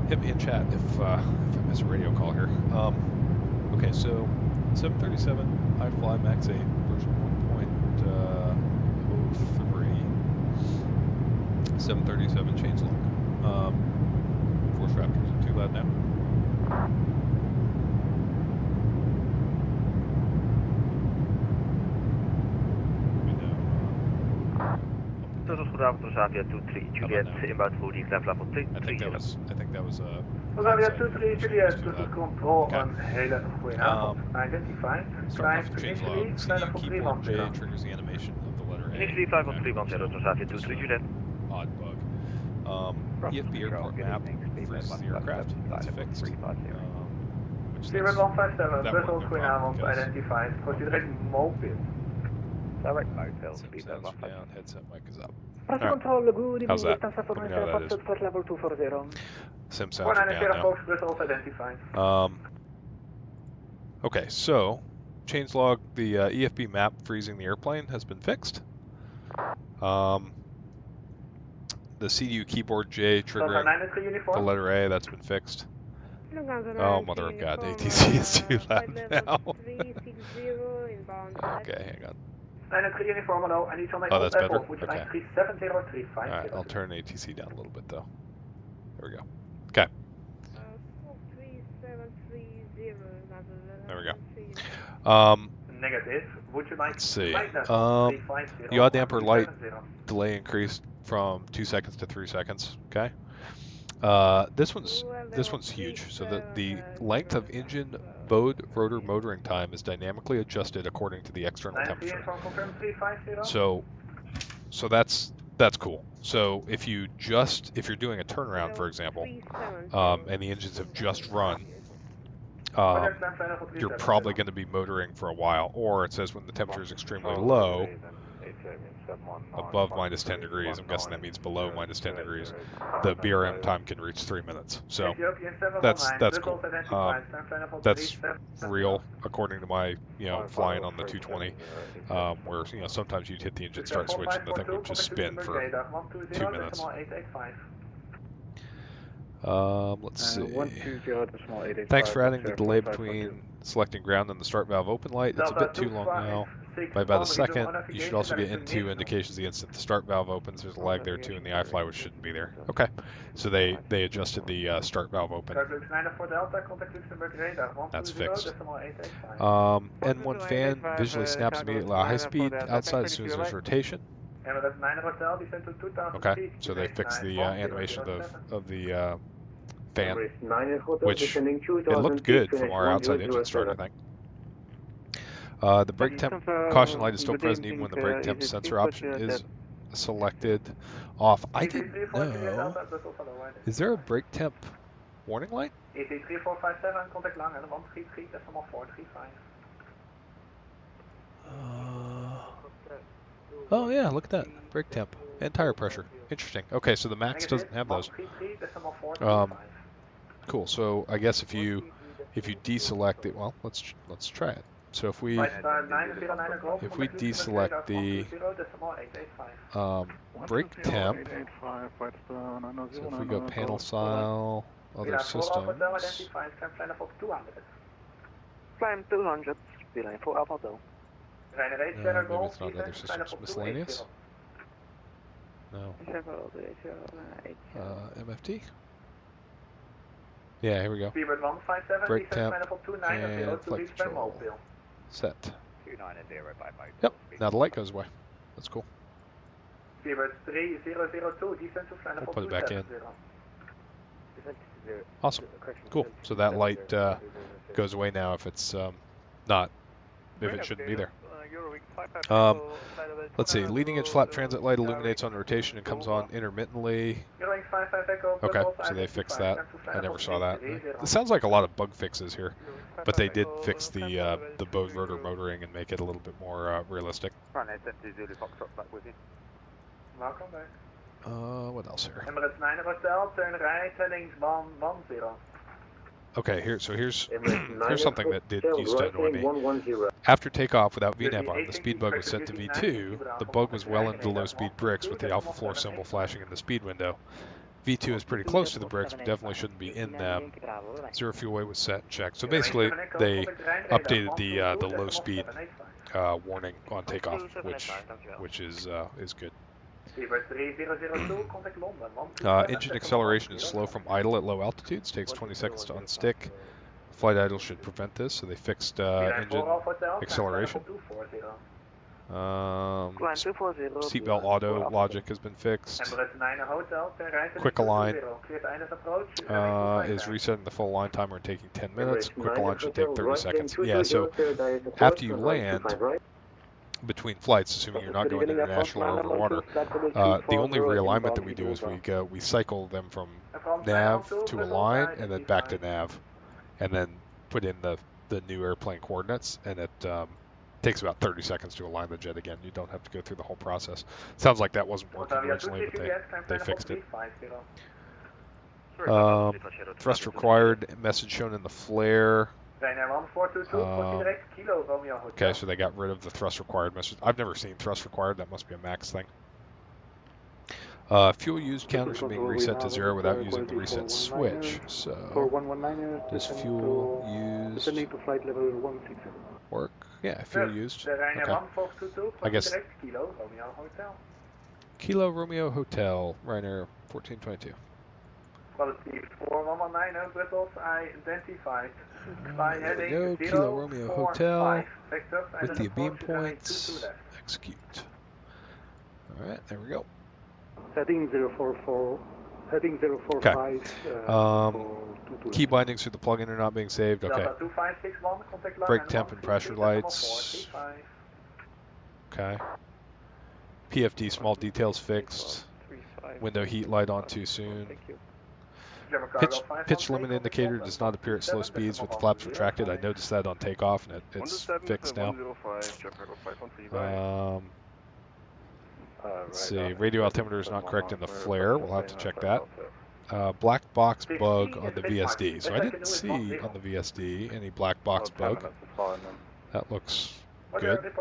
S1: Hit me in chat if I miss a radio call here. Okay, so 737 iFly Max 8 version 1.03 737 changelog. Force Raptors are too loud now.
S3: Goedenavond, Rosavia 23 Juliet, inbound for the level 3.
S1: I think that was
S8: Rosavia 23 Juliet,
S1: too
S8: cruise
S1: loud.
S8: control,
S1: Okay.
S8: een hele goede avond. Identified,
S1: Starting off
S8: flight
S1: with
S8: initially,
S1: changelog.
S8: flight
S1: CU
S8: of
S1: keyboard J
S8: 310.
S1: triggers the animation of the letter A.
S3: Initially 51310, Rosavia 23 Juliet.
S1: Odd bug. EFB airport map freezes the aircraft. That's fixed. Which
S8: Spirit
S1: that's,
S8: 157,
S1: that
S8: Brussels,
S1: won't be a
S8: goede
S1: problem
S8: avond,
S1: because
S8: identified. Proceed direct mobile.
S10: Direct mobile,
S1: sim
S10: speed
S1: sounds
S10: level
S1: are down, headset mic is up.
S8: Press
S1: Alright.
S8: control, good
S1: How's
S8: evening,
S1: that?
S8: distance
S1: Let me know how that is.
S8: for level 240.
S1: Sim sounds are down now.
S8: Fox, Brussels, identified.
S1: Okay, so changelog, the EFB map freezing the airplane has been fixed. The CU keyboard J triggering the letter A, that's been fixed. Oh, mother of God, ATC is too loud now. Okay, hang on.
S8: 93 uniform, hello, I need to make
S1: Oh, that's better?
S8: Would you
S1: Okay.
S8: like 37035?
S1: Alright, I'll turn ATC down a little bit though. There we go. Okay. There we go.
S8: Negative. Would you like
S1: Let's see.
S8: flight level
S1: The
S8: 350
S1: yaw damper light
S8: 370?
S1: delay increased from 2 seconds to 3 seconds. Okay. This one's huge. So the length of engine rotor motoring time is dynamically adjusted according to the external temperature. So that's cool. So if you're doing a turnaround, for example, and the engines have just run, you're probably going to be motoring for a while. Or it says when the temperature is extremely low, above minus 10 degrees, I'm guessing that means below minus 10 degrees, the BRM time can reach 3 minutes. So that's cool. That's real, according to my, flying on the 220, where, sometimes you'd hit the engine start switch and the thing would just spin for 2 minutes. Let's see. Thanks for adding the delay between selecting ground and the start valve open light. It's a bit too long now, by about a second. You should also get N2 indications the instant the start valve opens. There's a lag there too in the iFly, which shouldn't be there. Okay, so they adjusted the start valve open. That's fixed. N1 fan visually snaps immediately at high speed outside as soon as there's rotation. Okay, so they fixed the animation of the fan, which it looked good from our outside engine start, I think. The brake temp caution light is still present even when the brake temp sensor option is selected off. I didn't know. Is there a brake temp warning light?
S8: ET3457, contact lang, and 133.435.
S1: Oh yeah, look at that. Brake temp and tire pressure. Interesting. Okay, so the Max doesn't have those. Cool. So I guess if you deselect it, well, let's try it. So if we deselect the brake temp, so if we go panel style, other systems.
S10: Climb 200, beeline for Alpha Delta.
S1: Maybe it's not other systems. Miscellaneous? No. MFT? Yeah, here we go. Brake temp and flight control. Set. Yep, now the light goes away. That's cool. We'll put it back in. Awesome. Cool. So that light goes away now if it's not, if it shouldn't be there. Let's see, leading edge flap transit light illuminates on rotation and comes on intermittently. Okay, so they fixed that. I never saw that. It sounds like a lot of bug fixes here. but they did fix the Bose rotor motoring and make it a little bit more realistic.
S10: Runway 10 Zulu Foxtrot, back with you.
S8: Welcome back.
S1: What else here?
S8: Emirates 9 Hotel, turn right, heading 110.
S1: Okay, here's something that used to annoy me. After takeoff without VNAV on, the speed bug was set to V2. The bug was well into low-speed bricks with the alpha floor symbol flashing in the speed window. V2 is pretty close to the bricks, but definitely shouldn't be in them. Zero fuel weight was set and checked. So basically, they updated the low-speed warning on takeoff, which is good. Engine acceleration is slow from idle at low altitudes. Takes 20 seconds to unstick. Flight idle should prevent this, so they fixed engine acceleration. Seatbelt auto logic has been fixed. Quick align is resetting the full align timer and taking 10 minutes. Quick align should take 30 seconds. Yeah, so after you land, between flights, assuming you're not going international or over water, the only realignment that we do is we cycle them from nav to align and then back to nav, and then put in the new airplane coordinates, and it takes about 30 seconds to align the jet again. You don't have to go through the whole process. Sounds like that wasn't working originally, but they fixed it. Thrust required message shown in the flare. Okay, so they got rid of the thrust required message. I've never seen thrust required. That must be a max thing. Fuel used counters are being reset to 0 without using the reset switch. So, does fuel used work? Yeah, fuel used. Okay. I guess. Kilo Romeo Hotel, Ryanair 1422.
S8: Quality 4119 Brussels, identified.
S1: There we go, Kilo Romeo Hotel with the beam points. Execute. Alright, there we go.
S6: Heading 044, heading 045.
S1: Key bindings through the plug-in are not being saved. Okay. Brake temp and pressure lights. Okay. PFD small details fixed. Window heat light on too soon. Pitch limit indicator does not appear at slow speeds with the flaps retracted. I noticed that on takeoff, and it's fixed now. Let's see. Radio altimeter is not correct in the flare. We'll have to check that. Black box bug on the VSD. So I didn't see on the VSD any black box bug. That looks good.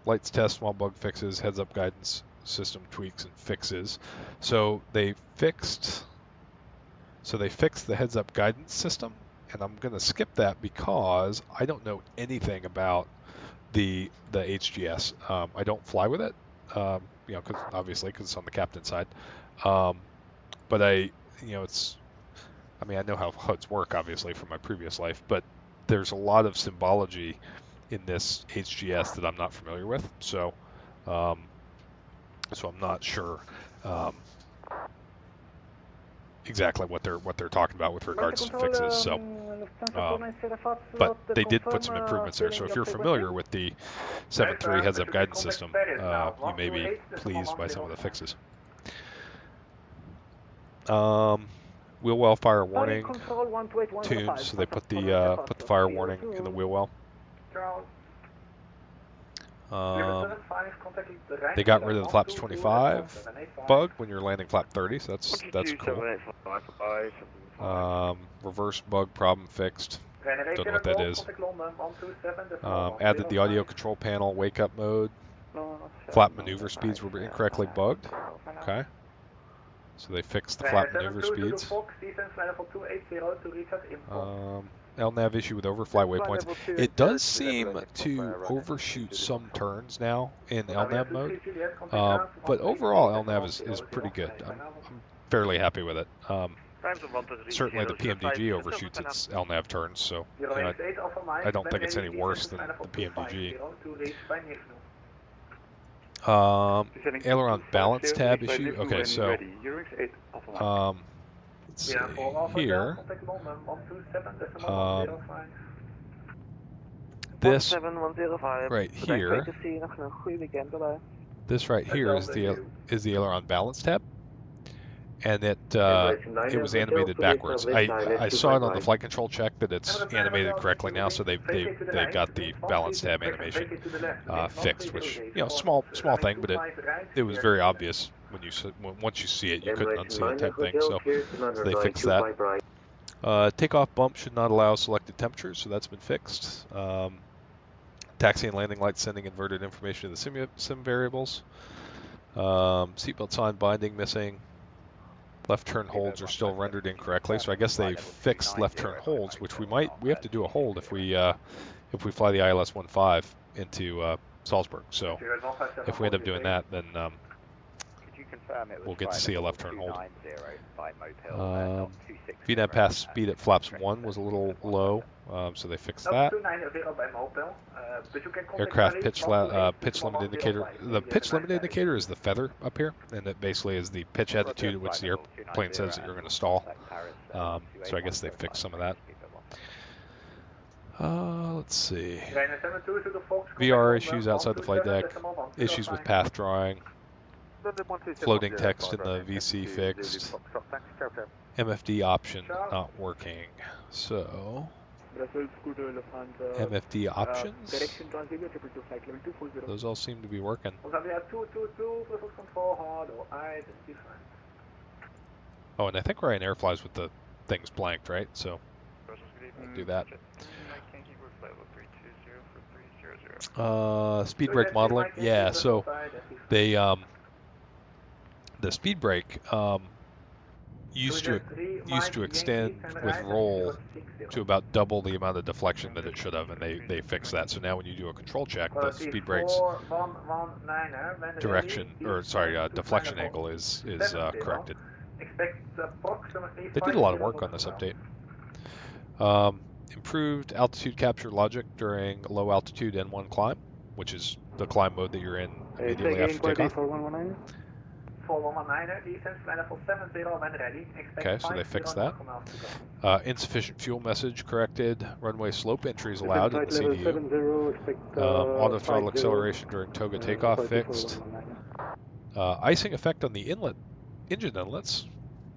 S1: Lights test, small bug fixes, heads-up guidance system tweaks and fixes. So they fixed the heads-up guidance system, and I'm going to skip that because I don't know anything about the HGS. I don't fly with it, obviously because it's on the captain's side. But I know how HUDs work obviously from my previous life, but there's a lot of symbology in this HGS that I'm not familiar with. So I'm not sure exactly what they're talking about with regards to fixes. So, but they did put some improvements there. So if you're familiar with the 7.3 heads-up guidance system, you may be pleased by some of the fixes. Wheel well fire warning tuned, so they put the fire warning in the wheel well. They got rid of the flaps 25 bug when you're landing flap 30, so that's cool. Reverse bug problem fixed. Don't know what that is. Added the audio control panel wake up mode. Flap maneuver speeds were incorrectly bugged. Okay. So they fixed the flap maneuver speeds. LNAV issue with overfly waypoints. It does seem to overshoot some turns now in LNAV mode, but overall LNAV is pretty good. I'm fairly happy with it. Certainly the PMDG overshoots its LNAV turns, so I don't think it's any worse than the PMDG. Aileron balance tab issue. Okay, so let's see here. This right here. This right here is the aileron balance tab, and it was animated backwards. I saw it on the flight control check that it's animated correctly now, so they got the balance tab animation fixed, which small thing, but it was very obvious once you see it, you couldn't unsee it type thing. So they fixed that. Takeoff bump should not allow selected temperatures, so that's been fixed. Taxi and landing lights sending inverted information to the sim variables. Seatbelt sign binding missing. Left turn holds are still rendered incorrectly, so I guess they fixed left turn holds, which we have to do a hold if we fly the ILS-15 into Salzburg. So if we end up doing that, then we'll get to see a left turn hold. VNAV pass speed at flaps 1 was a little low, so they fixed that. Aircraft pitch limit indicator. The pitch limit indicator is the feather up here, and it basically is the pitch attitude at which the airplane says that you're going to stall. So I guess they fixed some of that. Let's see. VR issues outside the flight deck. Issues with path drawing. Floating text in the VC fixed. MFD option not working. So MFD options. Those all seem to be working. Oh, and I think Ryanair flies with the things blanked, right? So I'll do that. Speed brake modeling. Yeah, so they the speed brake used to extend with roll to about double the amount of deflection that it should have, and they fixed that. So now when you do a control check, the speed brake's deflection angle is corrected. They did a lot of work on this update. Improved altitude capture logic during low altitude N1 climb, which is the climb mode that you're in immediately after takeoff. Okay, so they fixed that. Insufficient fuel message corrected. Runway slope entries allowed in the CDU. Auto throttle acceleration during toga takeoff fixed. Icing effect on the engine inlets.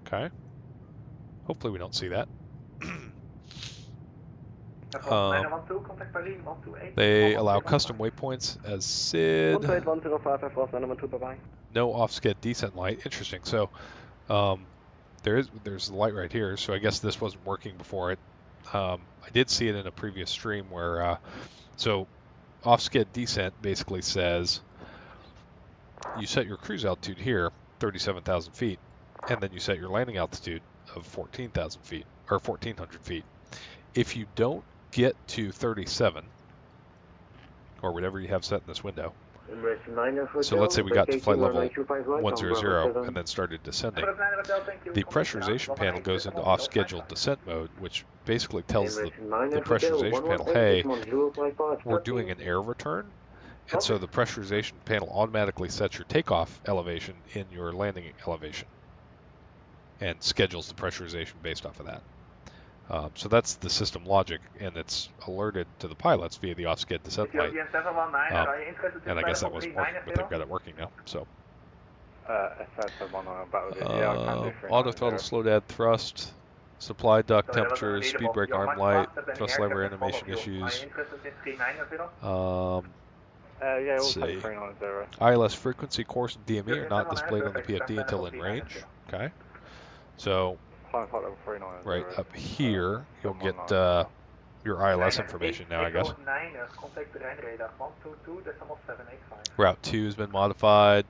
S1: Okay. Hopefully we don't see that. They allow custom waypoints as SID. No off-sked descent light. Interesting. So there's the light right here. So I guess this wasn't working before it. I did see it in a previous stream where so off-sked descent basically says you set your cruise altitude here, 37,000 feet, and then you set your landing altitude of 14,000 feet or 1,400 feet. If you don't get to 37 or whatever you have set in this window. So let's say we got to flight level 100 and then started descending. The pressurization panel goes into off-scheduled descent mode, which basically tells the pressurization panel, hey, we're doing an air return. And so the pressurization panel automatically sets your takeoff elevation in your landing elevation and schedules the pressurization based off of that. So that's the system logic, and it's alerted to the pilots via the off-sked descent light. And I guess that wasn't working, but they've got it working now. So auto throttle slow dad thrust, supply duct temperatures, speed brake arm light, thrust lever animation issues. Let's see. ILS frequency, course, and DME are not displayed on the PFD until in range. Okay. So right up here, you'll get your ILS information now, I guess. Route 2 has been modified.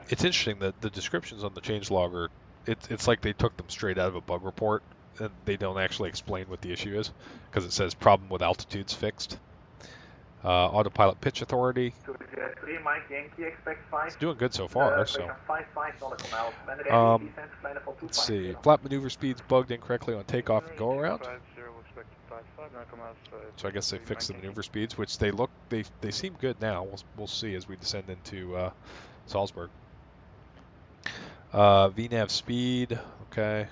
S1: It's interesting that the descriptions on the changelog are, it's like they took them straight out of a bug report, and they don't actually explain what the issue is, because it says problem with altitudes fixed. Autopilot pitch authority. It's doing good so far. So let's see. Flap maneuver speeds bugged incorrectly on takeoff and go around. So I guess they fixed the maneuver speeds, which they seem good now. We'll see as we descend into Salzburg. VNAV speed. Okay.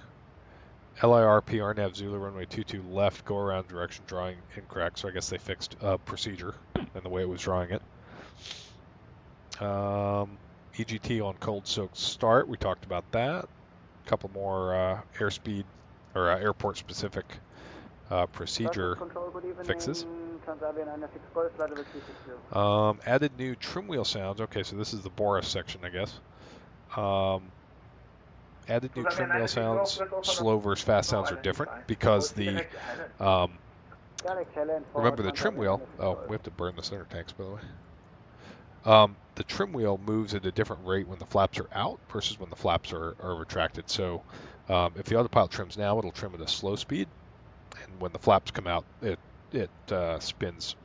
S1: LIR PR nav Zulu runway 22 left, go around direction drawing incorrect, so I guess they fixed procedure and the way it was drawing it. EGT on cold soaked start. We talked about that. A couple more airspeed or airport specific procedure fixes. Added new trim wheel sounds. Okay, so this is the Boris section, I guess. Added new trim wheel sounds. Slow versus fast sounds are different because the remember the trim wheel. Oh, we have to burn the center tanks, by the way. The trim wheel moves at a different rate when the flaps are out versus when the flaps are retracted. So if the autopilot trims now, it'll trim at a slow speed, and when the flaps come out, it spins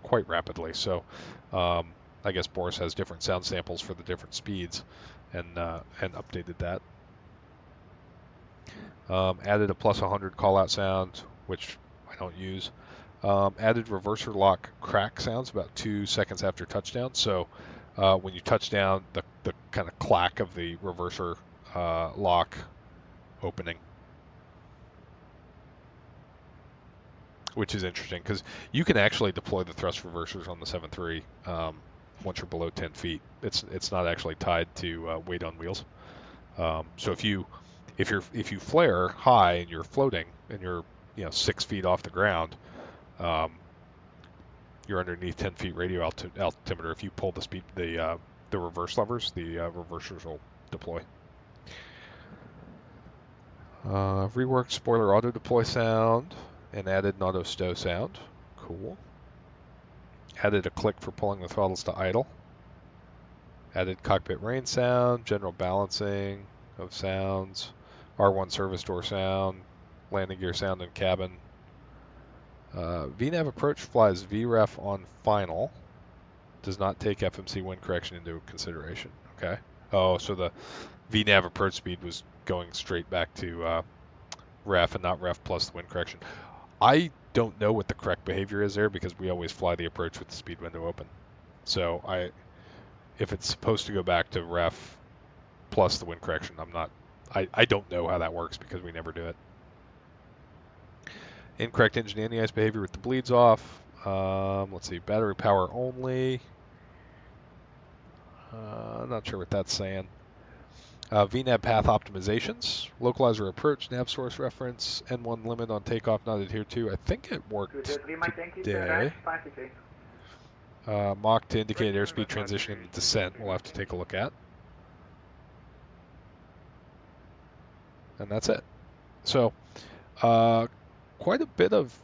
S1: quite rapidly. So I guess Boris has different sound samples for the different speeds, and updated that. Added a plus 100 call out sound, which I don't use. Added reverser lock crack sounds about 2 seconds after touchdown. So when you touch down, the kind of clack of the reverser lock opening, which is interesting because you can actually deploy the thrust reversers on the 7.3 once you're below 10 feet. It's not actually tied to weight on wheels. So if you flare high and you're floating and you're 6 feet off the ground, you're underneath 10 feet radio altimeter. If you pull the reverse levers, the reversers will deploy. Reworked spoiler auto deploy sound and added an auto stow sound. Cool. Added a click for pulling the throttles to idle. Added cockpit rain sound, general balancing of sounds, R1 service door sound, landing gear sound in cabin. VNAV approach flies VREF on final. Does not take FMC wind correction into consideration. Okay. Oh, so the VNAV approach speed was going straight back to ref and not ref plus the wind correction. I don't know what the correct behavior is there because we always fly the approach with the speed window open. So if it's supposed to go back to ref plus the wind correction, I don't know how that works because we never do it. Incorrect engine anti-ice behavior with the bleeds off. Let's see, battery power only. Not sure what that's saying. VNAV path optimizations, localizer approach, nav source reference, N1 limit on takeoff not adhered to. I think it worked today. Mach to indicate airspeed transition and descent. We'll have to take a look at. And that's it. So, quite a bit of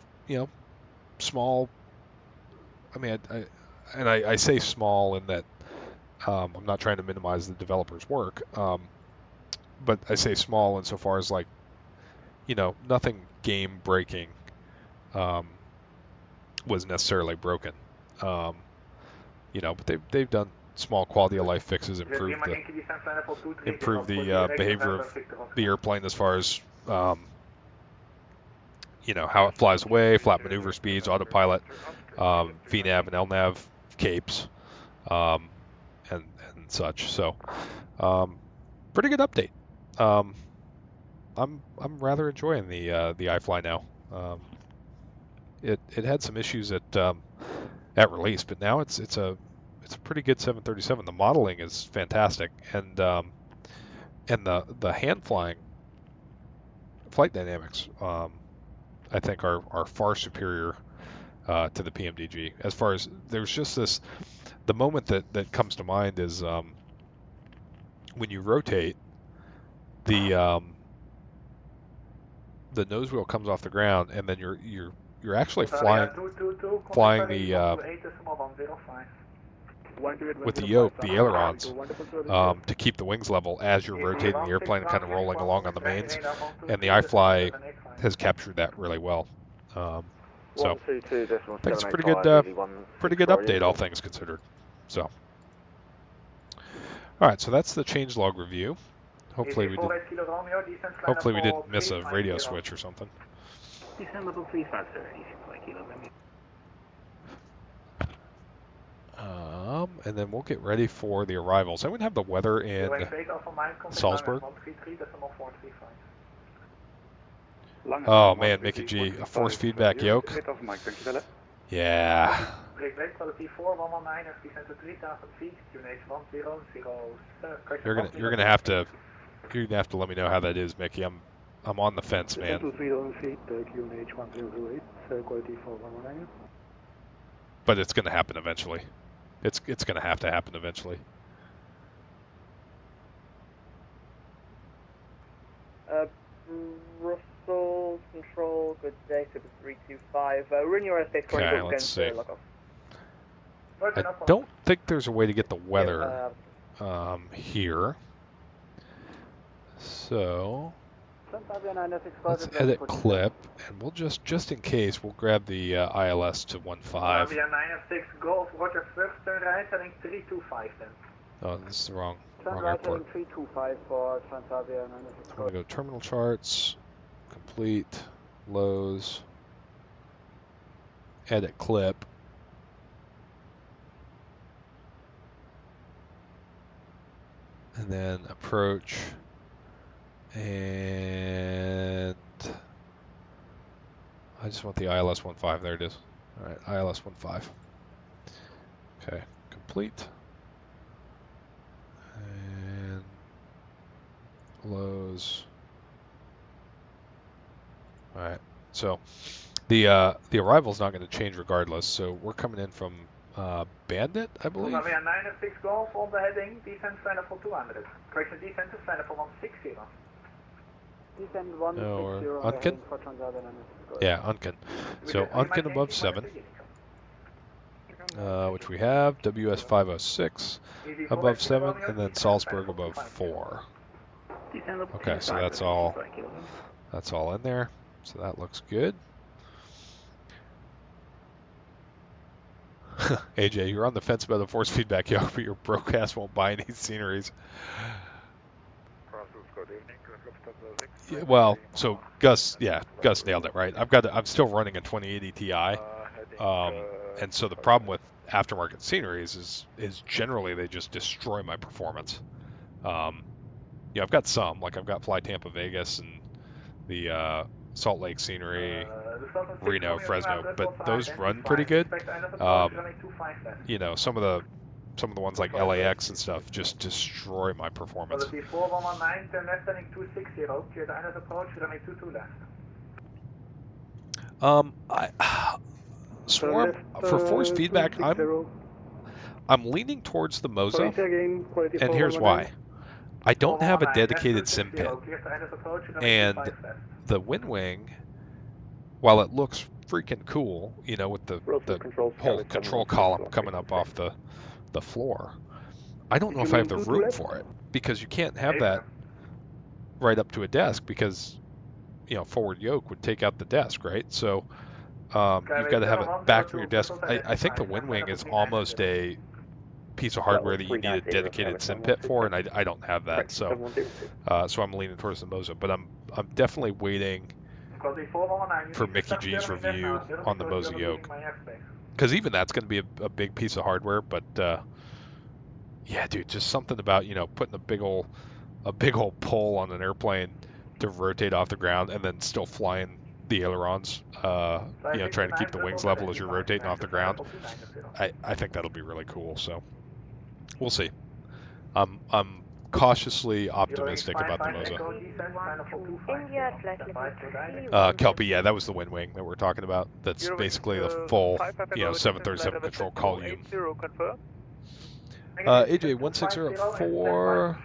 S1: small. I mean, I say small in that I'm not trying to minimize the developer's work, but I say small insofar as nothing game breaking was necessarily broken. But they've done small quality of life fixes, improve the behavior of the airplane as far as how it flies away, flap maneuver speeds, autopilot, VNAV and LNAV capes, and such. So, pretty good update. I'm rather enjoying the iFly now. It had some issues at release, but now it's a pretty good 737. The modeling is fantastic, and the hand flying flight dynamics I think are far superior to the PMDG. As far as there's just the moment that comes to mind is when you rotate, the nose wheel comes off the ground, and then you're actually flying with the yoke, the ailerons, to keep the wings level as you're rotating the airplane and kind of rolling along on the mains. And the iFly has captured that really well. So I think it's a pretty good update, all things considered. So, all right, so that's the changelog review. Hopefully we didn't miss a radio switch or something. And then we'll get ready for the arrivals. I would have the weather in Salzburg. Oh man, Mickey G, a force feedback yoke. Yeah,
S8: break break, quality 4119, descend to 3000 feet, QNH 1007,
S1: You're gonna have to let me know how that is, Mickey. I'm on the fence, man.
S6: Descend to 3000 feet, QNH 1008, quality 4119.
S1: But it's gonna happen eventually. It's gonna have to happen eventually.
S12: Russell Control, good day, Super 325. We're in your airspace,
S1: Okay, let's see. I don't think there's a way to get the weather here. So let's edit clip, and we'll just in case, we'll grab the ILS to 15.
S8: Transavia 906 Golf, Roger, first turn right, heading 325 then.
S1: Oh, this is the wrong
S12: Right,
S1: airport.
S12: 325 for Transavia 906
S1: I'm going to go terminal charts, complete, lows, edit clip. And then approach, and I just want the ILS 15. There it is. All right, ILS 15. Okay, complete. And lows. All right, so the arrival is not going to change regardless. So we're coming in from Bandit, I believe.
S8: Transavia 906 Golf on the heading, descent final for 200. Correction, descent to final for 160.
S12: Descend 160
S1: Unken?
S12: for Transavia 906 Golf.
S1: Yeah, Unken. So Unken above 7. Which we have, WS 506 above 7, and then Salzburg above 4. Okay, so that's all in there. So that looks good. AJ, you're on the fence about the force feedback yoke, but your broadcast won't buy any sceneries. Yeah, well, so Gus nailed it, right? I'm still running a 2080 Ti, and so the problem with aftermarket sceneries is generally they just destroy my performance. I've got some, like I've got Fly Tampa Vegas and the Salt Lake scenery, Reno, Fresno, but those run pretty good. Some of the ones like LAX and stuff just destroy my performance.
S8: Quality 4119, turn left heading 260, clear the island approach, runway 22 left.
S1: Swarm, for force feedback, I'm leaning towards the Moza, and here's why. I don't have a dedicated sim pit, and the Wind Wing, while it looks freaking cool, with the whole control column coming up off the floor, I don't know if I have the room for it, because you can't have that right up to a desk, because forward yoke would take out the desk, right? So you've got to have it back from your desk. I think the Wind Wing is almost a piece of hardware that you need a dedicated sim pit for, and I don't have that, so I'm leaning towards the Moza, but I'm definitely waiting for Mickey G's review on the Moza yoke, because even that's going to be a big piece of hardware. But yeah, dude, just something about putting a big old pole on an airplane to rotate off the ground and then still flying the ailerons, trying to keep the wings level as you're rotating off the ground. I think that'll be really cool. So we'll see. I'm cautiously optimistic about the Moza. Kelpie, yeah, that was the Wind Wing that we're talking about. That's basically the full, 737 control column. AJ 1604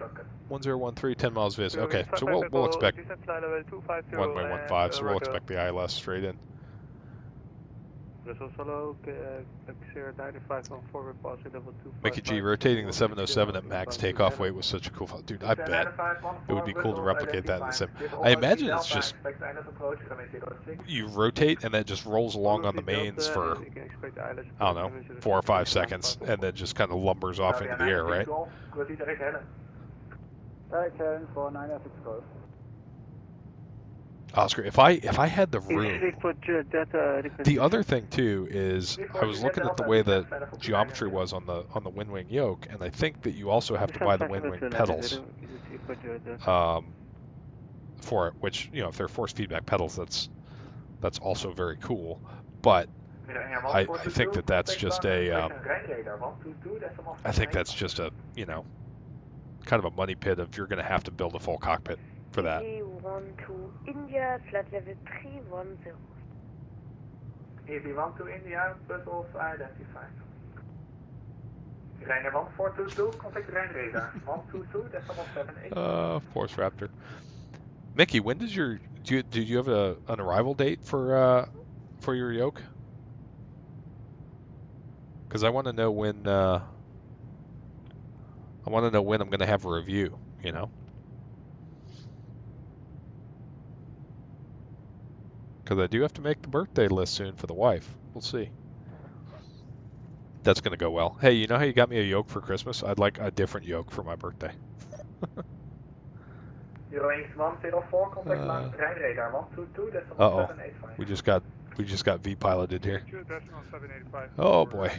S1: 1013, 10 miles vis. Okay, so we'll expect runway 15, so we'll expect the ILS straight in. Mickey G, rotating the 707 at max takeoff weight was such a cool, dude. I bet it would be cool to replicate that in the sim. I imagine it's just you rotate and then it just rolls along on the mains for, I don't know, 4 or 5 seconds, and then just kind of lumbers off into the air, right? Oscar, if I had the room, the other thing too is I was looking at the way the geometry was on the Wind Wing yoke, and I think that you also have to buy the Wind Wing pedals for it. Which if they're force feedback pedals, that's also very cool. But I think that that's just a, I think that's just a, you know, kind of a money pit if you're going to have to build a full cockpit for that.
S13: EV1 to India, flight level 310.
S8: EV1 to India, Brussels identified. Ryanair 1422, contact Rhine radar. 122, decimal 78.
S1: Force Raptor. Mickey, when does your, do you have an arrival date for your yoke? Because I want to know when I'm going to have a review, you know? Because I do have to make the birthday list soon for the wife. We'll see. That's going to go well. Hey, you know how you got me a yoke for Christmas? I'd like a different yoke for my birthday.
S8: Eurowings 104, contact Rhine radar. 122, decimal
S1: Uh-oh.
S8: 785.
S1: We just got V-piloted here.
S5: 2.785.
S1: Oh boy.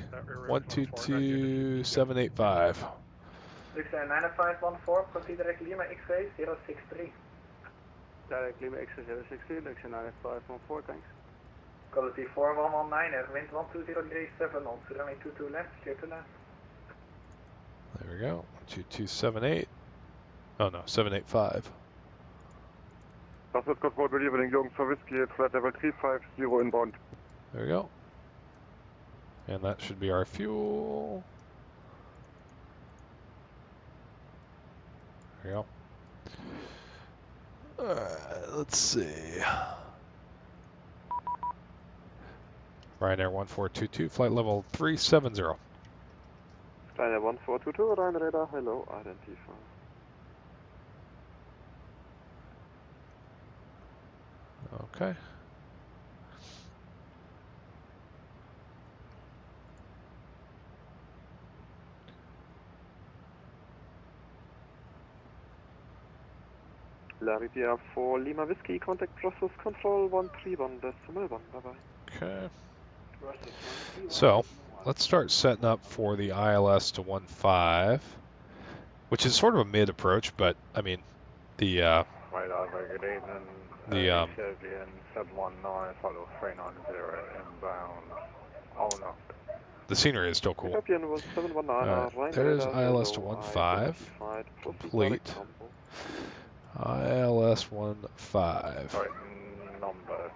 S1: 122.785.
S8: Luxair 9514, proceed direct Lima X-ray 063.
S6: Direct Lima X-ray 063, Luxair 9514, thanks.
S8: Quality 4119, wind 12037 knots, runway 22 left, clear to land.
S1: There we go. 122.78. Oh no, 785.
S11: Southwest Control, delivering Young for Whiskey at flight level 350 inbound.
S1: There we go. And that should be our fuel. There we go. Alright, let's see. Ryanair 1422, flight level 370.
S3: Ryanair 1422, Ryanair radar, hello, identify.
S1: Okay.
S3: Larry for Lima Whiskey, contact process control 131.1, bye-bye.
S1: Okay. So, let's start setting up for the ILS to 15, which is sort of a mid approach, but I mean, the
S11: Radar, very good evening. Ethiopian 719, follow 390 inbound. Oh no.
S1: the scenery is still cool.
S3: Ethiopian was 719,
S1: there's ILS to 15, complete. ILS 15.
S11: Sorry, number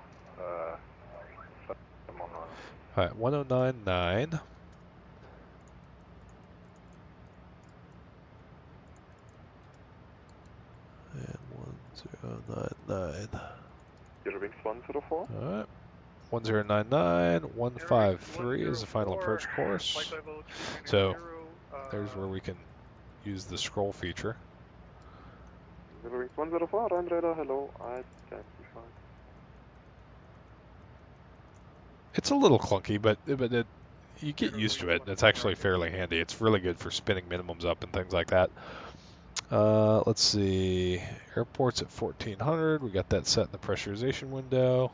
S11: 719.
S1: Alright, 1099. And 1099.
S3: Eurowings 104.
S1: Alright. 1099, 153 is the final approach course. So there's where we can use the scroll feature.
S3: Eurowings 104, Rhine radar, hello, identified.
S1: It's a little clunky, but you get used to it. It's actually fairly handy. It's really good for spinning minimums up and things like that. Let's see. Airport's at 1400. We got that set in the pressurization window.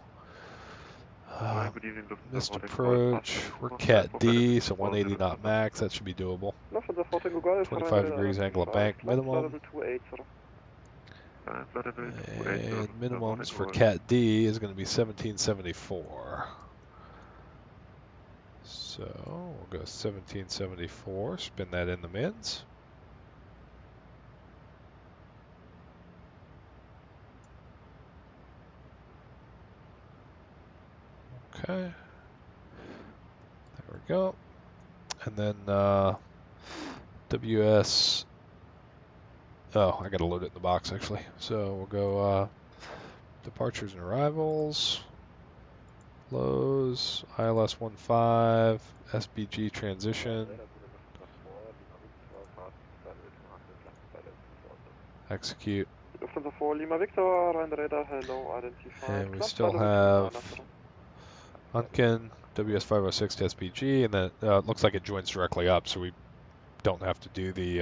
S1: Missed approach. We're Cat D, so 180 knot max. That should be doable. 25 degrees angle of bank minimum. And minimums for Cat D is going to be 1774. So we'll go 1774. Spin that in the mins. Okay, there we go. And then WS, oh, I gotta load it in the box actually. So we'll go departures and arrivals, lows, ILS 15, SBG transition, execute. And we still have Unkin, WS506 to SBG, and then it looks like it joins directly up, so we don't have to do the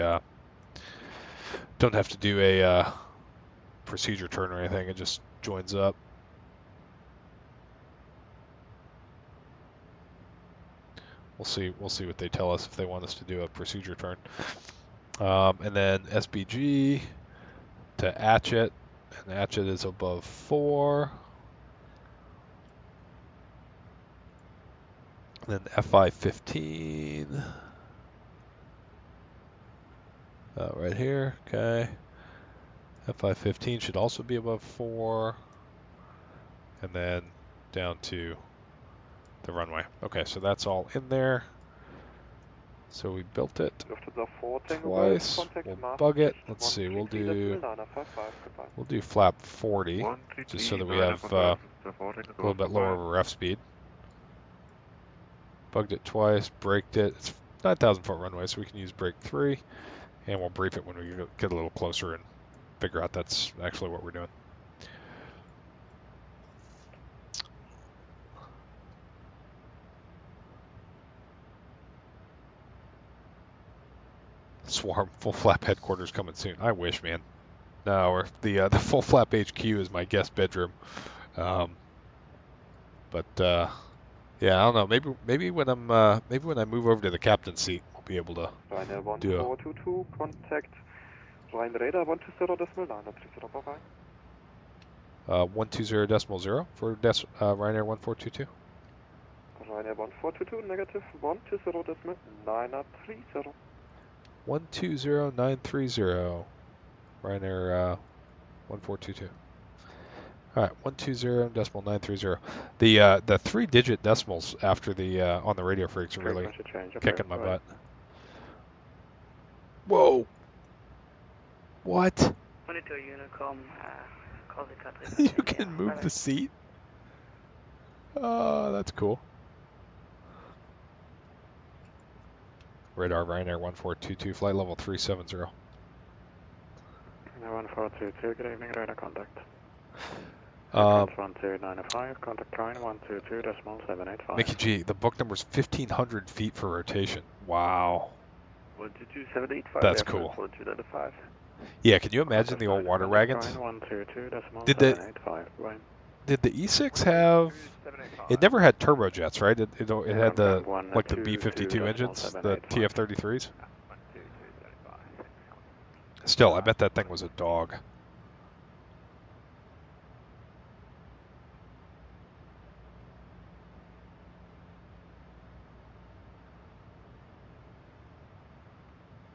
S1: a procedure turn or anything. It just joins up. We'll see what they tell us if they want us to do a procedure turn. And then SBG to Atchit, and Atchit is above 4. Then FI 15. Right here, okay. FI 15 should also be above 4. And then down to the runway. Okay, so that's all in there. So we built it twice. We'll bug it. Let's see. We'll do flap 40, just so that we have a little bit lower of a ref speed. Bugged it twice. Braked it. It's 9,000 foot runway, so we can use brake 3, and we'll brief it when we get a little closer and figure out that's actually what we're doing. Swarm full flap headquarters coming soon. I wish, man. No, or the full flap HQ is my guest bedroom. But yeah, I don't know. Maybe when I move over to the captain's seat, we'll be able to do a.
S3: 1422, contact Ryan Radar 120.9, please stop by.
S1: 120.0 for Ryanair 1422.
S3: Ryanair 1422, negative 120.930.
S1: 120930. Ryanair 1422. All right, 120.930. The 3-digit decimals after the on the radio freaks are really kicking my butt. Whoa! What?
S13: 22 Unicom, call the country.
S1: You can move the seat? Oh, that's cool. Radar Ryanair 1422, flight level 370.
S3: 1422, good evening, radar contact. 1295, contact Ryan 122.785.
S1: Mickey G, the book number's 1,500 feet for rotation. Wow.
S3: 122.785.
S1: That's cool.
S3: 1295.
S1: Yeah, can you imagine the old water wagons? Did the E6 have? It never had turbojets, right? It had the like the B-52 engines, the TF-33s. Still, I bet that thing was a dog.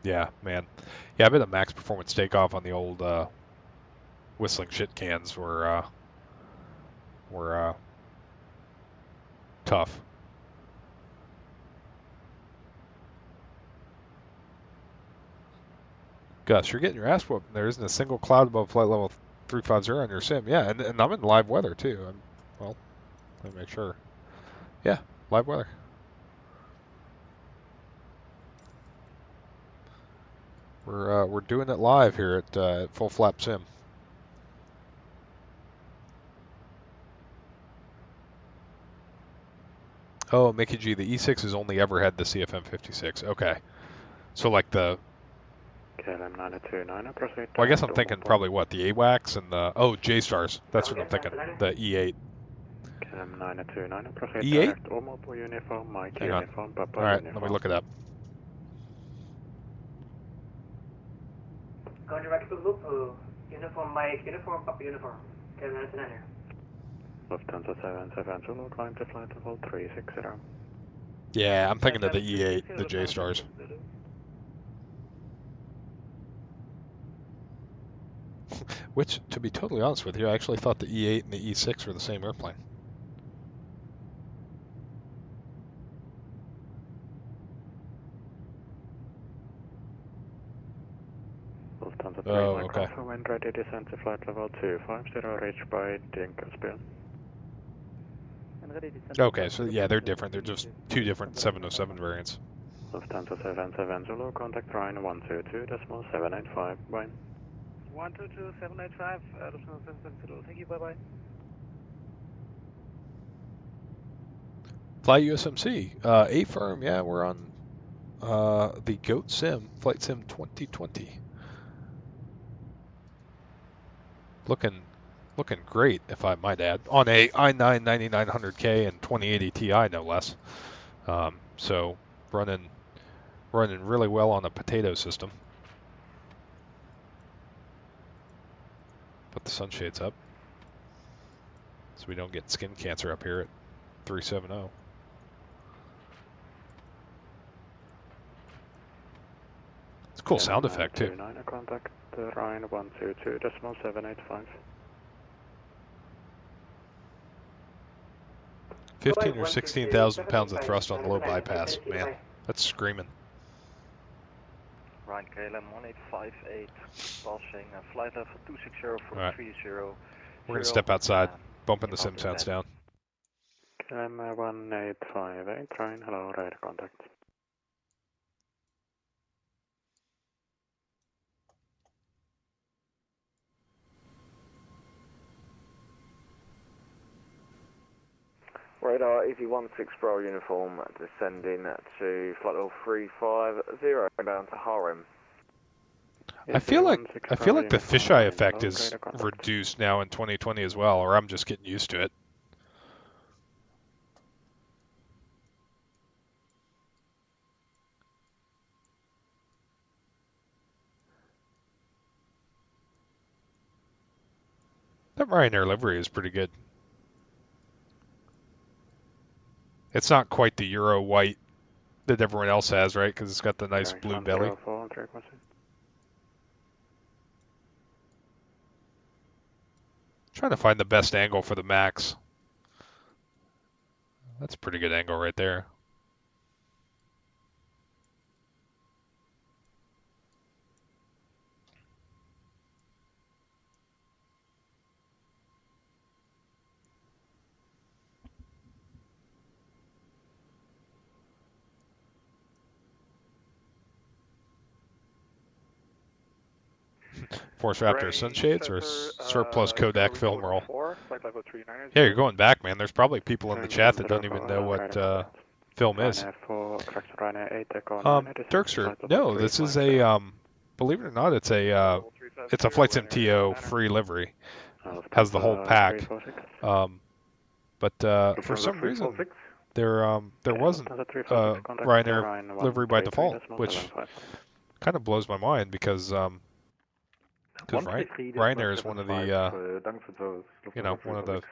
S1: Yeah, man. Yeah, I bet the max performance takeoff on the old whistling shit cans were tough. Gus, you're getting your ass whooped. There isn't a single cloud above flight level 350 on your sim. Yeah, and I'm in live weather too. Well, let me make sure. Yeah, live weather. We're doing it live here at Full Flap Sim. Oh, Mickey G, the E6 has only ever had the CFM56. Okay, so like the.
S3: KLM 929,
S1: Well, I guess I'm thinking probably what, the AWACS and the J-Stars. That's what I'm thinking. The E8.
S3: KLM 929, proceed
S1: E8?
S3: direct Omo uniform, Mike
S1: Hang on.
S3: uniform, Papa
S1: All right,
S3: uniform.
S1: let me look it up.
S8: Go direct to loop, uniform Mike, uniform Papa uniform. KLM 929.
S3: Lufthansa 77 Zulu, climb to flight level 360.
S1: Yeah, I'm thinking of the E8, the J-Stars. Which, to be totally honest with you, I actually thought the E8 and the E6 were the same airplane.
S3: Lufthansa 3
S1: Oh,
S3: Micro
S1: okay.
S3: for wind ready descent to flight level 250, reached by Dinkelspiel.
S1: Okay, so yeah, they're different. They're just two different 707 variants.
S3: Lufthansa 77 Zulu, contact Ryan 122.785, bye.
S8: 122.785, Lufthansa 77 Zulu, thank you, bye-bye.
S1: Fly USMC, A-firm, yeah, we're on the GOAT Sim, Flight Sim 2020. Looking great, if I might add, on a i9 9900K and 2080 Ti, no less. So running really well on a potato system. Put the sunshades up so we don't get skin cancer up here at 370. It's a cool sound effect too.
S6: 929, contact Ryan 122.785.
S1: 15 or 16,000 pounds of thrust on low bypass. Man, that's screaming.
S3: Ryan KLM 1858, passing flight level 260 for
S1: Right.
S3: 30.
S1: We're going to step outside, bumping the sim sounds down.
S6: KLM 1858, Ryan, hello, radar contact.
S3: Radar EZ-16 Bravo uniform descending to flight level 350 down to Harem.
S1: I feel like the fisheye effect is reduced now in 2020 as well, or I'm just getting used to it. That Ryanair livery is pretty good. It's not quite the Euro white that everyone else has, right? Because it's got the nice blue belly. Trying to find the best angle for the max. That's a pretty good angle right there. Force Raptor sunshades or surplus Kodak film roll? Yeah, you're going back, man. There's probably people in the chat that don't even know what film is. Dirkster, no, this is a, believe it or not, it's a Flight Sim TO free livery. Has the whole pack. But for some reason, there wasn't Ryanair livery by default, which kind of blows my mind because Ryanair is one of the one of the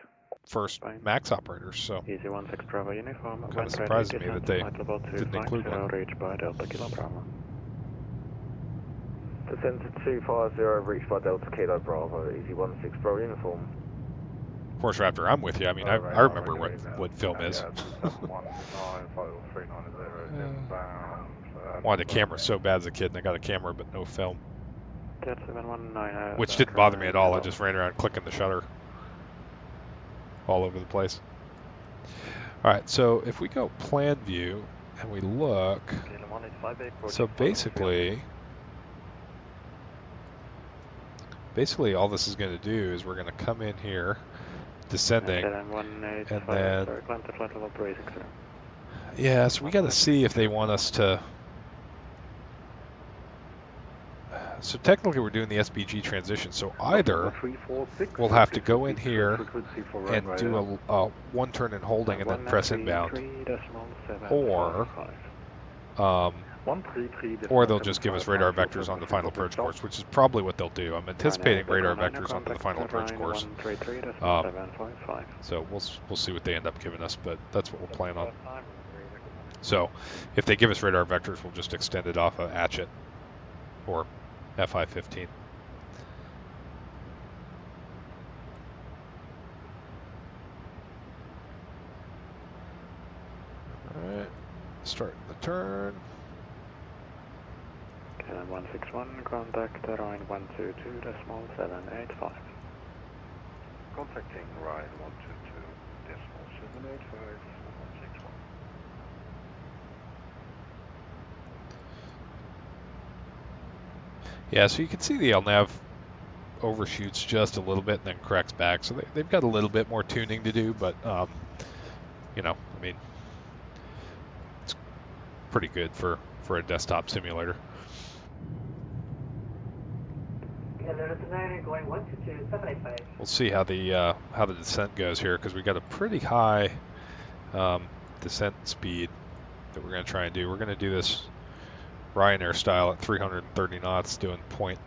S1: first MAX operators, so kind of surprises me that they didn't include one.
S3: Descend to 250, reached by Delta Kilo Bravo, EZ-16 Bravo uniform.
S1: Force Raptor, I'm with you. I mean, I remember what film is. Wanted a camera so bad as a kid, and I got a camera but no film. Which didn't bother me at all. I just ran around clicking the shutter all over the place. Alright, so if we go plan view and we look, so basically all this is going to do is we're going to come in here, descending, and then, yeah, so we got to see if they want us to. So technically we're doing the SBG transition, so either we'll have to go in here and do a one turn and holding and then press inbound, or they'll just give us radar vectors on the final approach course, which is probably what they'll do. I'm anticipating radar vectors onto the final approach course. So we'll see what they end up giving us, but that's what we'll plan on. So if they give us radar vectors, we'll just extend it off of Atchit or FI-15. Alright, starting the turn.
S6: KLM 161, contact Ryan 122.785.
S4: Contacting Ryan 122.785.
S1: Yeah, so you can see the LNAV overshoots just a little bit and then corrects back. So they've got a little bit more tuning to do, but, I mean, it's pretty good for a desktop simulator. We'll see how the descent goes here, because we got a pretty high descent speed that we're going to try and do. We're going to do this Ryanair style at 330 knots, doing point.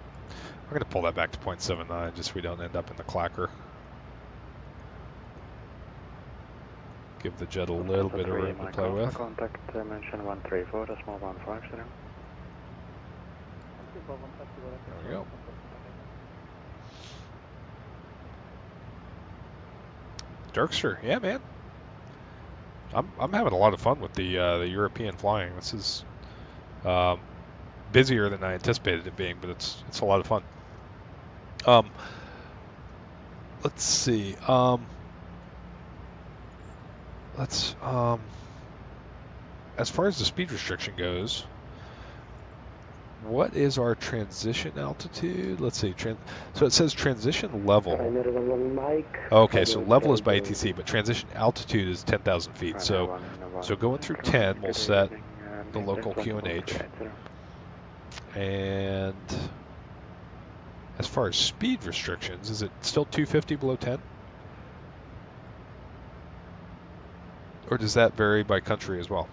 S1: We're going to pull that back to 0.79 just so we don't end up in the clacker. Give the jet a little bit of room to play with.
S6: Contact dimension 134.150.
S1: There we go. Dirkster, yeah, man. I'm having a lot of fun with the European flying. This is busier than I anticipated it being, but it's a lot of fun. Let's see. As far as the speed restriction goes, what is our transition altitude? Let's see. So it says transition level. Okay, so level is by ATC, but transition altitude is 10,000 feet. So going through 10, we'll set the local QNH. And as far as speed restrictions, is it still 250 below 10? Or does that vary by country as well?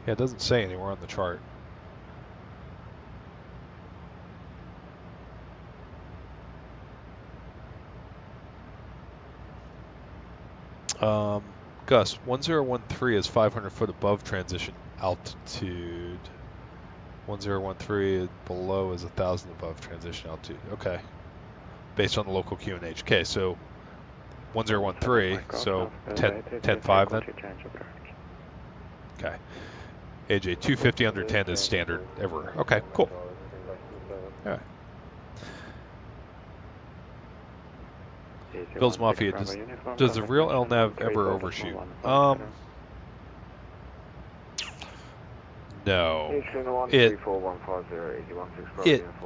S1: Yeah, it doesn't say anywhere on the chart. Gus, 1013 is 500 foot above transition altitude. 1013 below is 1,000 above transition altitude. Okay. Based on the local QNH. Okay, so 1013, so 10.5 then? Okay. AJ, 250 under 10 is standard everywhere. Okay, cool. All right. Bill's Mafia, does the real LNAV ever overshoot? No. It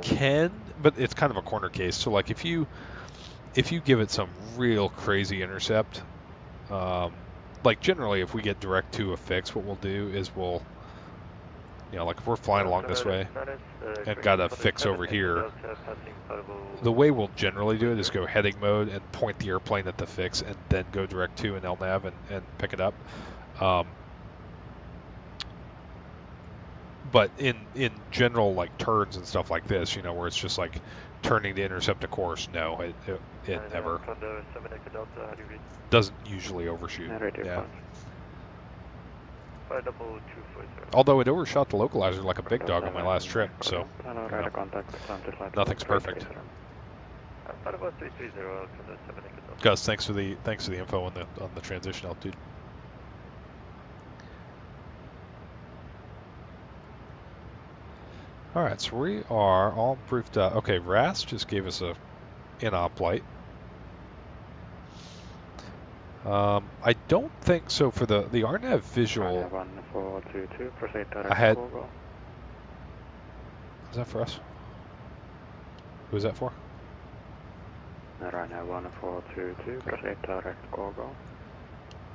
S1: can, but it's kind of a corner case. So like if you give it some real crazy intercept, like generally if we get direct to a fix, what we'll do is we'll, like if we're flying along this way and got a fix over here, the way we'll generally do it is go heading mode and point the airplane at the fix and then go direct to an LNAV and pick it up. But in general, like turns and stuff like this, where it's just like turning to intercept a course, no, it never doesn't usually overshoot. Yeah. Although it overshot the localizer like a big dog on my last trip, so nothing's perfect. Gus, thanks for the info on the transition altitude. All right, so we are all proofed up. Okay, RAS just gave us a in-op light. I don't think so for the RNAV visual. I had. Was that for us? Who was that for?
S6: RNAV 1422, proceed direct Kogo.
S1: All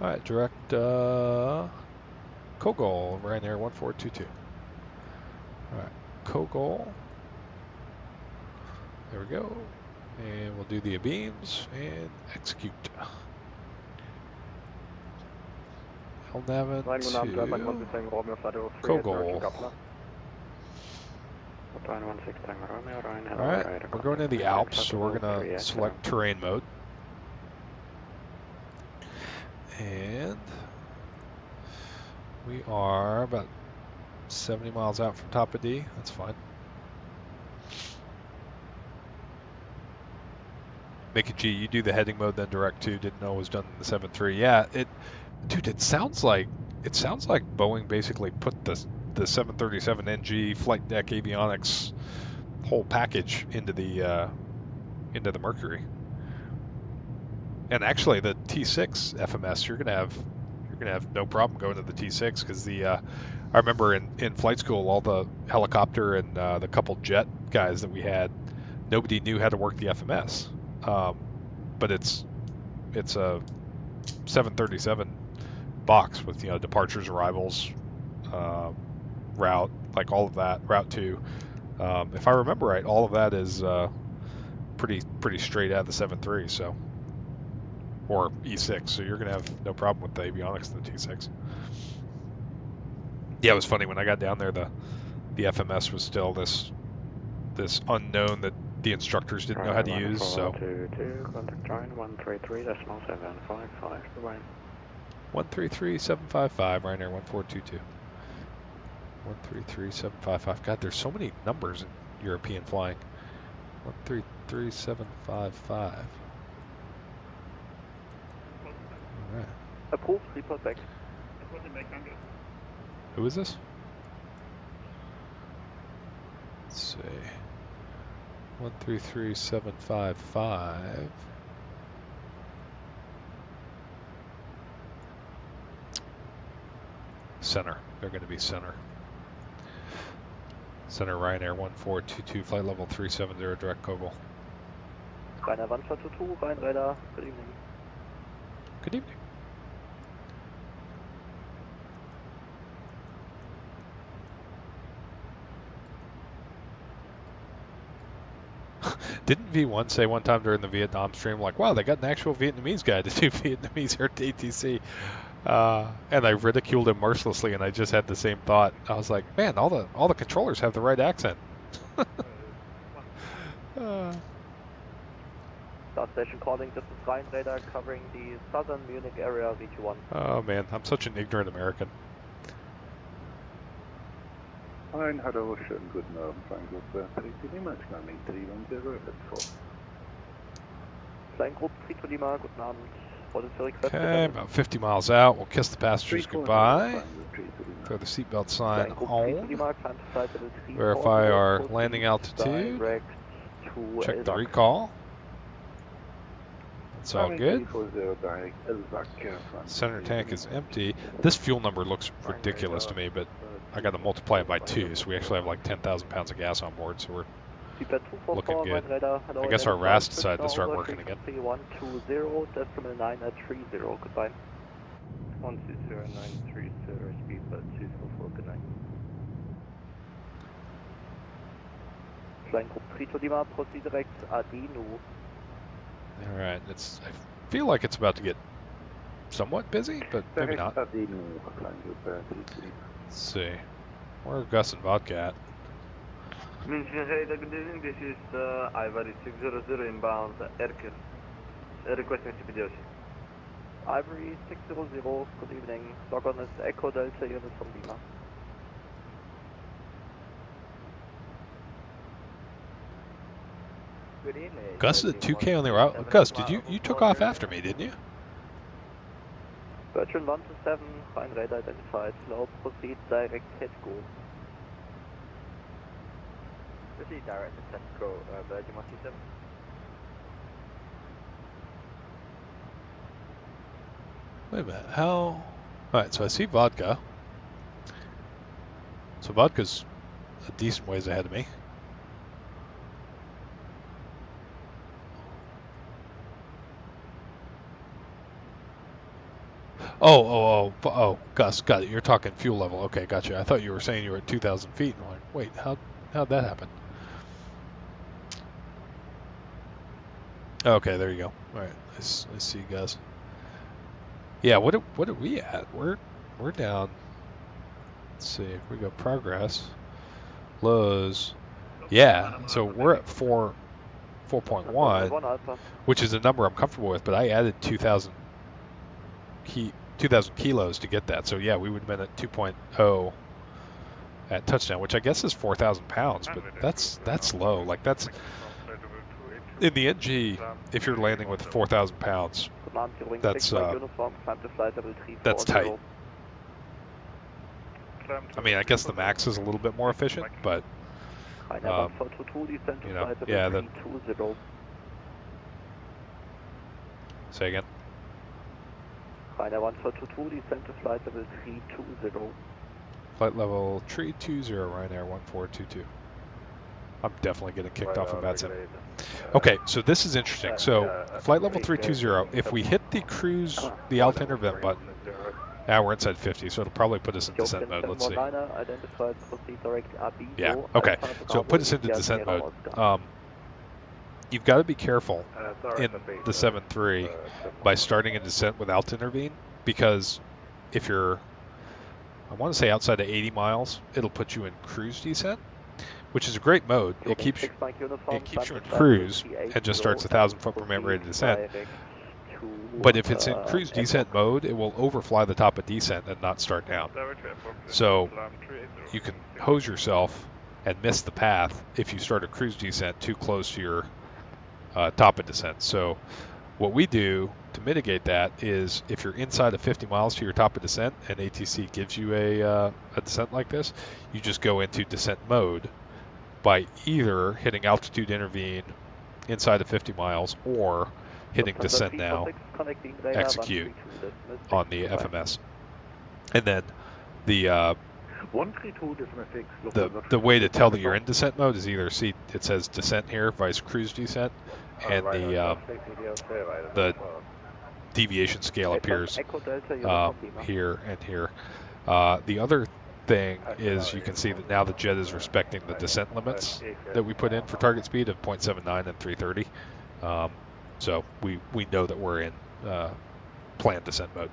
S1: right, direct Kogol, Ryanair 1422. All right, Kogol. There we go. And we'll do the beams and execute. LNAV to Kogol. Alright, we're going into the Alps, so we're going to select terrain mode. And we are about 70 miles out from top of D. That's fine. Make it G, you do the heading mode, then direct to. Didn't know it was done in the 7.3. Yeah, dude, it sounds like Boeing basically put the 737 NG flight deck avionics whole package into the Mercury. And actually, the T6 FMS, you're gonna have no problem going to the T6 because I remember in flight school, all the helicopter and the couple jet guys that we had, nobody knew how to work the FMS. But it's a 737 box with departures, arrivals, route, like all of that, route 2. If I remember right, all of that is pretty straight out of the 7.3, so, or E6. So you're gonna have no problem with the avionics in the T6. Yeah, it was funny when I got down there. The FMS was still this unknown that the instructors didn't know how to use. So
S6: 222, contact join 133.755. Goodbye.
S1: 133.755, Ryanair 1422. 133.755. God, there's so many numbers in European flying. 133.755. All right.
S10: Approved, report back.
S1: Who is this? Let's see. 133.755. Center. They're going to be center. Center Ryanair 1422, flight level 370, direct Kogel.
S10: Ryanair 1422, Ryan Radar, good evening.
S1: Good evening. Didn't V1 say one time during the Vietnam stream, like, wow, they got an actual Vietnamese guy to do Vietnamese here at ATC? And I ridiculed him mercilessly, and I just had the same thought. I was like, man, all the controllers have the right accent.
S10: Start station calling, this is Ryan Radar covering the southern Munich area, VT1.
S1: Oh man, I'm such an ignorant American.
S4: Ein, hallo, schönen guten Abend, Flying Group 3 Lima, landing 310 at 4.
S10: Flying Group 3 Lima, guten Abend. What is your request?
S1: Okay, about 50 miles out. We'll kiss the passengers goodbye. Throw the seatbelt sign on. Verify our landing altitude. Check the recall. It's all good. Center tank is empty. This fuel number looks ridiculous to me, but I got to multiply it by 2, so we actually have like 10,000 pounds of gas on board, so we're looking good. I guess our RAS decided to start working again.
S10: 120.930, goodbye.
S6: 120.930, speed but 244, good night.
S10: Flying Group 3 Lima, proceed direct Adino.
S1: Alright, I feel like it's about to get somewhat busy, but maybe not. Let's see. Where are Gus and Vodka at?
S14: München Radar, good evening. This is Ivory 600 inbound Erkir. Requesting CPDOC.
S10: Ivory 600, good evening. Log on as Echo Delta unit from Lima.
S14: Good evening.
S1: Gus is a 2K on the route. Gus, you took off after me, didn't you?
S10: Virtual 127, Ryan Radar identified. Slow, proceed direct head go.
S14: Proceed direct head go, Virgin 127.
S1: Wait a minute, how? Alright, so I see Vodka. So Vodka's a decent ways ahead of me. Oh, Gus, got it. You're talking fuel level. Okay, gotcha. I thought you were saying you were at 2,000 feet. And I'm like, wait, how'd that happen? Okay, there you go. All right, I see, Gus. Yeah, what are we at? We're down. Let's see. We go progress, lows. Yeah, so we're at 4.1, which is a number I'm comfortable with. But I added 2,000 kilos to get that. So yeah, we would have been at 2.0 at touchdown, which I guess is 4,000 pounds, but that's low. Like that's in the NG, if you're landing with 4,000 pounds, that's tight. I mean, I guess the max is a little bit more efficient, but you know, yeah. Say again.
S10: Ryanair 1422, descend to flight level 320.
S1: Flight level 320, Ryanair 1422. I'm definitely getting kicked off of that. Okay, so this is interesting. So flight level 320, if we hit the cruise, the alt intervent button, now we're inside 50, so it'll probably put us in descent mode. Let's see. Yeah, okay, so put us into descent mode. You've got to be careful in the 7.3 by starting a descent with alt intervene, because if you're, I want to say outside of 80 miles, it'll put you in cruise descent. which is a great mode. It keeps you in cruise and just starts 1,000 foot per minute rate of descent. But if it's in cruise descent mode, it will overfly the top of descent and not start down. So you can hose yourself and miss the path if you start a cruise descent too close to your top of descent. So what we do to mitigate that is if you're inside of 50 miles to your top of descent and ATC gives you a descent like this, you just go into descent mode by either hitting altitude intervene inside of 50 miles or hitting descent now, execute on the FMS. And then the way to tell that you're in descent mode is either see it says descent here, vice cruise descent, and the deviation scale appears here and here. The other thing is you can see that now the jet is respecting the descent limits that we put in for target speed of 0.79 and 330. So we know that we're in planned descent mode.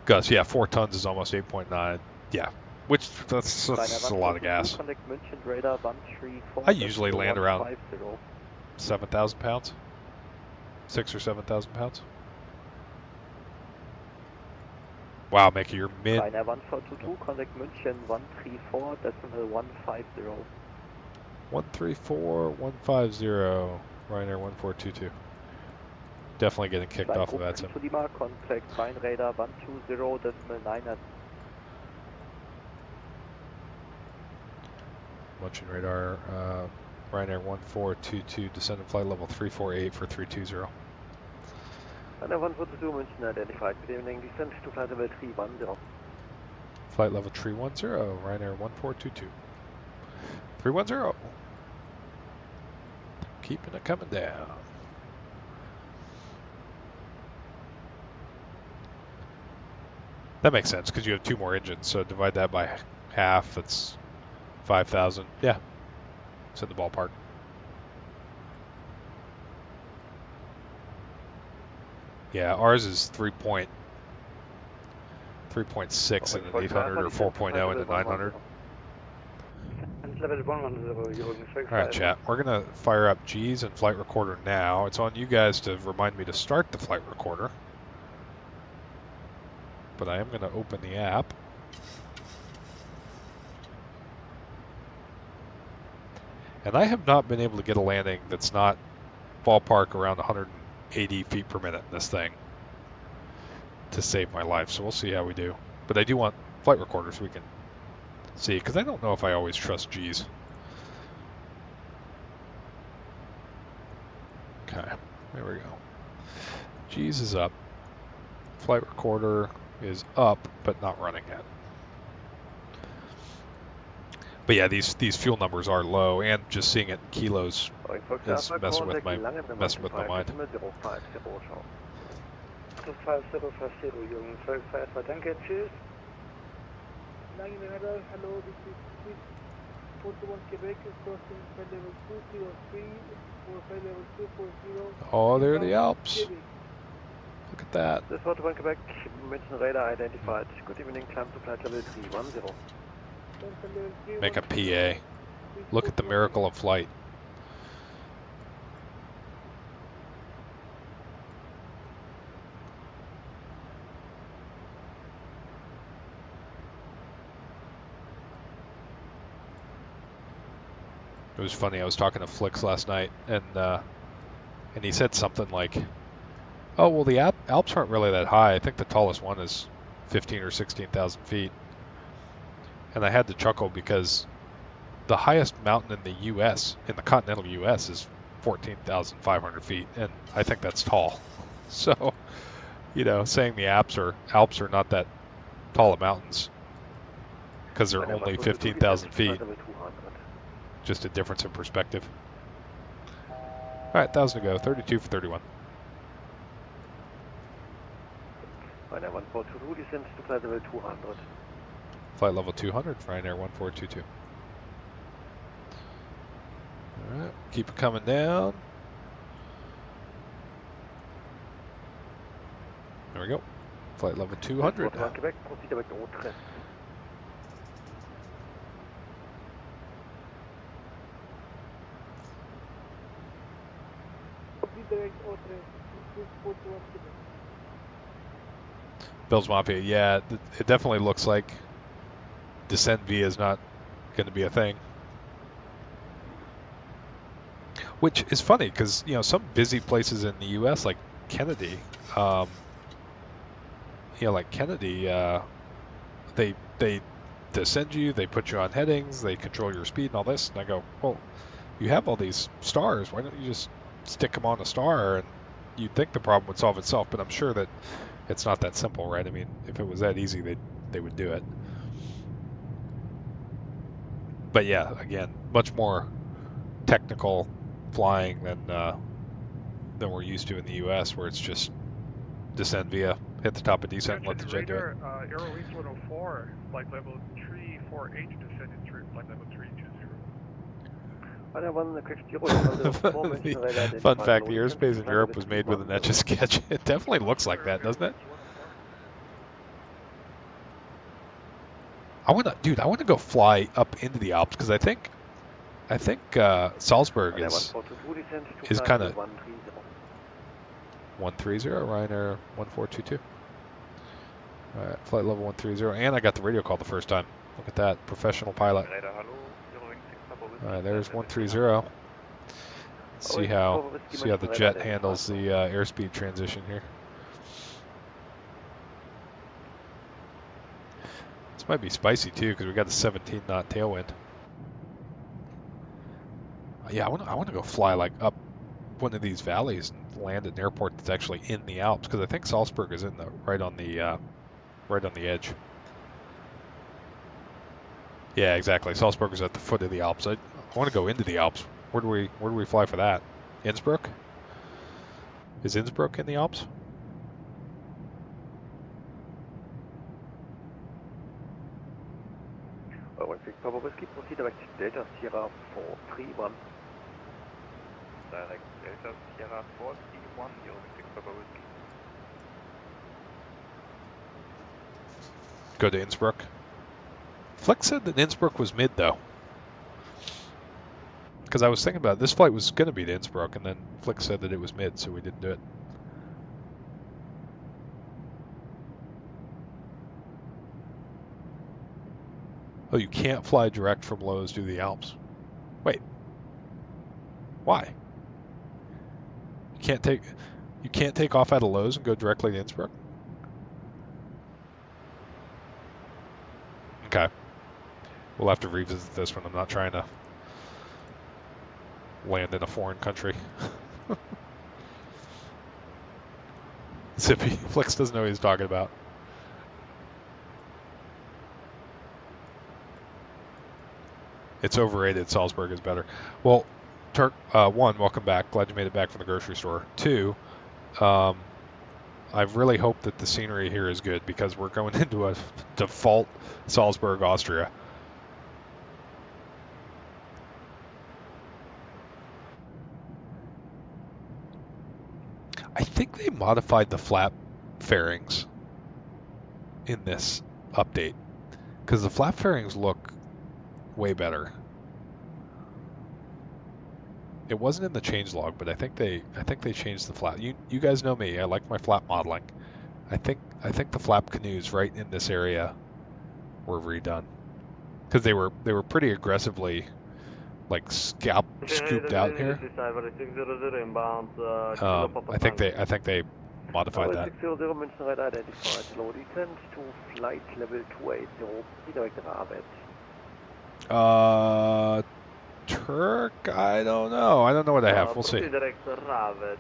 S1: Gus, yeah, 4 tons is almost 8.9. Yeah, which that's a lot of gas. I usually land around 7,000 pounds, 6,000 or 7,000 pounds. Wow, Mickey, you're mid.
S3: Ryanair 1422, contact München 134.150.
S1: 134.150, Ryanair 1422. Definitely getting kicked off of that sim.
S3: Contact Rheinradar 120.9.
S1: Munchen radar, Ryanair 1422, descend and flight level 348 for 320.
S3: Ryanair 142, München identified. Good evening, descent to flight level 310.
S1: Flight level 310, Ryanair 1422. 310. Keeping it coming down. That makes sense because you have 2 more engines, so divide that by half, that's 5,000. Yeah, it's in the ballpark. Yeah, ours is 3.6 in an 800 or 4.0 in the 900. Alright, chat. We're going to fire up G's and flight recorder now. It's on you guys to remind me to start the flight recorder. But I am going to open the app. And I have not been able to get a landing that's not ballpark around 180 feet per minute in this thing to save my life. So we'll see how we do. But I do want flight recorders so we can see, because I don't know if I always trust G's. Okay, there we go. G's is up. Flight recorder is up, but not running yet. But yeah, these fuel numbers are low, and just seeing it in kilos is messing with my mind.
S3: 5050, Jungen, 12 danke, tschüss. Hello, this is 41 Quebec, crossing flight level 203 for flight level 240.
S1: Oh, there are the Alps. Look at that.
S3: This 41 Quebec, München radar identified. Good evening, climb to flight level 310.
S1: Make a PA. Look at the miracle of flight. It was funny. I was talking to Flix last night, and he said something like, "Oh, well, the Alps aren't really that high. I think the tallest one is 15 or 16,000 feet." And I had to chuckle because the highest mountain in the U.S., in the continental U.S., is 14,500 feet, and I think that's tall. So, you know, saying the Alps are not that tall of mountains because they're only 15,000 feet. Just a difference in perspective. All right, 1,000 to go. 32 for 31.
S3: Ryanair 1422, descent to flight level 200.
S1: Flight level 200, Ryanair 1422. All right, keep it coming down. There we go. Flight level 200.
S3: Quebec, proceed avec Autre.
S1: Bill's Mafia, yeah, it definitely looks like descent via is not going to be a thing. Which is funny because, you know, some busy places in the U.S. like Kennedy, they descend you, they put you on headings, they control your speed and all this. And I go, well, you have all these stars. Why don't you just stick them on a star? And you'd think the problem would solve itself, but I'm sure that it's not that simple, right? I mean, if it was that easy, they would do it. But yeah, again, much more technical flying than we're used to in the U.S., where it's just descend via, hit the top of descent, and let the jet do it.
S5: Aero East 104, flight level 348, descending through flight level 320.
S1: Fun fact, the airspace in Europe was made with an Etch-a-Sketch. It definitely looks like that, doesn't it? I want to go fly up into the Alps because I think Salzburg is kind of 130, Ryanair 1422. All right, flight level 130, and I got the radio call the first time. Look at that, professional pilot. All right, there's 130. Let's see how the jet handles the airspeed transition here. This might be spicy too because we got a 17 knot tailwind. Yeah, I want to go fly like up one of these valleys and land at an airport that's actually in the Alps because I think Salzburg is in the right on the edge. Yeah, exactly. Salzburg is at the foot of the Alps. I want to go into the Alps. Where do we fly for that? Innsbruck? Is Innsbruck in the Alps?
S3: Papa Whiskey, proceed avec Delta Sierra 431.
S10: Direct Delta Sierra 431, 06 Papa Whiskey.
S1: Go to Innsbruck. Flex said that Innsbruck was mid though. Because I was thinking about it. This flight was going to be to Innsbruck, and then Flick said that it was mid, so we didn't do it. Oh, you can't fly direct from Lowe's to the Alps. Wait. Why? You can't take off out of Lowe's and go directly to Innsbruck? Okay. We'll have to revisit this one. I'm not trying to land in a foreign country. Zippy. Flex doesn't know what he's talking about. It's overrated. Salzburg is better. Well, Turk, one, welcome back. Glad you made it back from the grocery store. Two, I really hope that the scenery here is good because we're going into a default Salzburg, Austria. I think they modified the flap fairings in this update because the flap fairings look way better. It wasn't in the changelog, but I think they changed the flap. You guys know me. I like my flap modeling. I think the flap canoes right in this area were redone because they were pretty aggressively like scooped out here. I think they modified that.
S3: 600 München Red identified. Low descent to flight level 280. Direct Ravet.
S1: Turk, I don't know. I don't know what I have. We'll see.
S3: Direct Ravet.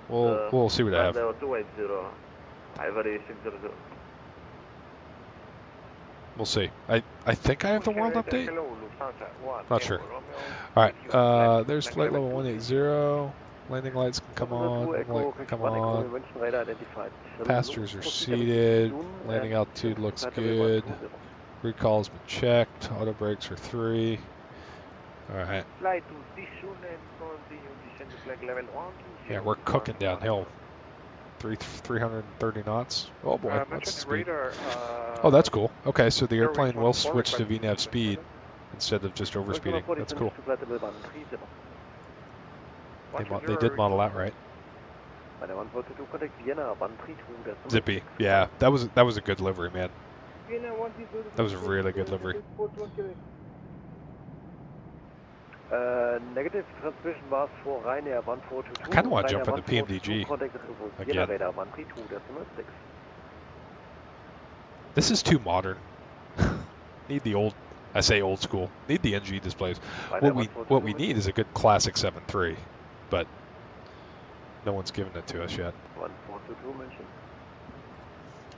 S1: We'll see what I have.
S3: Level 280. Ivory 600.
S1: We'll see. I think I have the world update. Not sure. All right. There's flight level 180. Landing lights can come on. Light can come on. Passengers are seated. Landing altitude looks good. Recall's been checked. Auto brakes are 3. All right. Yeah, we're cooking downhill. 330 knots. Oh boy, what's the speed?
S5: radar,
S1: Oh, that's cool. Okay, so the
S5: Airwings
S1: airplane will
S5: 104
S1: switch to
S5: requesting
S1: VNAV speed instead of just overspeeding. That's cool. They did model that right. Zippy, yeah, that was a good livery, man. That was a really good livery.
S3: Negative transmission was for Ryanair 1422.
S1: I kind of want to jump into PMDG again. This is too modern. Need the old, I say old school. Need the NG displays. What we need is a good classic 7.3, but no one's given it to us yet.
S3: 1422 mentioned.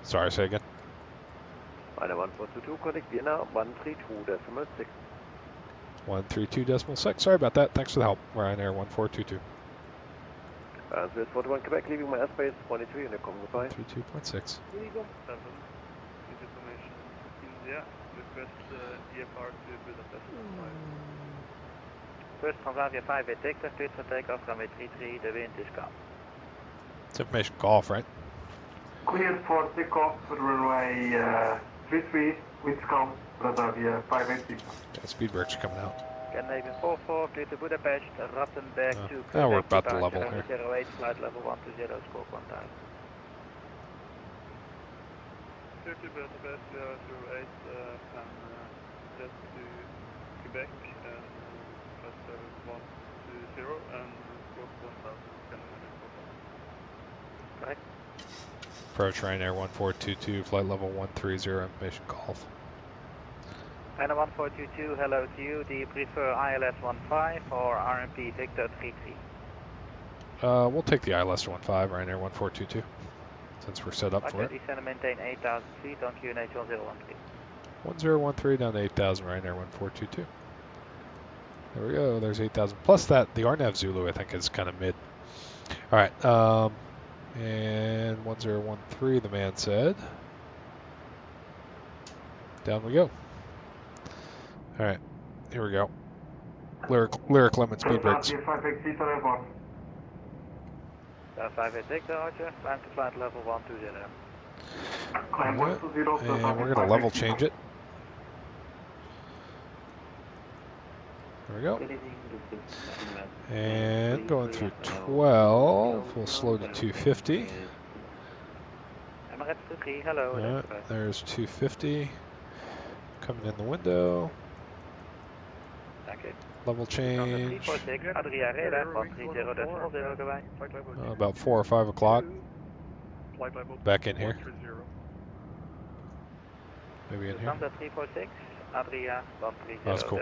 S1: Sorry, say again.
S3: Ryanair 1422 connect Vienna 132.6.
S1: 132.6. Sorry about that. Thanks for the help. Ryanair 1422.
S3: Swiss 41 Quebec, leaving my airspace 23 and you're coming goodbye.
S1: 32.6.
S10: India, request EFR to Budapest 5. First Transavia 5 detector, cleared for takeoff, runway 33, the wind is calm.
S1: It's information golf, right?
S7: Cleared for takeoff, runway 33, wind calm, Transavia 586.
S1: Yeah, speed brakes are coming out.
S10: Scandinavian 44, clear to Budapest, Rattenberg to Quebec.
S1: Now we're about to level here.
S10: 08, flight level 120, score 1000. 30 Budapest 08, and jet to Quebec, and flight level 120, and score 1000, Scandinavian 44. Correct.
S1: Approach Ryanair 1422, flight level 130, information golf.
S10: Ryanair 1422, hello to you. Do you prefer ILS 15 or RMP Victor 33?
S1: We'll take the ILS 15, Ryanair 1422, since we're set up for it.
S10: Descend and maintain 8,000 feet on QNH 1013.
S1: 1013 down to 8,000, Ryanair 1422. There we go, there's 8,000. Plus that, the RNAV Zulu, I think, is kind of mid. All right, and 1013, the man said. Down we go. All right, here we go. Lyric limit speed brakes.
S10: 5 Victor, Roger. Climb to flight level 120.
S1: And we're going to level change it. There we go. And going through 12, we'll slow to 250.
S10: Emirates 23, hello.
S1: There's 250. Coming in the window.
S10: Okay.
S1: Level change.
S10: 346, Adria radar 130.0.
S1: About 4 or 5 o'clock. Back in here. Maybe in here.
S10: 346, Adria 130.0.
S1: That's cool.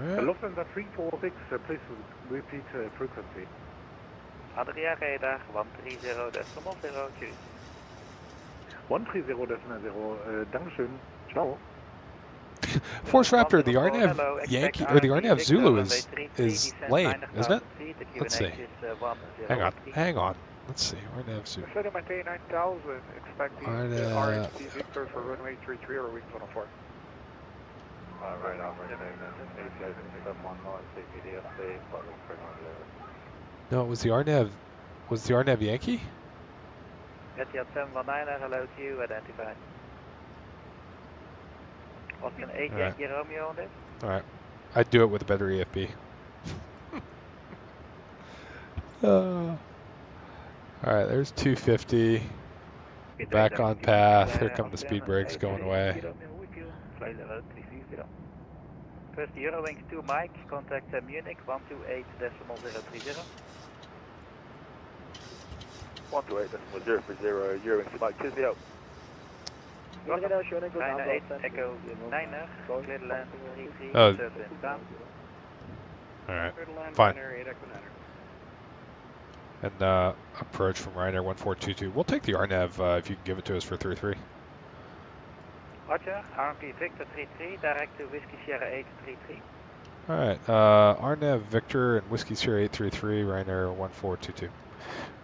S1: Alright.
S2: Lufthansa 346, please repeat frequency.
S10: Adria radar 130.0. Cheers.
S2: 130.0, Dankeschön. Ciao.
S1: Force Raptor, the RNAV Yankee or the RNAV Zulu is lame, isn't it? Let's see. Hang on. Let's see. RNAV Zulu.
S5: Set to maintain 9,000, expecting the RHC Victor for runway 33 or wings 104.
S3: Right,
S1: No, it was the RNAV. Was the RNAV Yankee?
S10: Etihad 719, hello to you, identified. Austin 8 Yankee Romeo on this?
S1: Alright. I'd do it with a better EFB. Alright, there's 250. Back on path. Here come the speed brakes going away.
S10: First Eurowings 2 Mike, contact Munich 128.030.
S3: 128.030, Eurowings 2 Mike, cheers me out.
S10: 9 Echo 9, clear to land 33,
S1: Oh.
S10: down.
S1: Alright, fine. And approach from Ryanair 1422. We'll take the RNAV if you can give it to us for 33.
S10: Roger, RMP Victor 33, direct to Whiskey Sierra 833.
S1: Alright, RNAV Victor and Whiskey Sierra 833, Ryanair 1422.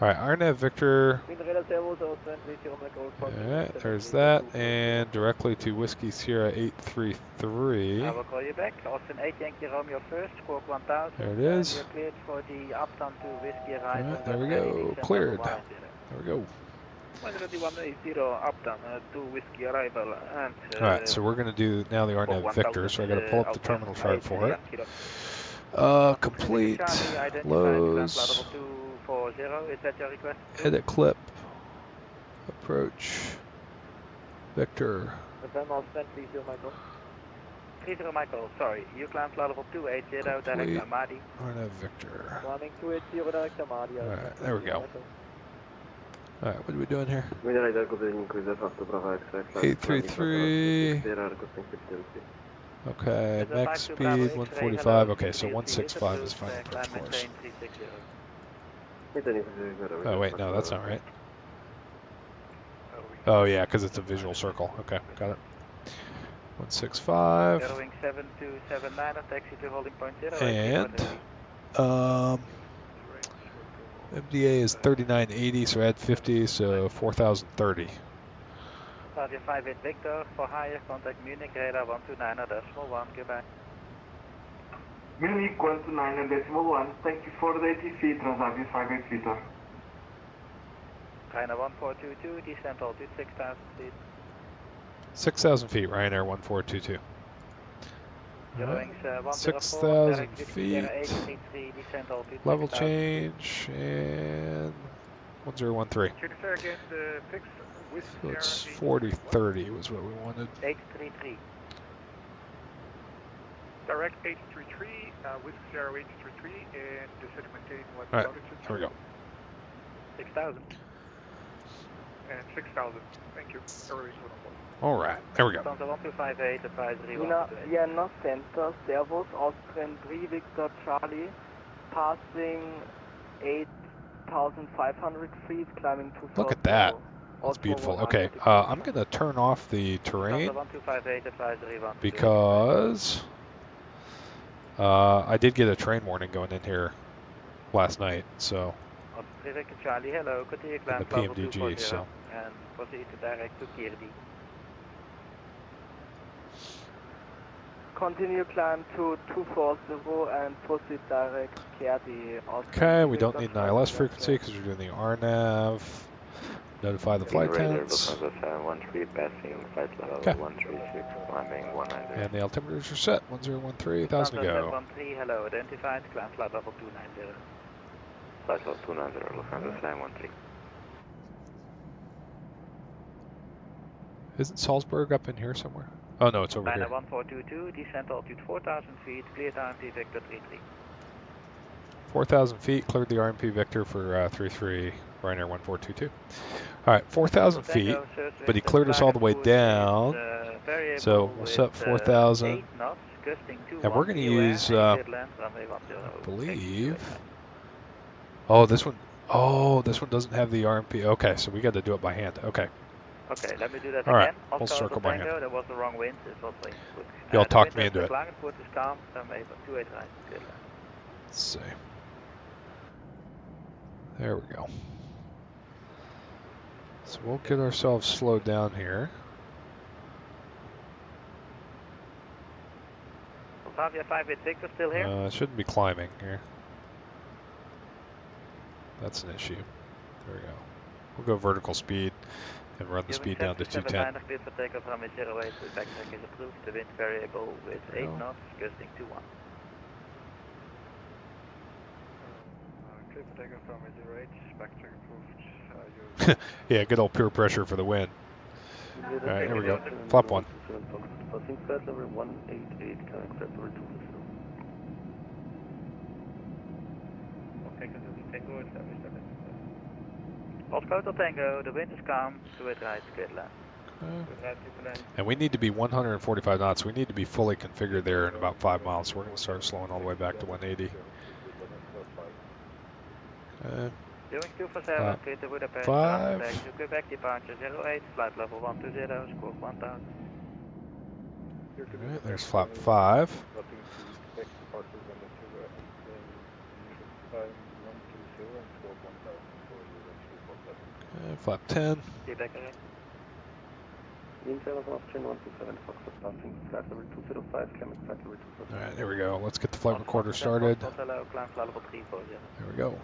S1: Alright, RNAV Victor. Alright, there's that. And directly to Whiskey Sierra 833.
S10: I will call you back. Austin 8 Yankee Romeo first, squawk 1000.
S1: There it is.
S10: And you're cleared for the up-down to Whiskey Arrival.
S1: Alright, there we go. Cleared. There we go.
S10: 18180 up-down to Whiskey Arrival. And
S1: Alright, so we're going to do now the RNAV Victor, so I got to pull up the terminal chart for it. Complete, lows,
S10: is that your request?
S1: edit clip, approach, Victor.
S10: November Austin 30 Michael. 30 Michael, sorry, you climbed level 280, direct Amadi.
S1: RNAV Victor.
S10: Climbing 280, direct Amadi.
S1: Alright, there we go. Alright, what are we doing here? 833. Okay, max speed 145. Okay, so 165 is final approach course. Oh wait, no, that's not right. Oh yeah, because it's a visual circle. Okay, got it. 165. And MDA is 3980, so add 50, so 4030.
S10: Stadia 58 Victor, for higher, contact Munich, radar 129.1, goodbye.
S9: Munich 129.1, thank you for the ATC, Transavia 58 Victor.
S10: Ryanair 1422, descent altitude 6,000 feet.
S1: 6,000 feet, Ryanair 1422. 6,000 feet, level change, and 1013. So it's 4030 was what we wanted.
S10: 833.
S5: Direct 833, Whiskey Sierra 833, and descend maintain what
S1: Alright, here we go.
S10: 6,000.
S5: And 6,000. Thank you.
S1: Alright, there we go.
S10: Lufthansa 1258, advisory
S12: Vienna Center, Servus, Austrian 3 Victor Charlie, passing 8,500 feet, climbing to
S1: Look at that. That's beautiful. Okay, I'm going to turn off the terrain because I did get a train warning going in here last night, so
S10: Charlie, hello, continue
S1: in the PMDG, so.
S10: And proceed to direct to Kirdi.
S12: Continue climb to 240 and proceed direct Kirdi.
S1: Okay, we don't need an ILS frequency because we're doing the RNAV. Notify the flight attendants. Okay. And the altimeters are set. 1013, 1000 to go.
S10: 13, hello, identified, climb flight level 290.
S3: Flight level 290, Lufthansa 913.
S1: Isn't Salzburg up in here somewhere? Oh no, it's over here.
S10: 1422, descent altitude 4,000 feet, cleared RMP Victor 33.
S1: 4,000 feet, cleared the RMP Victor for 33, Ryanair 1422. Alright, 4,000 feet, but he cleared us all the way down, so we'll set 4,000, and we're going to use, I believe, this one doesn't have the RMP, okay, so we got to do it by hand, okay.
S10: Okay, let me do that
S1: all right,
S10: again.
S1: we'll circle by hand.
S10: There was the wrong wind, it was like,
S1: Y'all talked me into it.
S10: Let's
S1: see. There we go. So we'll get ourselves slowed down here.
S10: Salzburg 58 Victor still here?
S1: It shouldn't be climbing here. That's an issue. There we go. We'll go vertical speed and run the speed down to 210.
S10: Cleared for takeoff from 08, backtrack is approved. The wind variable with 8 knots, gusting 21.
S5: Cleared for takeoff from 08, backtrack approved.
S1: Yeah, good old pure pressure for the wind. Alright, here we go. Flap 1.
S3: Passing flight level 188, connect flight level 2.
S10: Hotel Tango, the wind is calm, to it right, good land.
S1: And we need to be 145 knots. We need to be fully configured there in about 5 miles. So we're going to start slowing all the way back to 180.
S10: Doing 247, clear to Budapest,
S1: 5.
S10: Quebec departure 08, flight level 120, squawk 1000.
S1: Alright, there's flap 5. Okay, flap 10. Alright, here we go. Let's get the flight recorder started. There we go.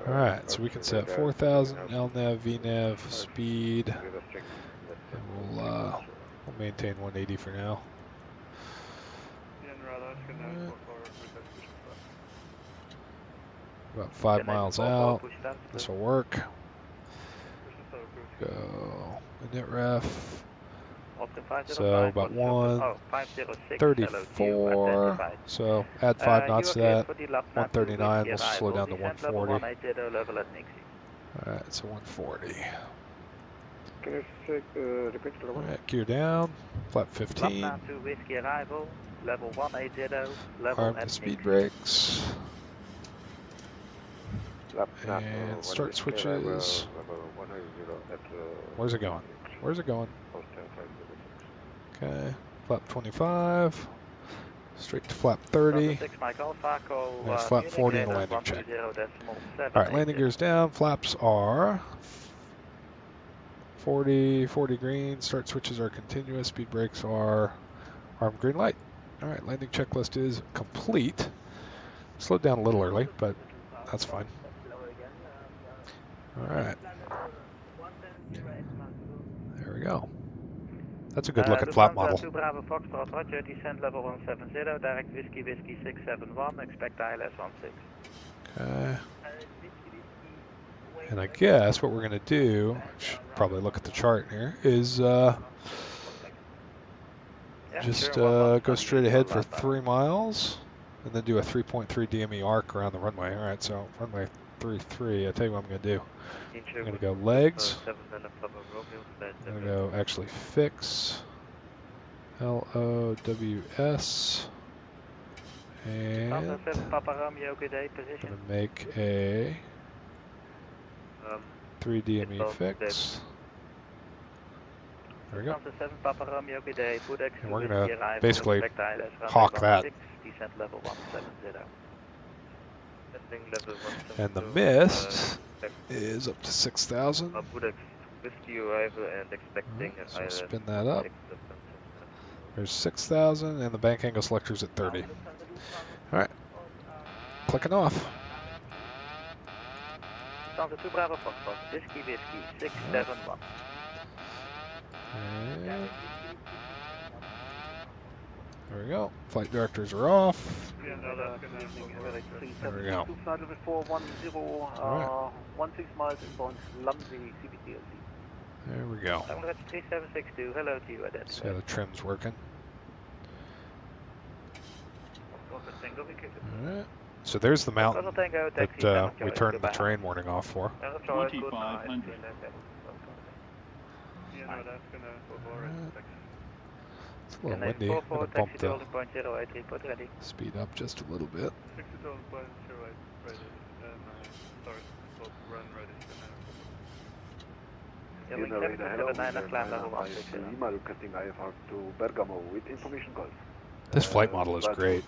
S1: Alright, so we can set 4,000 LNAV, VNAV, speed, and we'll maintain 180 for now. About 5 miles out. This will work. Go init ref. So about 134. So add 5 knots to that. 139. We'll slow down to 140. Alright, so 140. Alright, gear down. Flap 15. Arm the speed brakes. And start switches. Where's it going? Where's it going? Okay, flap 25. Straight to flap 30. There's flap 40 and a landing check. Alright, landing gears down. Flaps are 40 green. Start switches are continuous. Speed brakes are arm green light. Alright, landing checklist is complete. Slowed down a little early, but that's fine. Alright. There we go. That's a good looking flap model.
S10: Bravo Foxtrot, Roger, descent level 170, direct whiskey 671, expect ILS 16.
S1: Okay. And I guess what we're going to do, should probably look at the chart here, is just go straight ahead for 3 miles and then do a 3.3 DME arc around the runway. Alright, so runway 33, I'll tell you what I'm going to do. I'm going to go legs. I'm going to go actually fix. LOWS. And I'm going to make a 3 DME fix. There we go. And we're going to basically hawk that. And the mist is up to 6,000. So we'll spin that up. There's 6,000 and the bank angle selector's at 30. Alright. Clicking off. And there we go. Flight directors are off. There we go. Right.
S8: 16 miles inbound, Lumsey, CBTLC.
S1: There we go.
S10: 3762, hello to you,
S1: See how the trim's working. Alright. So there's the mountain that we turned the terrain warning off for.
S5: 2,500.
S1: It's a little windy. I'm going to bump the speed up just a little bit.
S5: 62.08 ready, and start run ready.
S1: This flight model is great.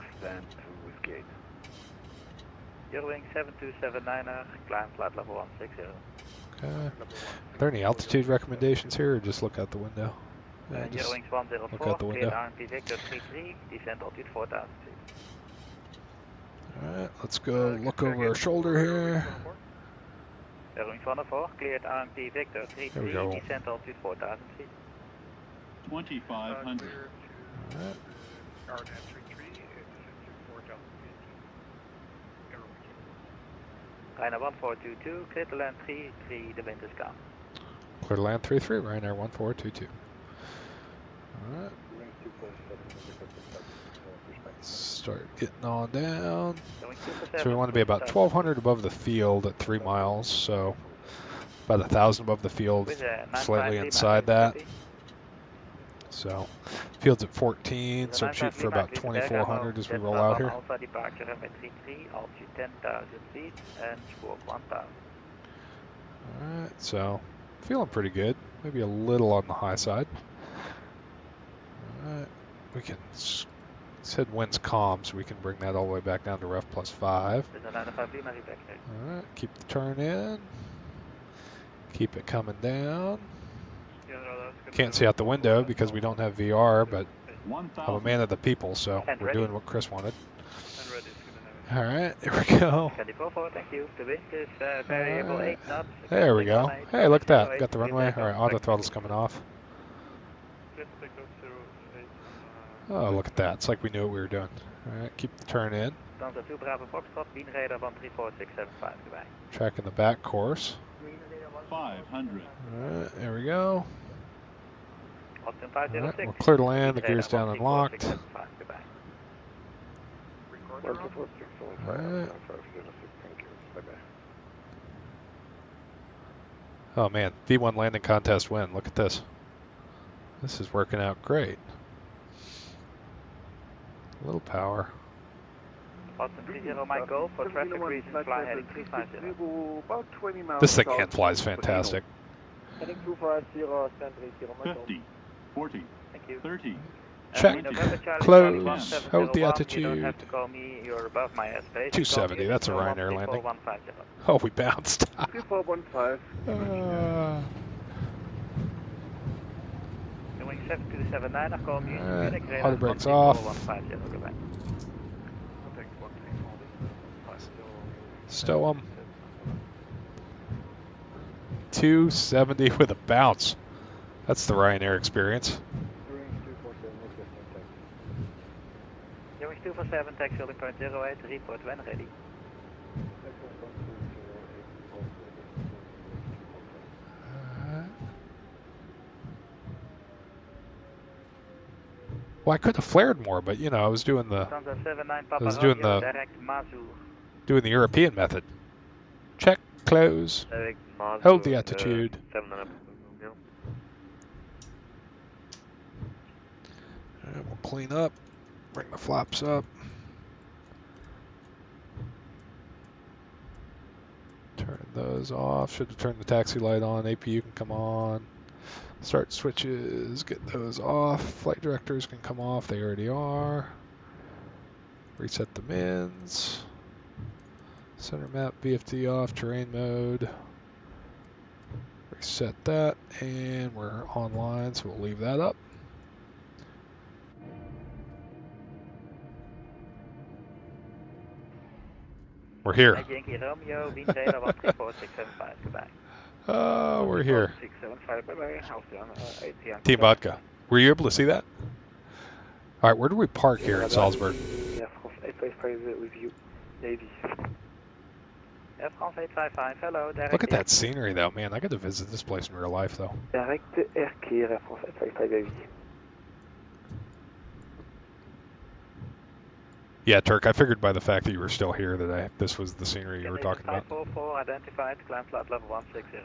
S10: Eurowing 7279er, climb flight level 160.
S1: Okay. Are there any altitude recommendations here, or just look out the window? Yeah, just
S10: Eurowings 104,
S1: look out the window.
S10: RMP Victor 33, descent altitude 4,000 feet.
S1: Alright, let's go look over our shoulder here.
S10: Eurowings 104, cleared RMP Victor 33, descent altitude 4,000 feet.
S5: 2,500.
S1: Alright.
S10: Ryanair 1422, clear to land 33, the wind is calm.
S1: Clear to land 33, Ryanair 1422. Alright. Start getting on down. So we want to be about 1,200 above the field at 3 miles, so about 1,000 above the field, slightly inside that. So field's at 14, so shoot for about 2,400 as we roll out here.
S10: Alpha departure runway 33, altitude 10,000 feet, and squawk 1,000.
S1: Alright, so feeling pretty good. Maybe a little on the high side. Alright, we can Said wind's calm, so we can bring that all the way back down to ref +5. Alright, keep the turn in. Keep it coming down. Can't see out the window because we don't have VR, but I'm a man of the people, so we're doing what Chris wanted. Alright, there we go.
S10: Thank you. The wind is variable 8 knots.
S1: There we go. Hey, look at that. Got the runway. Alright, auto throttle's coming off. Oh, look at that. It's like we knew what we were doing. Alright, keep the turn in. Tracking the back course.
S15: 500.
S1: Alright, there we go. Alright, we're clear to land. The gear's down and locked. Alright. Oh man, V1 landing contest win. Look at this. This is working out great. A little power. This thing hand flies fantastic.
S15: Heading 50, 40, 30.
S1: Check, close, hold the altitude. 270, that's a Ryanair landing. Oh, we bounced.
S2: 2415.
S1: Auto brakes off. Stow them. 270 with a bounce. That's the Ryanair experience.
S10: 247, taxi holding point 08, report when ready.
S1: Well, I could have flared more, but you know, I was doing the doing the European method. Check, close, hold the attitude. And we'll clean up, bring the flaps up. Turn those off. Should have turned the taxi light on. APU can come on. Start switches, get those off. Flight directors can come off, they already are. Reset the mins. Center map, BFD off, terrain mode. Reset that, and we're online, so we'll leave that up. We're here. We're here. Team Vodka. Were you able to see that? All right, where do we park here in Salzburg?
S10: Air France 855, hello.
S1: Look at that scenery, though, man. I got to visit this place in real life, though.
S10: Direct Air France 855.
S1: Yeah, Turk, I figured by the fact that you were still here that this was the scenery you were talking about.
S10: 544 identified, climb flight level 160.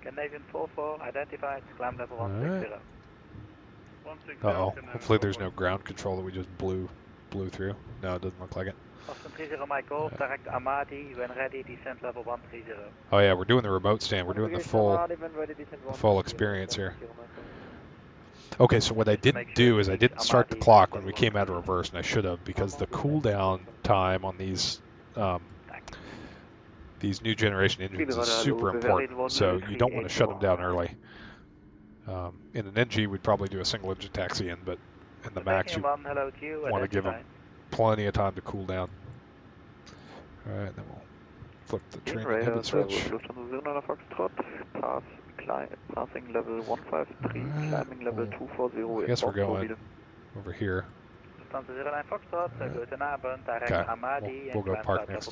S10: Scandinavian 44 identified, climb level 160.
S1: Uh-oh, hopefully there's no ground control that we just blew through. No, it doesn't look like it.
S10: Austin 30 Mike Golf, direct Amadi, when ready, descent level 130.
S1: Oh yeah, we're doing the remote stand. We're doing the full experience here. Okay, so what I didn't do is I didn't start the clock when we came out of reverse, and I should have, because the cooldown time on these new generation engines is super important. So you don't want to shut them down early. In an NG, we'd probably do a single engine taxi in, but in the Max, you want to give them plenty of time to cool down. All right, then we'll flip the train inhibit switch.
S9: Passing level 153, climbing level 240.
S1: I guess we're going over here. Okay, we'll go park next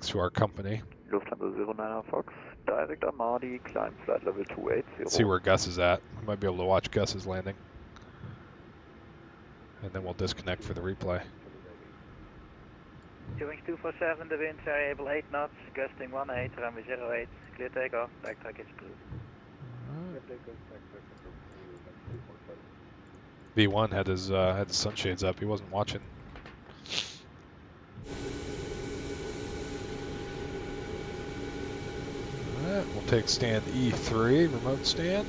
S1: to our company.
S9: Lufthansa 09 Fox, direct Amadi, climb flight level 280.
S1: Let's see where Gus is at. We might be able to watch Gus's landing. And then we'll disconnect for the replay.
S10: Wings 247, the wind variable 8 knots, gusting 18, runway 08, clear takeoff, backtrack is approved.
S1: V1 had his sunshades up. He wasn't watching. Alright, we'll take stand E3, remote stand.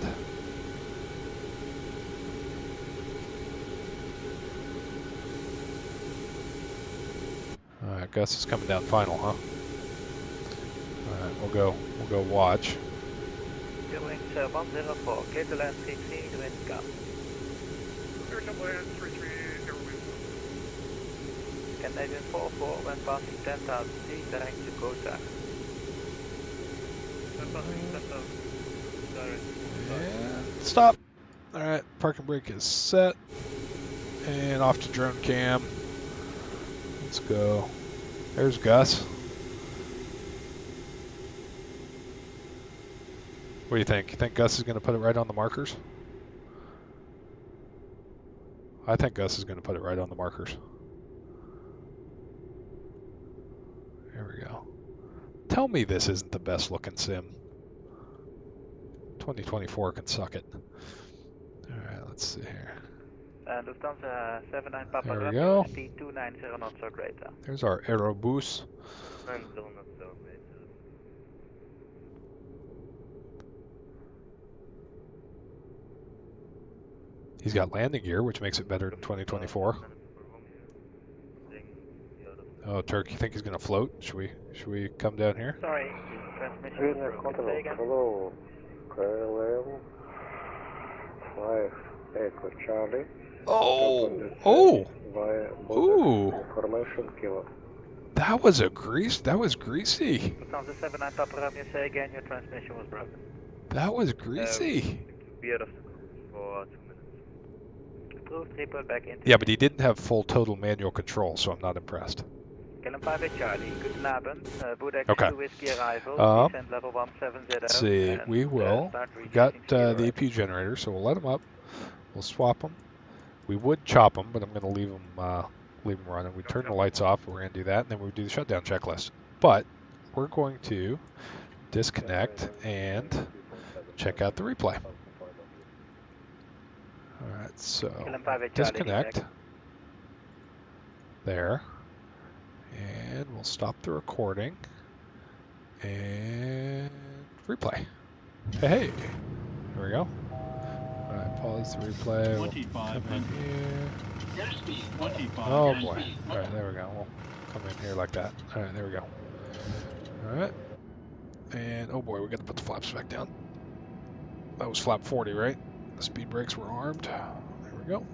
S1: Alright, Gus is coming down final, huh? Alright, we'll go watch.
S10: Wings 104, clear to land 33, the wind gust.
S5: Clear to land 33, airwing.
S10: Canadian 44, when passing 10,000 feet, direct to Kota.
S5: 10,000, direct.
S1: And stop. Alright, parking brake is set. And off to drone cam. Let's go. There's Gus. What do you think? You think Gus is going to put it right on the markers? I think Gus is going to put it right on the markers. There we go. Tell me this isn't the best looking sim. 2024 can suck it. Alright, let's see here.
S10: Lufthansa 79 Papa
S1: There we
S10: Romeo,
S1: go.
S10: speed 290 knots or greater.
S1: There's our Aerobus. He's got landing gear, which makes it better than 2024. Oh, Turk, you think he's going to float? Should we come down here?
S10: Sorry, transmission was broken. Say again.
S16: Hello, parallel 5 Echo Charlie.
S1: Oh! Ooh!
S16: Information kilo.
S1: That was greasy.
S10: Lufthansa 79 Papa Romeo, say again, your transmission was broken.
S1: That was greasy.
S10: For 2 minutes. Approved, report back into.
S1: Yeah, but he didn't have full total manual control, so I'm not impressed.
S10: Killem 5 Charlie, good Abend, Budex
S1: Okay.
S10: 2 Whiskey arrival, descent level 170.
S1: Let's see, we got the AP generator, so we'll let him up. We'll swap them. We would chop them, but I'm going to leave them running. We turn the lights off. We're going to do that, and then we do the shutdown checklist. But we're going to disconnect and check out the replay. All right, so disconnect. There. And we'll stop the recording. And replay. Hey. There we go. Alright, pause the replay. We'll come in here. Oh boy. Alright, there we go. We'll come in here like that. Alright, there we go. Alright. And oh boy, we got to put the flaps back down. That was flap 40, right? The speed brakes were armed. There we go.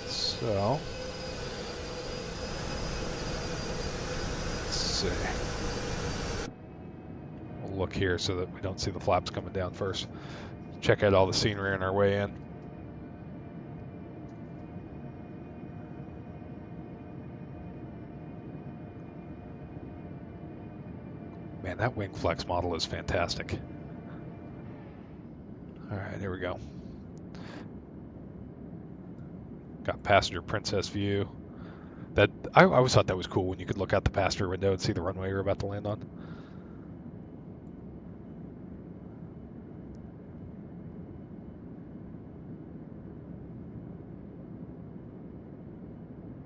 S1: So, let's see. We'll look here so that we don't see the flaps coming down first. Check out all the scenery on our way in. Man, that wing flex model is fantastic. All right, here we go. Got passenger princess view. That I always thought that was cool when you could look out the passenger window and see the runway you're about to land on.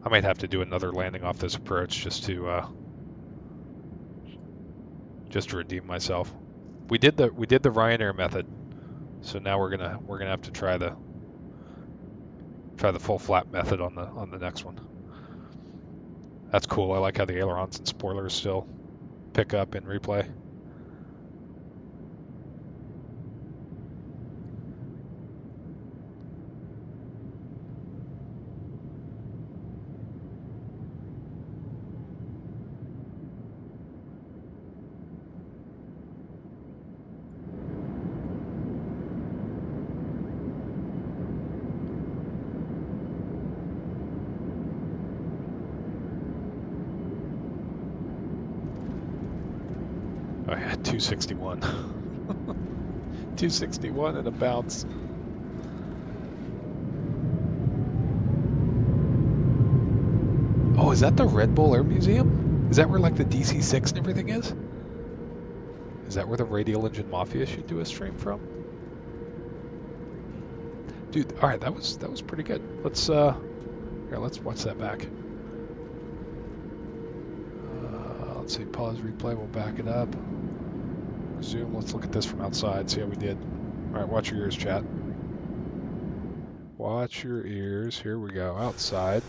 S1: I might have to do another landing off this approach just to redeem myself. We did the Ryanair method, so now we're gonna have to try the full flap method on the next one. That's cool. I like how the ailerons and spoilers still pick up in replay. Oh yeah, 261. 261 and a bounce. Oh, is that the Red Bull Air Museum? Is that where like the DC-6 and everything is? Is that where the Radial Engine Mafia should do a stream from? Dude, all right, that was pretty good. Let's here, let's watch that back. let's see, pause replay, we'll back it up. Resume, let's look at this from outside, see how we did. All right, watch your ears, chat. Watch your ears, here we go, outside.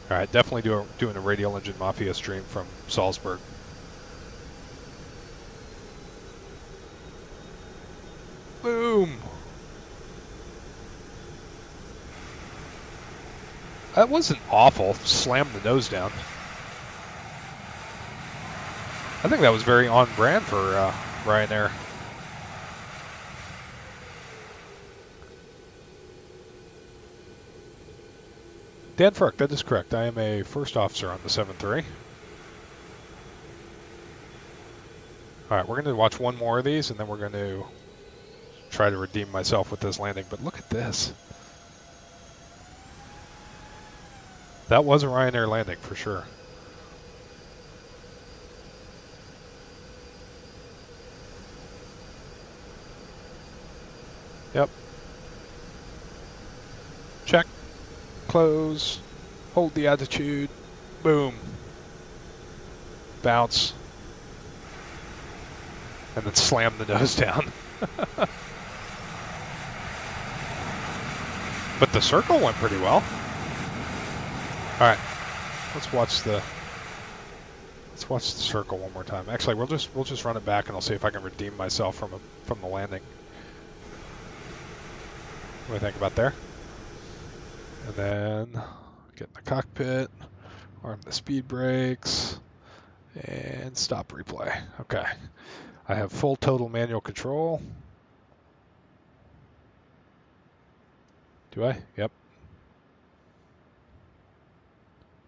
S1: All right, definitely doing a Radial Engine Mafia stream from Salzburg. Boom! That wasn't awful. Slammed the nose down. I think that was very on brand for Ryanair. Dan Ferk, that is correct. I am a first officer on the 7-3. All right, we're going to watch one more of these, and then we're going to try to redeem myself with this landing. But look at this. That was a Ryanair landing for sure. Yep. Check. Close. Hold the attitude. Boom. Bounce. And then slam the nose down. But the circle went pretty well. All right, let's watch the circle one more time. Actually, we'll just run it back, and I'll see if I can redeem myself from the landing. What do you think about there? And then get in the cockpit, arm the speed brakes, and stop replay. Okay, I have full total manual control. Do I? Yep.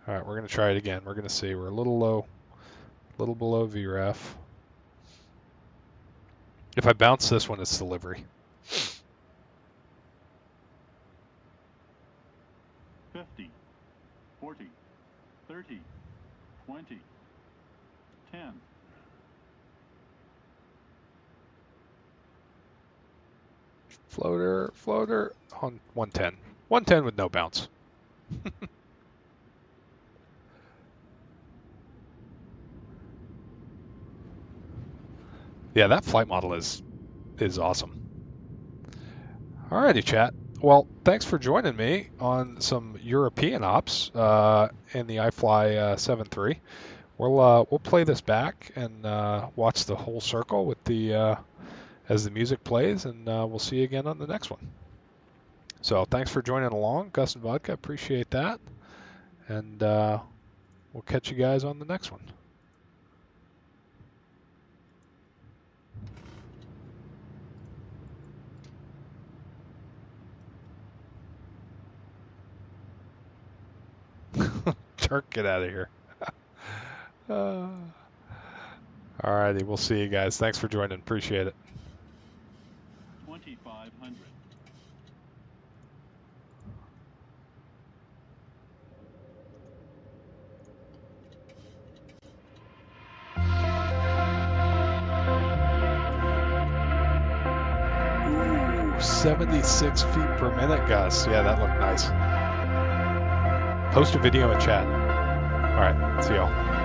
S1: All right, we're going to try it again. We're going to see. We're a little low, a little below VREF. If I bounce this one, it's delivery.
S15: 50, 40, 30, 20, 10.
S1: Floater on 110. 110 with no bounce. Yeah, that flight model is awesome. Alrighty, chat. Well, thanks for joining me on some European ops in the iFly 7.3. We'll play this back and watch the whole circle with the as the music plays, and we'll see you again on the next one. So thanks for joining along, Gus and Vodka. Appreciate that, and we'll catch you guys on the next one. Turk, get out of here. Alrighty, we'll see you guys. Thanks for joining. Appreciate it.
S15: 2,500.
S1: Ooh, 76 feet per minute, Gus. Yeah, that looked nice. Post a video in chat. All right, see y'all.